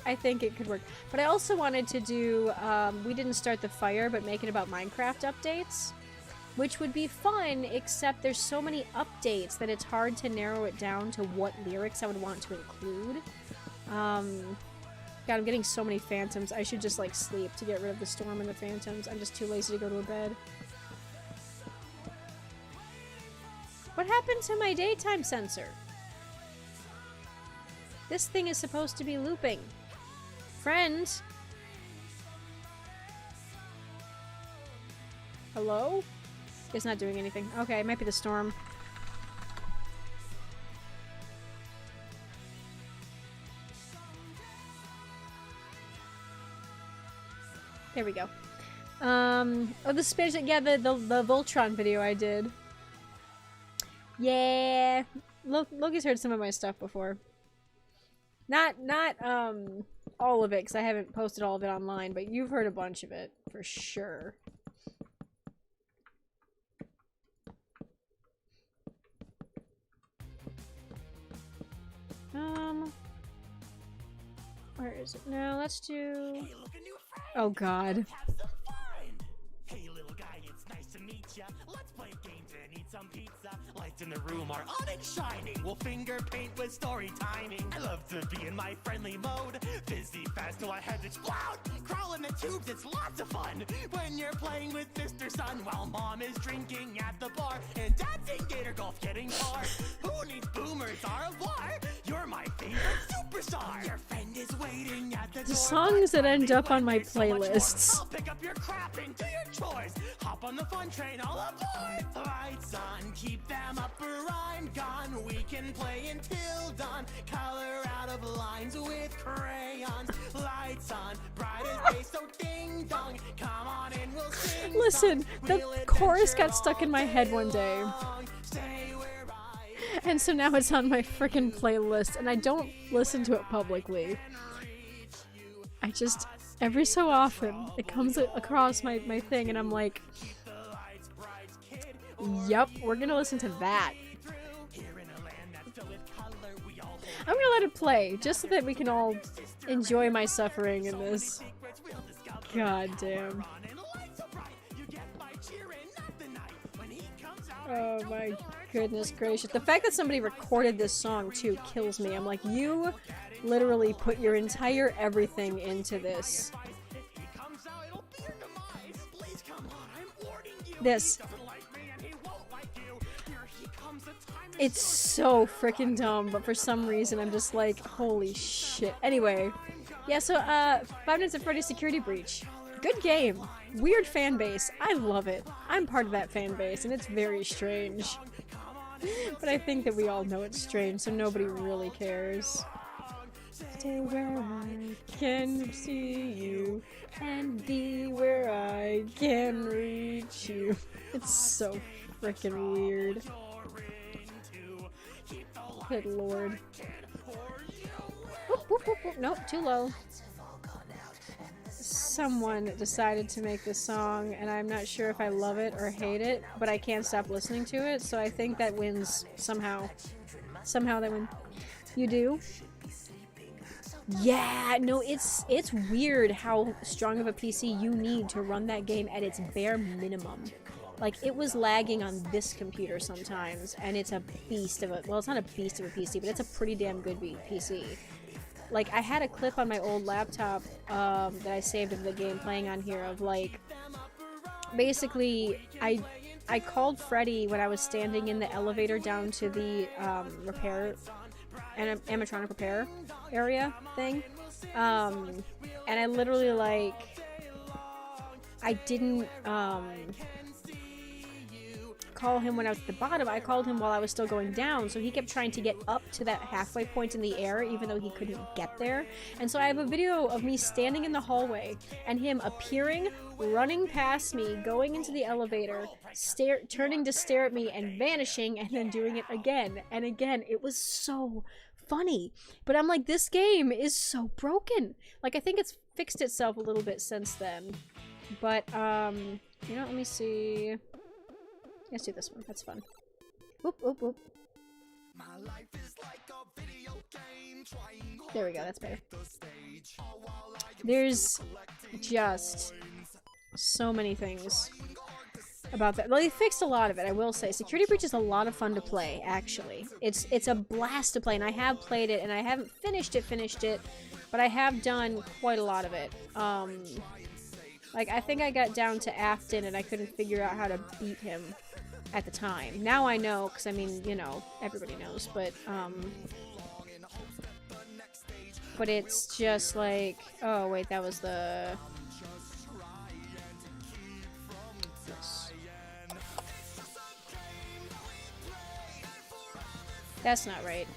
it could work. But I also wanted to do, We Didn't Start the Fire, but make it about Minecraft updates, which would be fun, except there's so many updates that it's hard to narrow it down to what lyrics I would want to include. God, I'm getting so many phantoms. I should just, like, sleep to get rid of the storm and the phantoms. I'm just too lazy to go to bed. What happened to my daytime sensor? This thing is supposed to be looping. Friend? Hello? It's not doing anything. Okay, it might be the storm. There we go. Oh, the Spanish, yeah, the Voltron video I did. Yeah. Loki's heard some of my stuff before. Not all of it, because I haven't posted all of it online, but you've heard a bunch of it, for sure. Where is it? No, let's do... Oh, God. Hey, little guy, it's nice to Let's play games and eat some pizza. Lights in the room are on and shining. We'll finger paint with story timing. I love to be in my friendly mode. Fizzy fast till I head explode. Crawl in the tubes, it's lots of fun. When you're playing with Mr. Sun while mom is drinking at the bar and dad's in Gator Golf getting hard. Who needs boomers? Au revoir. You're my favorite superstar. Your friend is waiting at the door. The songs that end up on my So much more. playlists. I'll pick up your crap and do your chores. Hop on the fun train, all aboard. Lights on, keep them up or I'm gone. We can play until dawn. Color out of lines with crayons. Lights on, bright as day, so ding dong. Come on and we'll sing. Listen, the We'll chorus adventure got stuck in my head one day. along. Stay where I And so now it's on my freaking playlist, and I don't listen to it publicly. I just, every so often, it comes across my thing, and I'm like, yup, we're gonna listen to that. I'm gonna let it play, just so that we can all enjoy my suffering in this. God damn. Oh my goodness gracious. The fact that somebody recorded this song too kills me. I'm like, you literally put your entire everything into this. This. It's so freaking dumb, but for some reason I'm just like, holy shit. Anyway, yeah, so Five Nights at Freddy's Security Breach. Good game. Weird fan base. I love it. I'm part of that fan base, and it's very strange. But I think that we all know it's strange, so nobody really cares. Stay where I can see you, and be where I can reach you. It's so freaking weird. Good lord. Whoop, whoop, whoop, whoop. Nope, too low. Someone decided to make this song, and I'm not sure if I love it or hate it, but I can't stop listening to it, so I think that wins somehow. Somehow that wins. You do? Yeah, no, it's weird how strong of a PC you need to run that game at its bare minimum. Like, it was lagging on this computer sometimes, and it's a beast of a... Well, it's not a beast of a PC, but it's a pretty damn good PC. Like, I had a clip on my old laptop that I saved of the game playing on here of, like... Basically, I called Freddy when I was standing in the elevator down to the repair... animatronic repair area thing. And I literally, like... I didn't, call him when I was at the bottom. I called him while I was still going down, so he kept trying to get up to that halfway point in the air even though he couldn't get there. And so I have a video of me standing in the hallway and him appearing, running past me, going into the elevator, turning to stare at me and vanishing, and then doing it again and again. It was so funny. But I'm like, this game is so broken. Like, I think it's fixed itself a little bit since then. But, you know, let me see. Let's do this one. That's fun. Whoop, whoop, whoop. There we go. That's better. There's just so many things about that. Well, they fixed a lot of it, I will say. Security Breach is a lot of fun to play, actually. It's a blast to play, and I have played it, and I haven't finished it, but I have done quite a lot of it. Like, I think I got down to Afton, and I couldn't figure out how to beat him at the time. Now I know, because, I mean, you know, everybody knows, but it's just like... Oh, wait, that was the... That's not right.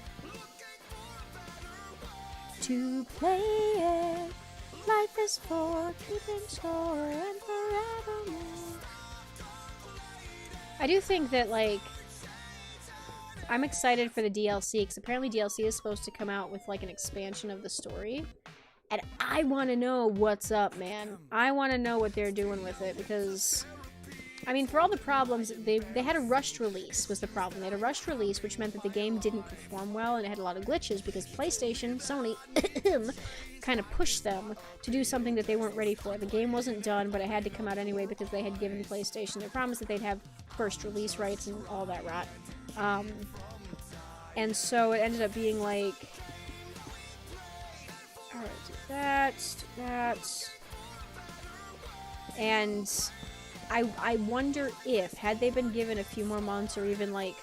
To play it, life is for keeping score and forevermore. I do think that, like, I'm excited for the DLC, because apparently DLC is supposed to come out with, like, an expansion of the story. And I want to know what's up, man. I want to know what they're doing with it, because I mean, for all the problems, they had a rushed release was the problem. They had a rushed release, which meant that the game didn't perform well, and it had a lot of glitches because PlayStation, Sony, kind of pushed them to do something that they weren't ready for. The game wasn't done, but it had to come out anyway because they had given PlayStation their promise that they'd have first release rights and all that rot. And so it ended up being like... Alright, do that. And... I wonder if, had they been given a few more months or even like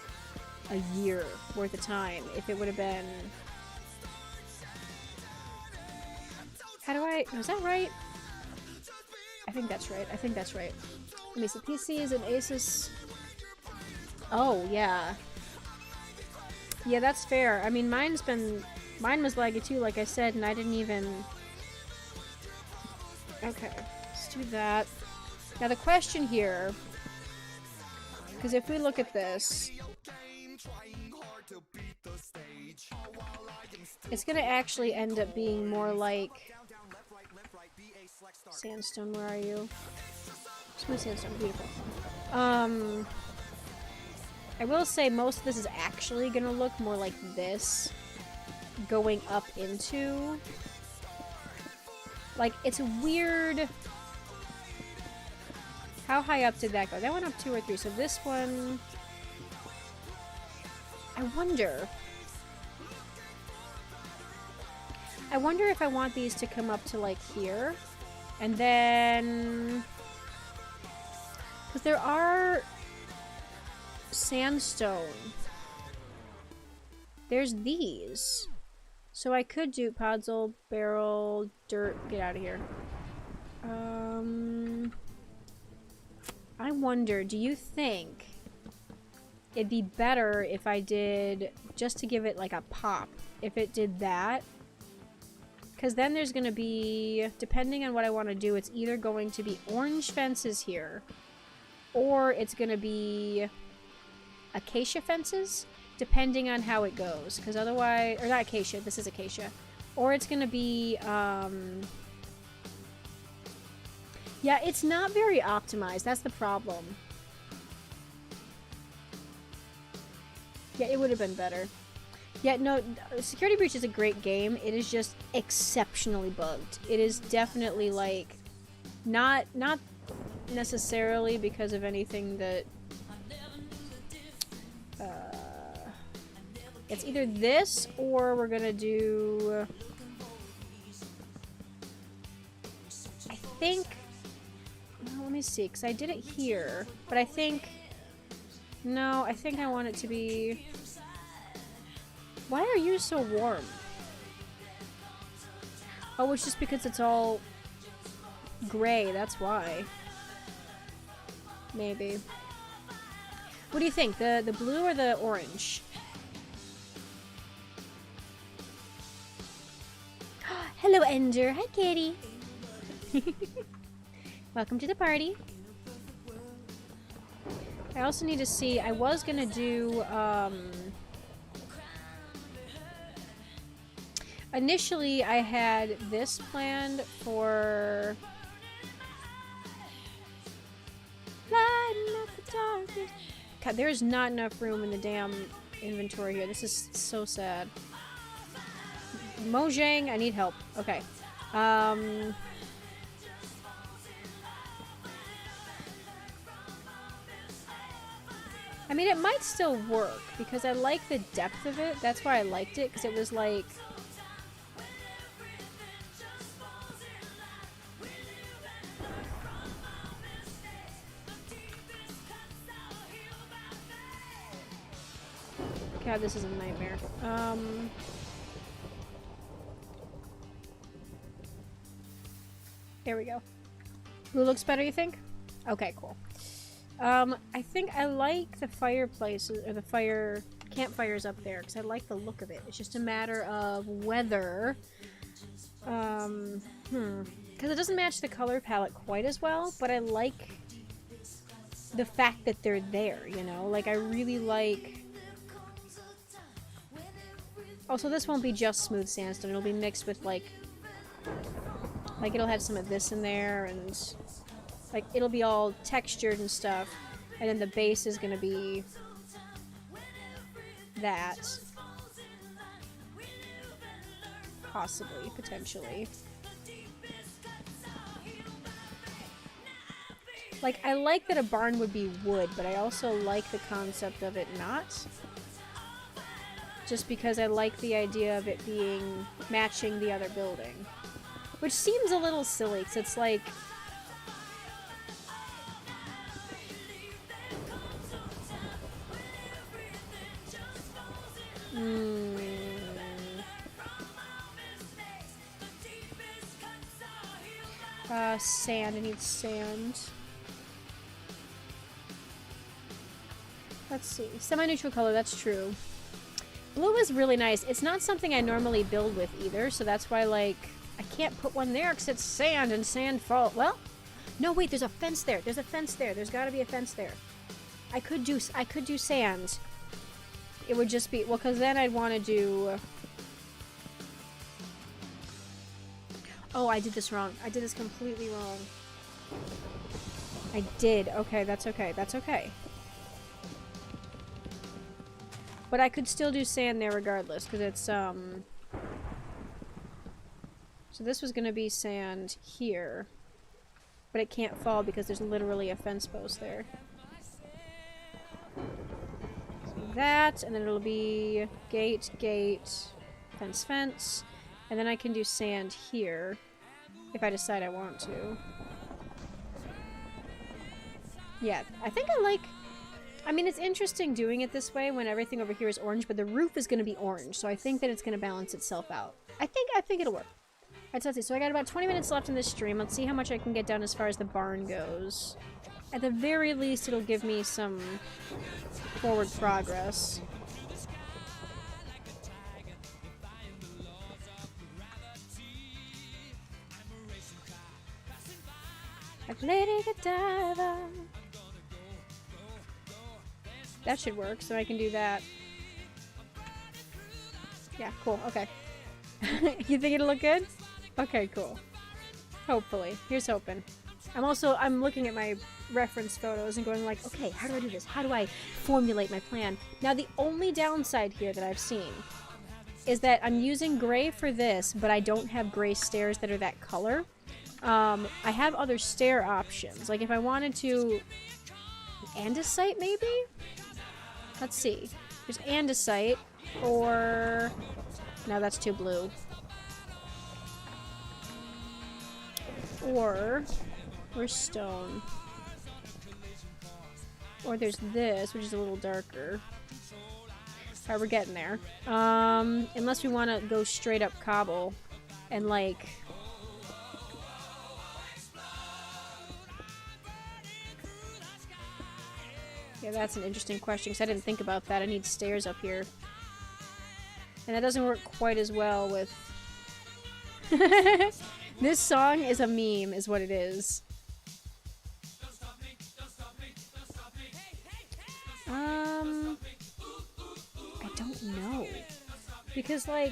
a year worth of time, if it would have been... How do I... is that right? I think that's right. Let me see. PC is an Asus... Oh, yeah. Yeah, that's fair. I mean, mine was laggy too, like I said, and I didn't even... Okay, let's do that. Now the question here, because if we look at this, it's going to actually end up being more like... Sandstone, where are you? Smooth sandstone, beautiful. I will say most of this is actually going to look more like this, going up into... Like, it's weird... How high up did that go? That went up 2 or 3, so this one... I wonder if I want these to come up to, like, here. And then... Because there are... Sandstone. There's these. So I could do podzol, barrel, dirt. Get out of here. I wonder, do you think it'd be better if I did, just to give it like a pop, if it did that? Because then there's going to be, depending on what I want to do, it's either going to be orange fences here, or it's going to be acacia fences, depending on how it goes. Because otherwise, or not acacia, this is acacia. Or it's going to be, yeah, it's not very optimized. That's the problem. Yeah, it would have been better. Yeah, no, Security Breach is a great game. It is just exceptionally bugged. It is definitely, like, not necessarily because of anything that... it's either this, or we're gonna do... I think... Well, let me see, because I did it here, but I think... No, I think I want it to be... Why are you so warm? Oh, it's just because it's all gray, that's why. Maybe. What do you think? The blue or the orange? Hello, Ender. Hi, kitty. Welcome to the party. I also need to see, I was gonna do, initially I had this planned for... Lighten up the darkness. God, there's not enough room in the damn inventory here. This is so sad. Mojang, I need help. Okay. I mean, it might still work, because I like the depth of it. That's why I liked it, because it was like... God, this is a nightmare. There we go. Blue looks better, you think? Okay, cool. I think I like the fireplaces, or the campfires up there, because I like the look of it. It's just a matter of whether, because it doesn't match the color palette quite as well, but I like the fact that they're there, you know? Like, I really like... Also, this won't be just smooth sandstone, it'll be mixed with, like, it'll have some of this in there, and... Like, it'll be all textured and stuff, and then the base is gonna be that. Possibly, potentially. Like, I like that a barn would be wood, but I also like the concept of it not. Just because I like the idea of it being matching the other building. Which seems a little silly, because it's like... Sand. I need sand. Let's see. Semi-neutral color, that's true. Blue is really nice. It's not something I normally build with either, so that's why, like, I can't put one there because it's sand and sand fall. Well, no, wait, there's a fence there. There's a fence there. There's got to be a fence there. I could do sand. It would just be, well, because then I'd want to do... Oh, I did this wrong. I did this completely wrong. I did. Okay, that's okay. That's okay. But I could still do sand there regardless, because it's, So this was gonna be sand here. But it can't fall because there's literally a fence post there. So that, and then it'll be gate, gate, fence, fence. And then I can do sand here, if I decide I want to. Yeah, I think I like... I mean, it's interesting doing it this way when everything over here is orange, but the roof is going to be orange, so I think that it's going to balance itself out. I think it'll work. Alright, so let's see. So I got about 20 minutes left in this stream. Let's see how much I can get done as far as the barn goes. At the very least, it'll give me some forward progress. Like Lady Godiva. That should work, so I can do that. Yeah, cool, okay. You think it'll look good? Okay, cool. Hopefully. Here's hoping. I'm looking at my reference photos and going like, okay, how do I do this? How do I formulate my plan? Now, the only downside here that I've seen is that I'm using gray for this, but I don't have gray stairs that are that color. I have other stair options. Like, if I wanted to... Andesite, maybe? Let's see. There's andesite, or... No, that's too blue. Or stone. Or there's this, which is a little darker. Alright, we're getting there. Unless we want to go straight up cobble and, like... Yeah, that's an interesting question, because I didn't think about that. I need stairs up here. And that doesn't work quite as well with... This song is a meme, is what it is. I don't know. Because, like...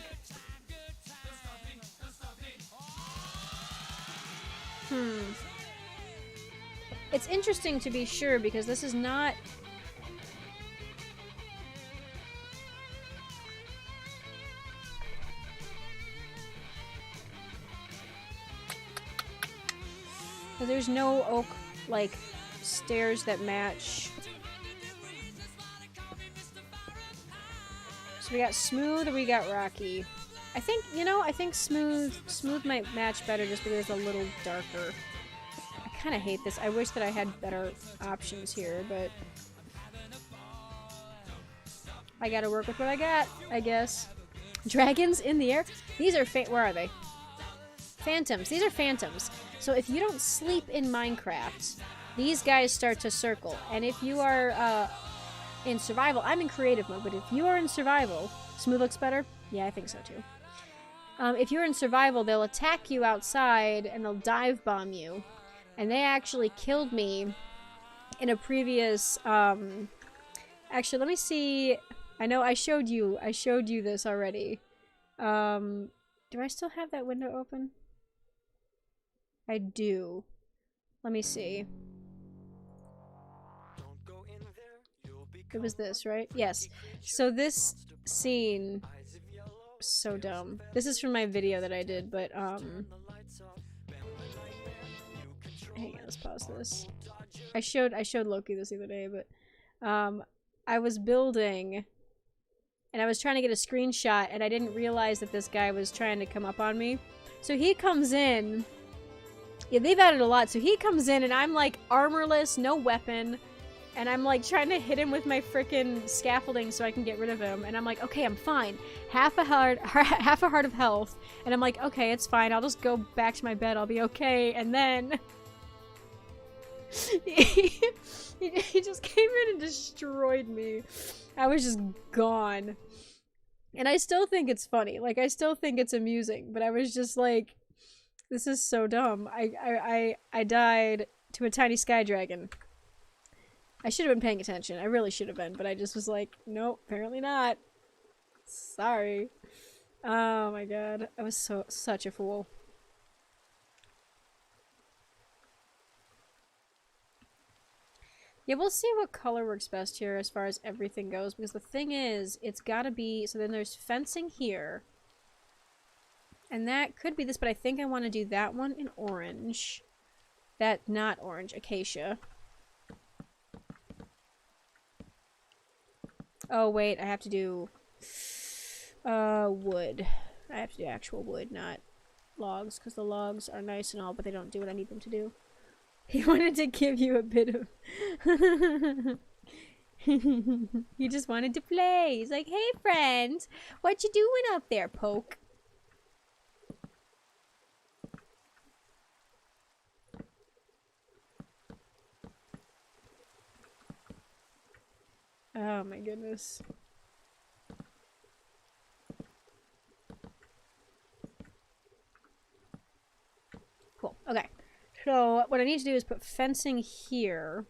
It's interesting to be sure, because this is not... There's no oak, like, stairs that match. So we got smooth or we got rocky. I think, you know, I think smooth might match better just because it's a little darker. I kind of hate this. I wish that I had better options here, but... I gotta work with what I got, I guess. Dragons in the air? These are where are they? Phantoms. These are phantoms. So if you don't sleep in Minecraft, these guys start to circle. And if you are in survival, I'm in creative mode, but if you are in survival, smooth looks better? Yeah, I think so too. If you're in survival, they'll attack you outside and they'll dive bomb you. And they actually killed me in a previous, actually, let me see. I know I showed you this already. Do I still have that window open? I do. Let me see. It was this, right? Yes. So this scene, so dumb. This is from my video that I did, but hang on, let's pause this. I showed Loki this the other day, but I was building and I was trying to get a screenshot and I didn't realize that this guy was trying to come up on me. So he comes in. Yeah, they've added a lot. So he comes in and I'm like armorless, no weapon. And I'm like trying to hit him with my freaking scaffolding so I can get rid of him. And I'm like, okay, I'm fine. Half a heart of health. And I'm like, okay, it's fine. I'll just go back to my bed. I'll be okay. And then he just came in and destroyed me. I was just gone. And I still think it's funny. Like, I still think it's amusing. But I was just like, this is so dumb. I died to a tiny sky dragon. I should have been paying attention. I really should have been, but I just was like, nope, apparently not. Sorry. Oh my god. I was such a fool. Yeah, we'll see what color works best here as far as everything goes, because the thing is, it's gotta be, so then there's fencing here. And that could be this, but I think I want to do that one in orange. That, not orange, acacia. Oh, wait, I have to do wood. I have to do actual wood, not logs, because the logs are nice and all, but they don't do what I need them to do. He wanted to give you a bit of... He just wanted to play. He's like, hey, friend, what you doing up there, Poke? Oh my goodness. Cool. Okay. So what I need to do is put fencing here.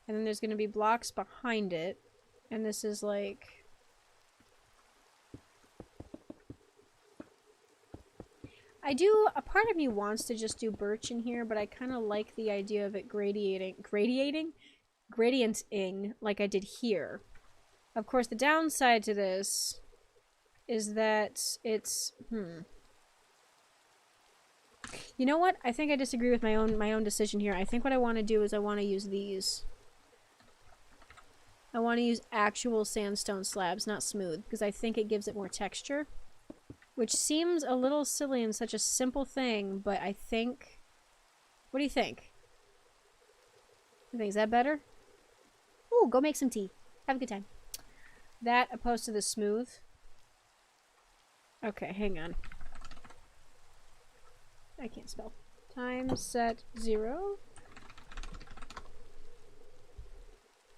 And then there's going to be blocks behind it. And this is like... a part of me wants to just do birch in here, but I kind of like the idea of it gradienting like I did here. Of course, the downside to this is that it's, You know what? I think I disagree with my own decision here. I think what I want to do is I want to use these. I want to use actual sandstone slabs, not smooth, because I think it gives it more texture. Which seems a little silly in such a simple thing, but I think... What do you think? You think, is that better? Ooh, go make some tea. Have a good time. That opposed to the smooth? Okay, hang on. I can't spell. Time set 0.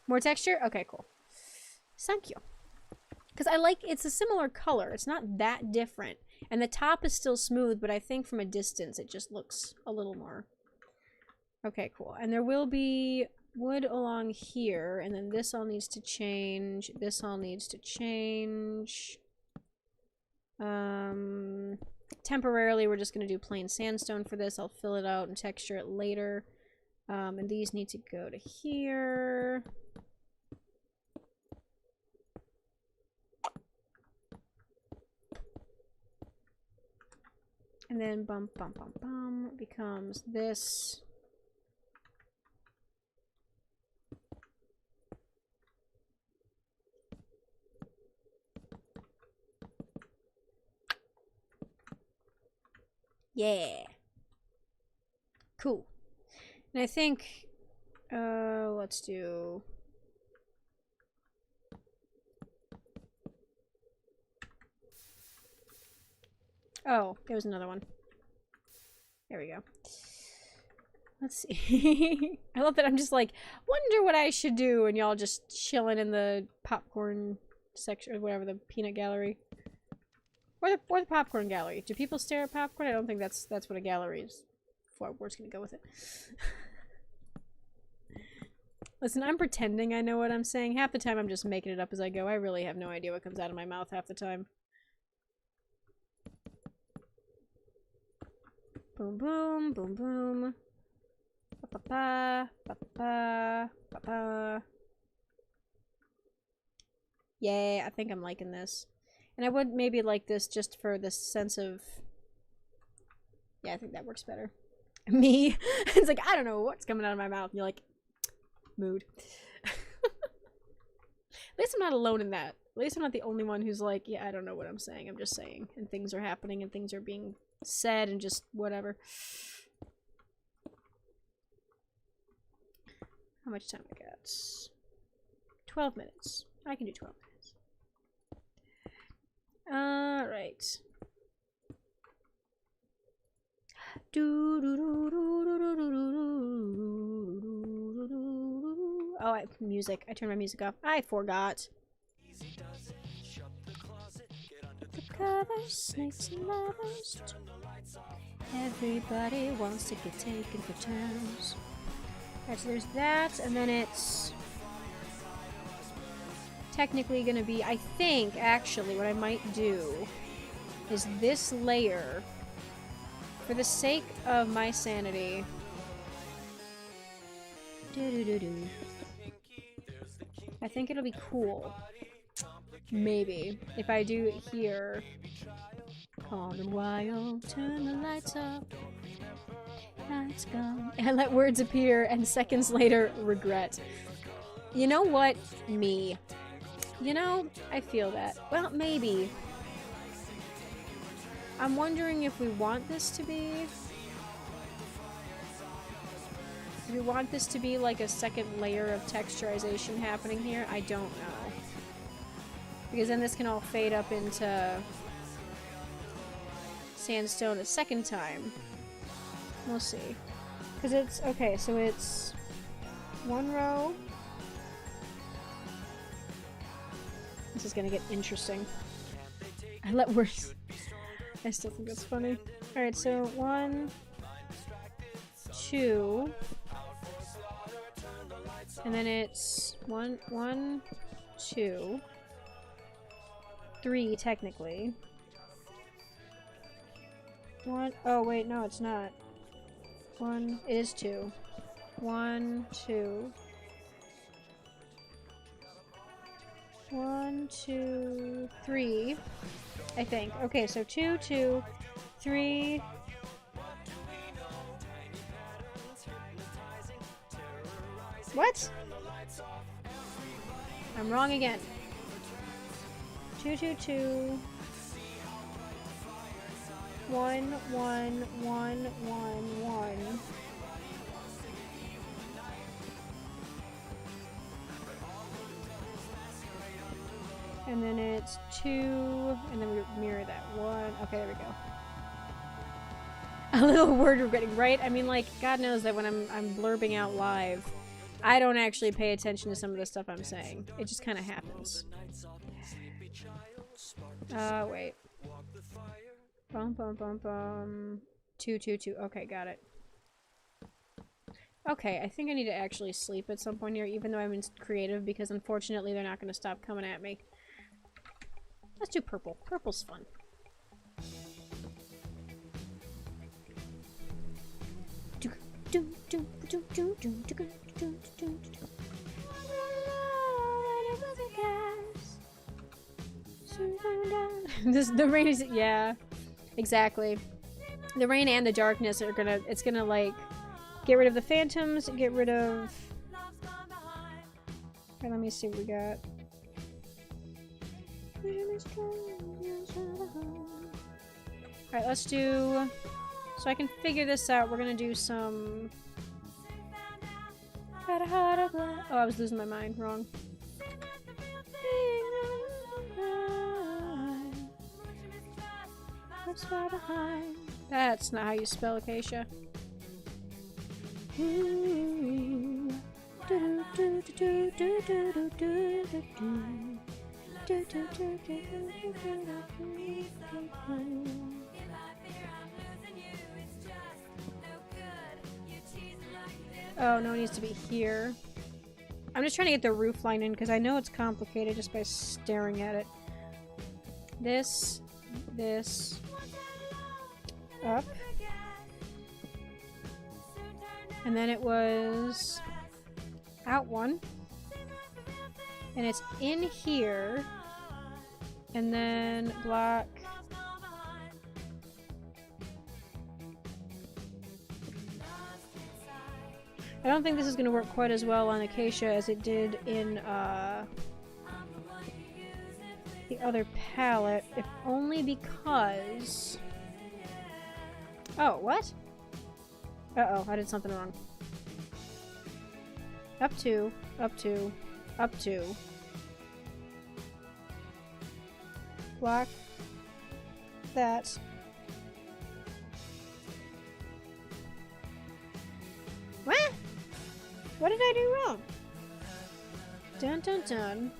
More texture? Okay, cool. Thank you. Because I like, it's a similar color. It's not that different. And the top is still smooth, but I think from a distance it just looks a little more. Okay, cool. And there will be wood along here, and then this all needs to change. This all needs to change. Temporarily, we're just going to do plain sandstone for this. I'll fill it out and texture it later. And these need to go to here. And then bum bum bum bum becomes this. Yeah. Cool. And I think let's do Oh, there was another one. There we go. Let's see. I love that I'm just like, wonder what I should do, and y'all just chilling in the popcorn section, or whatever, the peanut gallery. Or the popcorn gallery. Do people stare at popcorn? I don't think that's what a gallery is for. We're just gonna go with it. Listen, I'm pretending I know what I'm saying. Half the time I'm just making it up as I go. I really have no idea what comes out of my mouth half the time. Boom, boom, boom, boom. Ba-ba-ba, ba-ba-ba, ba-ba. Yay, I think I'm liking this. And I would maybe like this just for the sense of... Yeah, I think that works better. Me? It's like, I don't know what's coming out of my mouth. And you're like, mood. At least I'm not alone in that. At least I'm not the only one who's like, yeah, I don't know what I'm saying. I'm just saying. And things are happening and things are being said and just whatever. How much time I got? 12 minutes. I can do 12 minutes. Alright. Oh, music. I turned my music off. I forgot. The covers, snakes and ladders. Everybody wants to get taken for turns. Alright, so there's that, and then it's technically gonna be, I think, actually, what I might do is this layer, for the sake of my sanity. I think it'll be cool. Maybe. If I do it here. Calm and wild, turn the lights off. Lights gone. And let words appear, and seconds later, regret. You know what? Me. You know, I feel that. Well, maybe. I'm wondering if we want this to be... Do we want this to be like a second layer of texturization happening here? I don't know. Because then this can all fade up into sandstone a second time. We'll see. Because it's... Okay, so it's... one row. This is gonna get interesting. I let words... I still think that's funny. Alright, so 1, 2... And then it's 1, 2, 3 technically. 1, oh wait, no it's not. 1, it is 2. 1, 2. 1, 2, 3. I think. Okay, so 2, 2, 3. What? I'm wrong again. 2, 2, 2. 1, 1, 1, 1, 1. And then it's 2, and then we mirror that 1. Okay, there we go. A little word regretting, right? I mean, like, God knows that when I'm blurbing out live, I don't actually pay attention to some of the stuff I'm saying. It just kind of happens. Wait. Bum, bum, bum, bum. 2, 2, 2. Okay, got it. Okay, I think I need to actually sleep at some point here, even though I'm in creative, because unfortunately they're not going to stop coming at me. Let's do purple. Purple's fun. The rain is, yeah, exactly. The rain and the darkness are gonna, it's gonna like get rid of the phantoms, get rid of... Okay, let me see what we got. Alright, let's do... So I can figure this out, we're gonna do some... Oh, I was losing my mind. Wrong. That's not how you spell Acacia. Oh, no, it needs to be here. I'm just trying to get the roof line in because I know it's complicated just by staring at it. This, up, And then it was out one. And it's in here. And then block. I don't think this is going to work quite as well on Acacia as it did in the other palette, if only because... Oh, what? Uh-oh, I did something wrong. Up two, up two, up two. Block that. What? What did I do wrong? Dun dun dun.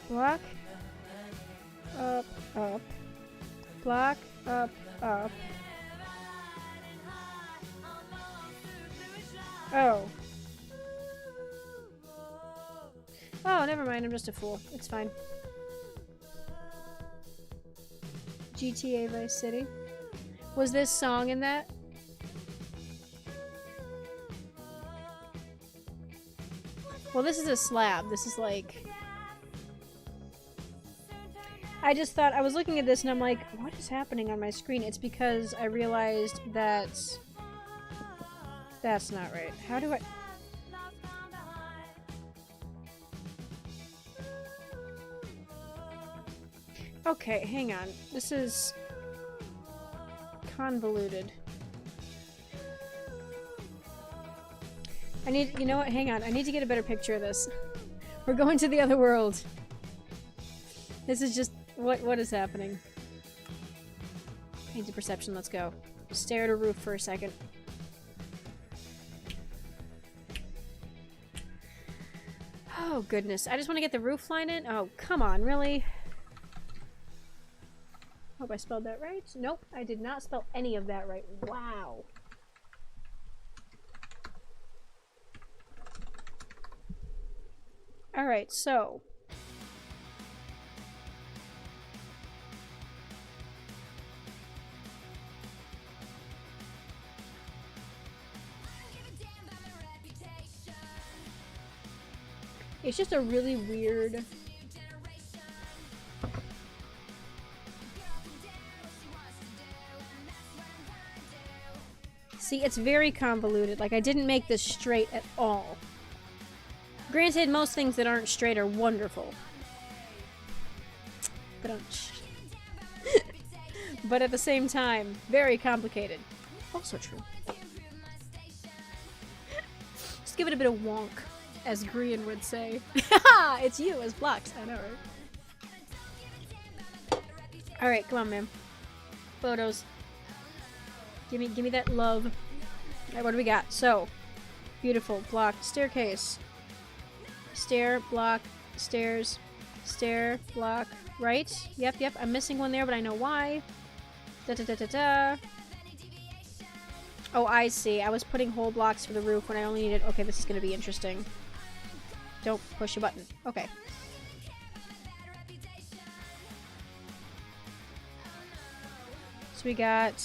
Block up, up. Block up, up. Oh. Oh, never mind. I'm just a fool. It's fine. GTA Vice City. Was this song in that? Well, this is a slab. This is like... I just thought... I was looking at this and I'm like, what is happening on my screen? It's because I realized that... That's not right. How do I... Okay, hang on. This is... convoluted. I need... You know what? Hang on. I need to get a better picture of this. We're going to the other world. This is just... What is happening? Painted perception. Let's go. Stare at a roof for a second. Oh, goodness. I just want to get the roof line in? Oh, come on. Really? Hope I spelled that right. Nope, I did not spell any of that right. Wow. Alright, so... It's just a really weird... See, it's very convoluted. Like, I didn't make this straight at all. Granted, most things that aren't straight are wonderful. But at the same time, very complicated. Also true. Just give it a bit of wonk, as Grian would say. Haha! It's you as blocks. I know, right? Alright, come on, man. Photos. Give me that love. Alright, what do we got? So, beautiful. Block. Staircase. Stair. Block. Stairs. Stair. Block. Right? Yep. I'm missing one there, but I know why. Da-da-da-da-da. Oh, I see. I was putting whole blocks for the roof when I only needed... Okay, this is going to be interesting. Don't push a button. Okay. So we got...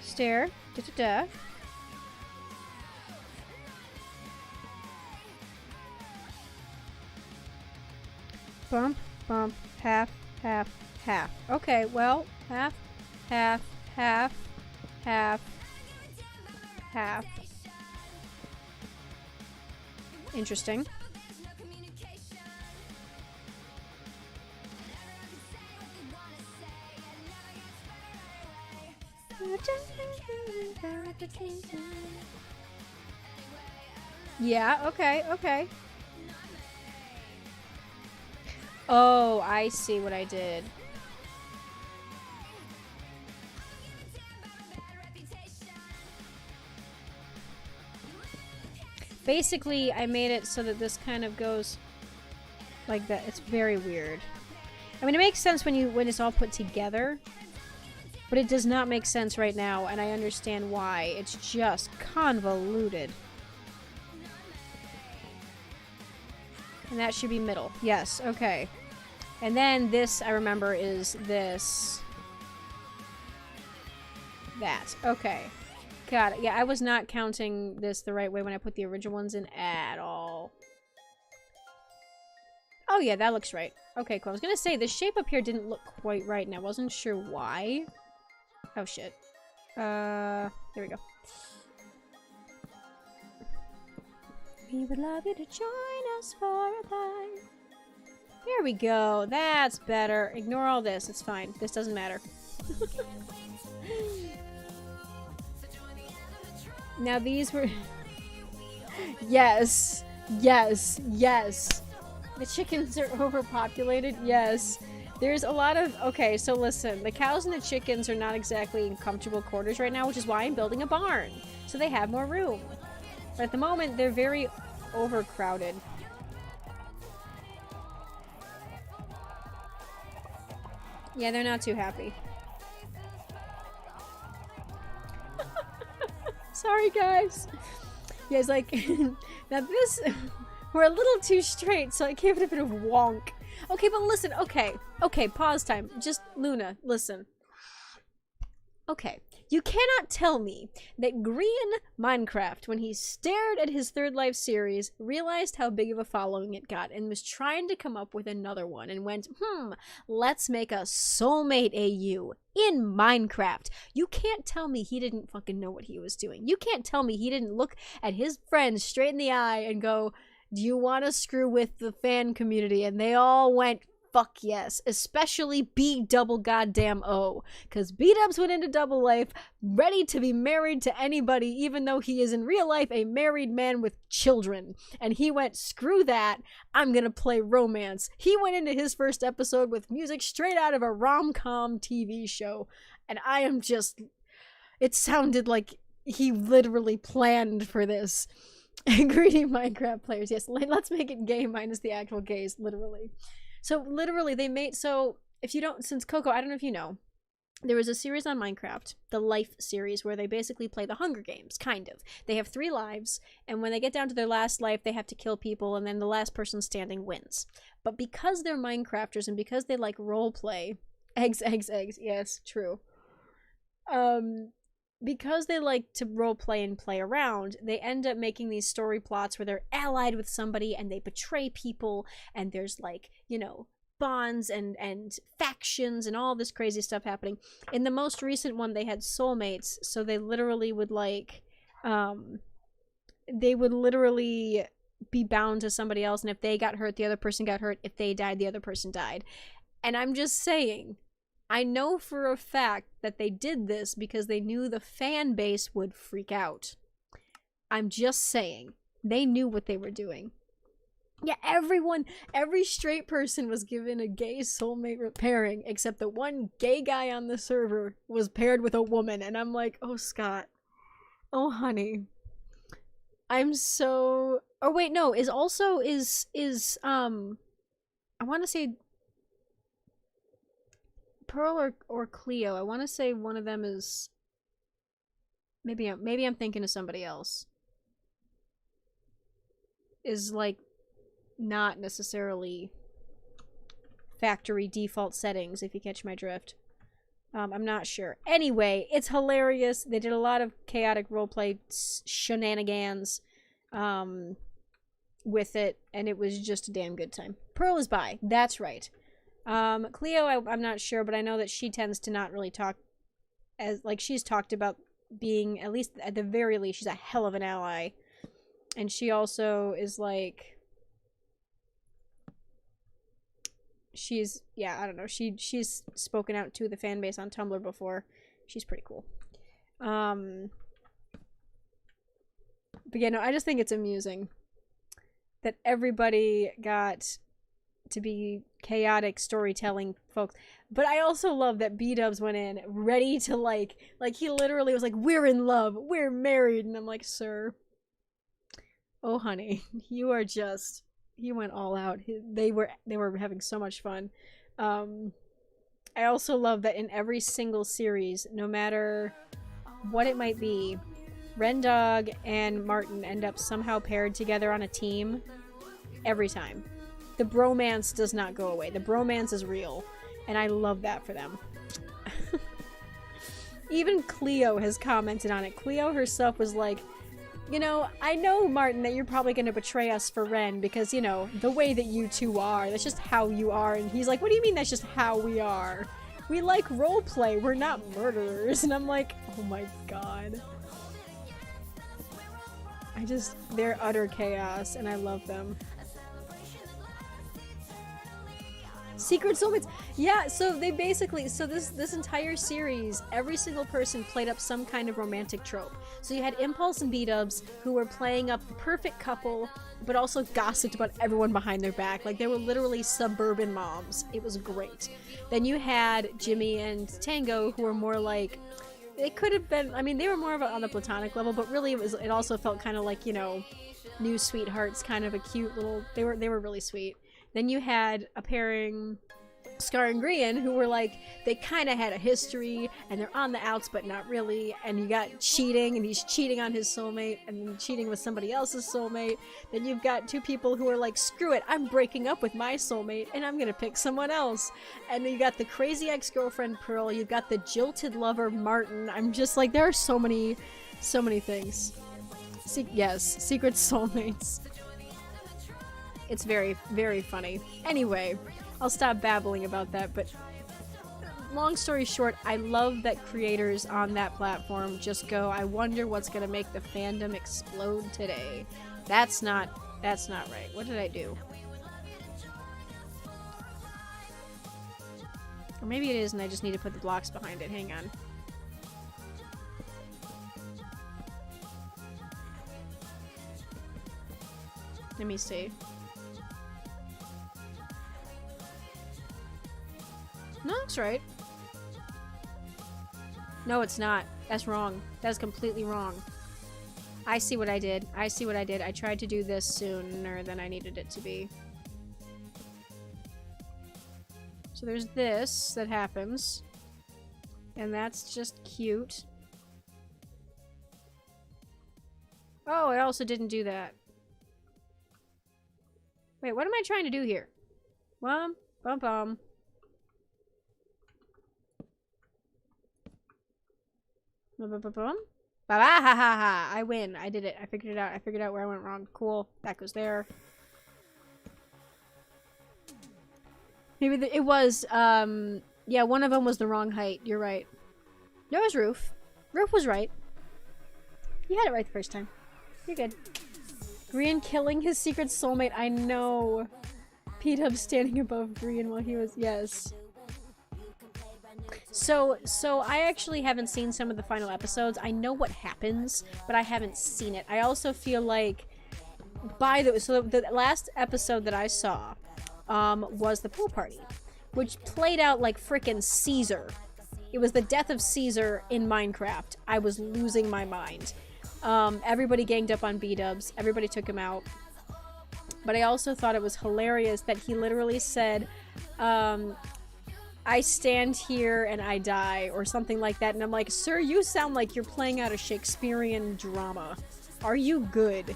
Stair. Da-da-da. Bump, bump, half, half, half. Okay, well, half, half, half, half, half. Interesting. Yeah, okay. Oh, I see what I did. Basically, I made it so that this kind of goes like that. It's very weird. I mean, it makes sense when it's all put together, but it does not make sense right now, and I understand why. It's just convoluted. And that should be middle. Yes, okay. And then this, I remember, is this. That. Okay. God, yeah, I was not counting this the right way when I put the original ones in at all. Oh yeah, that looks right. Okay, cool. I was gonna say, the shape up here didn't look quite right, and I wasn't sure why. Oh shit. There we go. We would love you to join us for a time. There we go. That's better. Ignore all this. It's fine. This doesn't matter. Now these were... Yes. Yes. Yes. The chickens are overpopulated. Yes. There's a lot of... Okay, so listen. The cows and the chickens are not exactly in comfortable quarters right now, which is why I'm building a barn. So they have more room. But at the moment, they're very overcrowded. Yeah, they're not too happy. Sorry, guys. Yeah, it's like... Now this... We're a little too straight, so I gave it a bit of wonk. Okay, but listen, okay. Okay, pause time. Just, Luna, listen. Okay, you cannot tell me that Green Minecraft, when he stared at his Third Life series, realized how big of a following it got and was trying to come up with another one and went, let's make a soulmate AU in Minecraft. You can't tell me he didn't fucking know what he was doing. You can't tell me he didn't look at his friends straight in the eye and go, do you want to screw with the fan community? And they all went, fuck yes. Especially B double goddamn O. Because B-dubs went into Double Life ready to be married to anybody, even though he is in real life a married man with children. And he went, screw that. I'm gonna play romance. He went into his first episode with music straight out of a rom-com TV show. And I am just... It sounded like he literally planned for this. Greedy Minecraft players. Yes, let's make it gay minus the actual gays, literally. So, literally, they made... So, if you don't... Since Coco, I don't know if you know, there was a series on Minecraft, the Life series, where they basically play the Hunger Games, kind of. They have 3 lives, and when they get down to their last life, they have to kill people, and then the last person standing wins. But because they're Minecrafters, and because they like roleplay... Eggs, eggs, eggs. Yes, true. Because they like to roleplay and play around, they end up making these story plots where they're allied with somebody and they betray people, and there's like, you know, bonds and factions and all this crazy stuff happening. In the most recent one, they had soulmates, so they literally would like, they would literally be bound to somebody else, and if they got hurt, the other person got hurt. If they died, the other person died. And I'm just saying... I know for a fact that they did this because they knew the fan base would freak out. I'm just saying. They knew what they were doing. Yeah, every straight person was given a gay soulmate pairing, except the one gay guy on the server was paired with a woman, and I'm like, oh, Scott. Oh, honey. I'm so... Oh, wait, no, I want to say... Pearl or Cleo. I want to say one of them is... Maybe I'm thinking of somebody else. Is, like, not necessarily factory default settings, if you catch my drift. I'm not sure. Anyway, it's hilarious. They did a lot of chaotic roleplay shenanigans with it, and it was just a damn good time. Pearl is bi. That's right. Cleo, I'm not sure, but I know that she tends to not really talk as, like, she's talked about being, at least, at the very least, she's a hell of an ally. And she also is, like, she's, yeah, I don't know, she's spoken out to the fan base on Tumblr before. She's pretty cool. But yeah, no, I just think it's amusing that everybody got to be chaotic storytelling folks. But I also love that B-dubs went in ready to like he literally was like, we're in love, we're married, and I'm like, sir, oh honey, you are just, he went all out. They were having so much fun. I also love that in every single series, no matter what it might be, Rendog and Martin end up somehow paired together on a team every time. The bromance does not go away. The bromance is real, and I love that for them. Even Cleo has commented on it. Cleo herself was like, you know, I know, Martin, that you're probably going to betray us for Ren because, you know, the way that you two are, that's just how you are. And he's like, what do you mean that's just how we are? We like roleplay, we're not murderers. And I'm like, oh my god. They're utter chaos, and I love them. Secret soulmates. Yeah, so they basically, this entire series, every single person played up some kind of romantic trope. So you had Impulse and B-Dubs, who were playing up the perfect couple, but also gossiped about everyone behind their back. Like, they were literally suburban moms. It was great. Then you had Jimmy and Tango, who were more like, they could have been, I mean, they were more of on the platonic level, but really it also felt kind of like, you know, new sweethearts, kind of a cute little, they were really sweet. Then you had a pairing, Scar and Grian, who were like, they kind of had a history, and they're on the outs, but not really. And you got cheating, and he's cheating on his soulmate, and then cheating with somebody else's soulmate. Then you've got two people who are like, screw it, I'm breaking up with my soulmate, and I'm gonna pick someone else. And then you got the crazy ex-girlfriend Pearl, you've got the jilted lover Martin. I'm just like, there are so many things. Yes, secret soulmates. It's very, very funny. Anyway, I'll stop babbling about that, but long story short, I love that creators on that platform just go, I wonder what's gonna make the fandom explode today. That's not right. What did I do? Or maybe it is and I just need to put the blocks behind it. Hang on. Let me see. No, that's right. No, it's not. That's wrong. That's completely wrong. I see what I did. I see what I did. I tried to do this sooner than I needed it to be. So there's this that happens. And that's just cute. Oh, I also didn't do that. Wait, what am I trying to do here? Bum, bum, bum. Ba-ba-ha-ha-ha. I win. I did it. I figured it out. I figured out where I went wrong. Cool. That goes there. Maybe it was, yeah, one of them was the wrong height. You're right. No, it was Roof. Roof was right. You had it right the first time. You're good. Grian killing his secret soulmate. I know. P-Dub standing above Grian while he was... Yes. So I actually haven't seen some of the final episodes. I know what happens, but I haven't seen it. I also feel like the last episode that I saw was the pool party, which played out like frickin' Caesar. It was the death of Caesar in Minecraft. I was losing my mind. Everybody ganged up on B-Dubs. Everybody took him out. But I also thought it was hilarious that he literally said, I stand here and I die, or something like that. And I'm like, sir, you sound like you're playing out a Shakespearean drama. Are you good?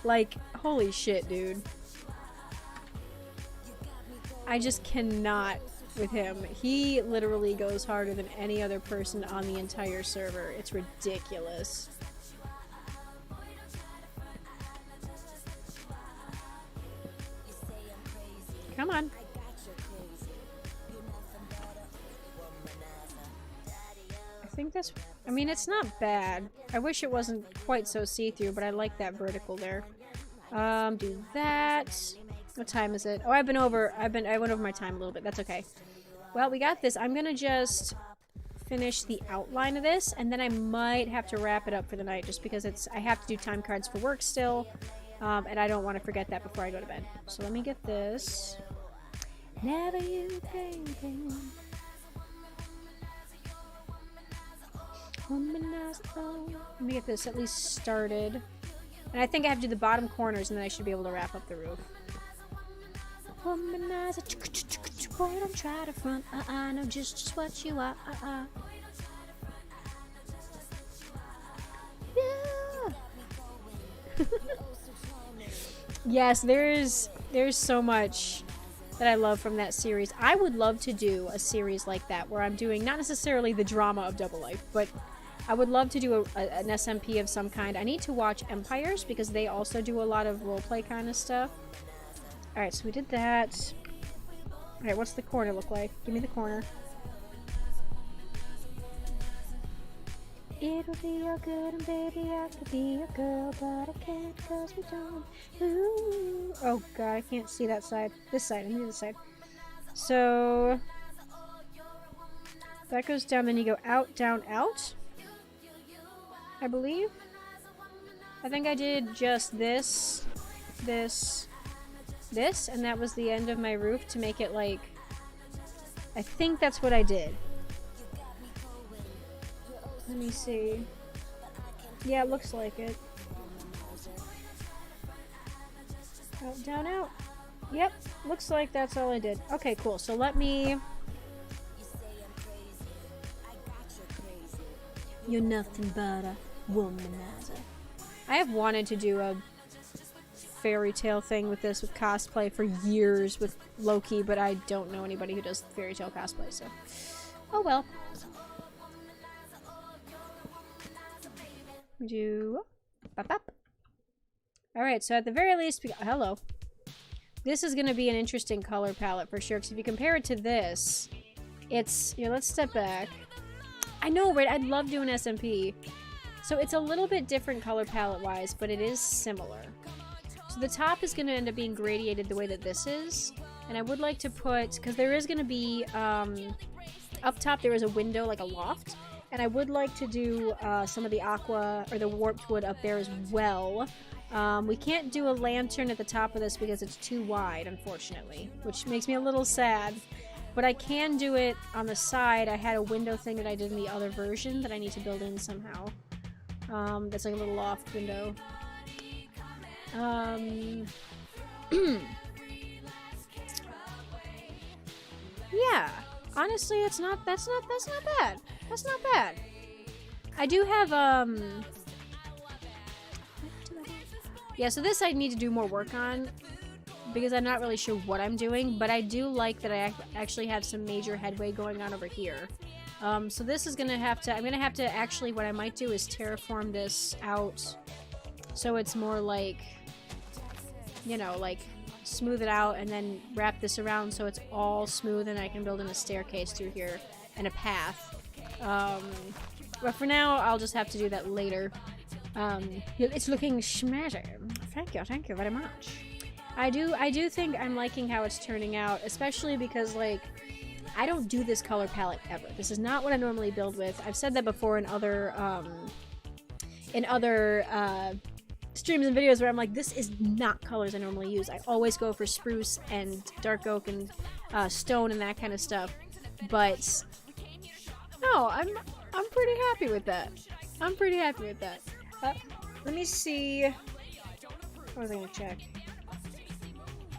Like, holy shit, dude. I just cannot with him. He literally goes harder than any other person on the entire server. It's ridiculous. Come on. I think that's... I mean, it's not bad. I wish it wasn't quite so see-through, but I like that vertical there. Do that. What time is it? Oh, I went over my time a little bit. That's okay. Well, we got this. I'm gonna just finish the outline of this, and then I might have to wrap it up for the night, just because I have to do time cards for work still, and I don't want to forget that before I go to bed. So let me get this. Never you thinking. Let me get this at least started. And I think I have to do the bottom corners, and then I should be able to wrap up the roof. Boy, don't try to front. I know just what you are. Yeah. Yes, there's so much that I love from that series. I would love to do a series like that where I'm doing not necessarily the drama of Double Life, but I would love to do an SMP of some kind. I need to watch Empires because they also do a lot of roleplay kind of stuff. Alright, so we did that. Alright, what's the corner look like? Give me the corner. It'll be all good and baby I could be a girl, but I can't cause we don't. Ooh. Oh god, I can't see that side. This side, I need this side. So that goes down, then you go out, down, out. I believe. I think I did just this, this, this, and that was the end of my roof to make it like... I think that's what I did. Let me see. Yeah, it looks like it. Out, down, out. Yep, looks like that's all I did. Okay, cool. So let me... You're nothing but a womanizer. I have wanted to do a fairy tale thing with this, with cosplay for years with Loki, but I don't know anybody who does fairy tale cosplay, so... Oh well. Do... Bop, bop. Alright, so at the very least, we got... Hello. This is going to be an interesting color palette for sure, because if you compare it to this, it's... Here, let's step back. I know, right? I'd love doing SMP. So it's a little bit different color palette-wise, but it is similar. So the top is going to end up being gradiated the way that this is. And I would like to put... Because there is going to be... up top, there is a window, like a loft. And I would like to do some of the aqua, or the warped wood up there as well. We can't do a lantern at the top of this because it's too wide, unfortunately. Which makes me a little sad. But I can do it on the side. I had a window thing that I did in the other version that I need to build in somehow. That's like a little loft window. Yeah. Honestly, that's not bad. That's not bad. I do have, yeah, so this I need to do more work on because I'm not really sure what I'm doing, but I do like that I actually have some major headway going on over here. So this is gonna have to, I'm gonna have to actually, what I might do is terraform this out so it's more like, you know, like smooth it out and then wrap this around so it's all smooth and I can build in a staircase through here and a path. But for now, I'll just have to do that later. It's looking schmatter. Thank you very much. I do think I'm liking how it's turning out, especially because, like, I don't do this color palette ever. This is not what I normally build with. I've said that before in other streams and videos where I'm like, this is not colors I normally use. I always go for spruce and dark oak and stone and that kind of stuff. But no, I'm pretty happy with that. I'm pretty happy with that. Let me see. What was I gonna check?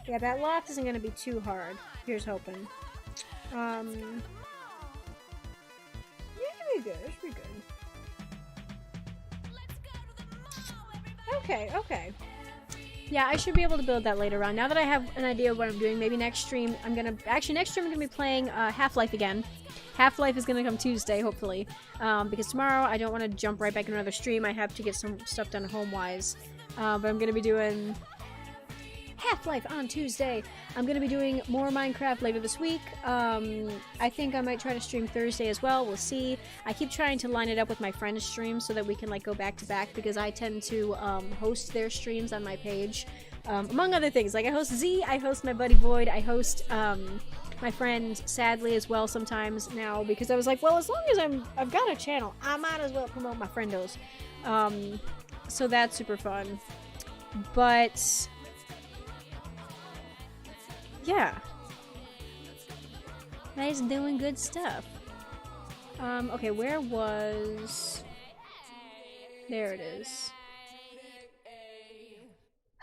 Yeah, that loft isn't gonna be too hard. Here's hoping. Yeah, it should be good. It should be good. Okay. Yeah, I should be able to build that later on. Now that I have an idea of what I'm doing, maybe next stream I'm gonna... Actually, next stream I'm gonna be playing Half-Life again. Half-Life is gonna come Tuesday, hopefully. Because tomorrow I don't want to jump right back into another stream. I have to get some stuff done home-wise. But I'm gonna be doing Half-Life on Tuesday. I'm gonna be doing more Minecraft later this week. I think I might try to stream Thursday as well. We'll see. I keep trying to line it up with my friends' streams so that we can like go back to back because I tend to host their streams on my page. Among other things, like I host Z, I host my buddy Void, I host my friend Sadly as well sometimes now because I was like, well, as long as I've got a channel, I might as well promote my friendos. So that's super fun. But yeah, nice doing good stuff. Okay, where was... There it is.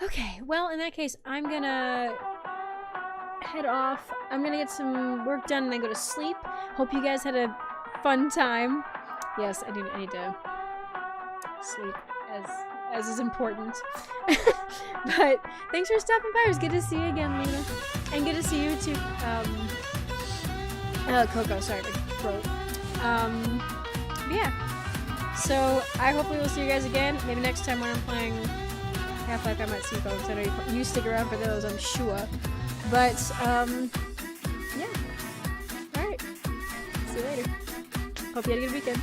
Okay, well, in that case, I'm gonna head off. I'm gonna get some work done and then go to sleep. Hope you guys had a fun time. Yes, I need to sleep as as is important. But thanks for stopping by. It was good to see you again, Luna. And good to see you too, Coco, sorry, my throat. Yeah. So, I hopefully will see you guys again. Maybe next time when I'm playing Half-Life I might see you folks. I know you stick around for those, I'm sure. But, yeah. Alright. See you later. Hope you had a good weekend.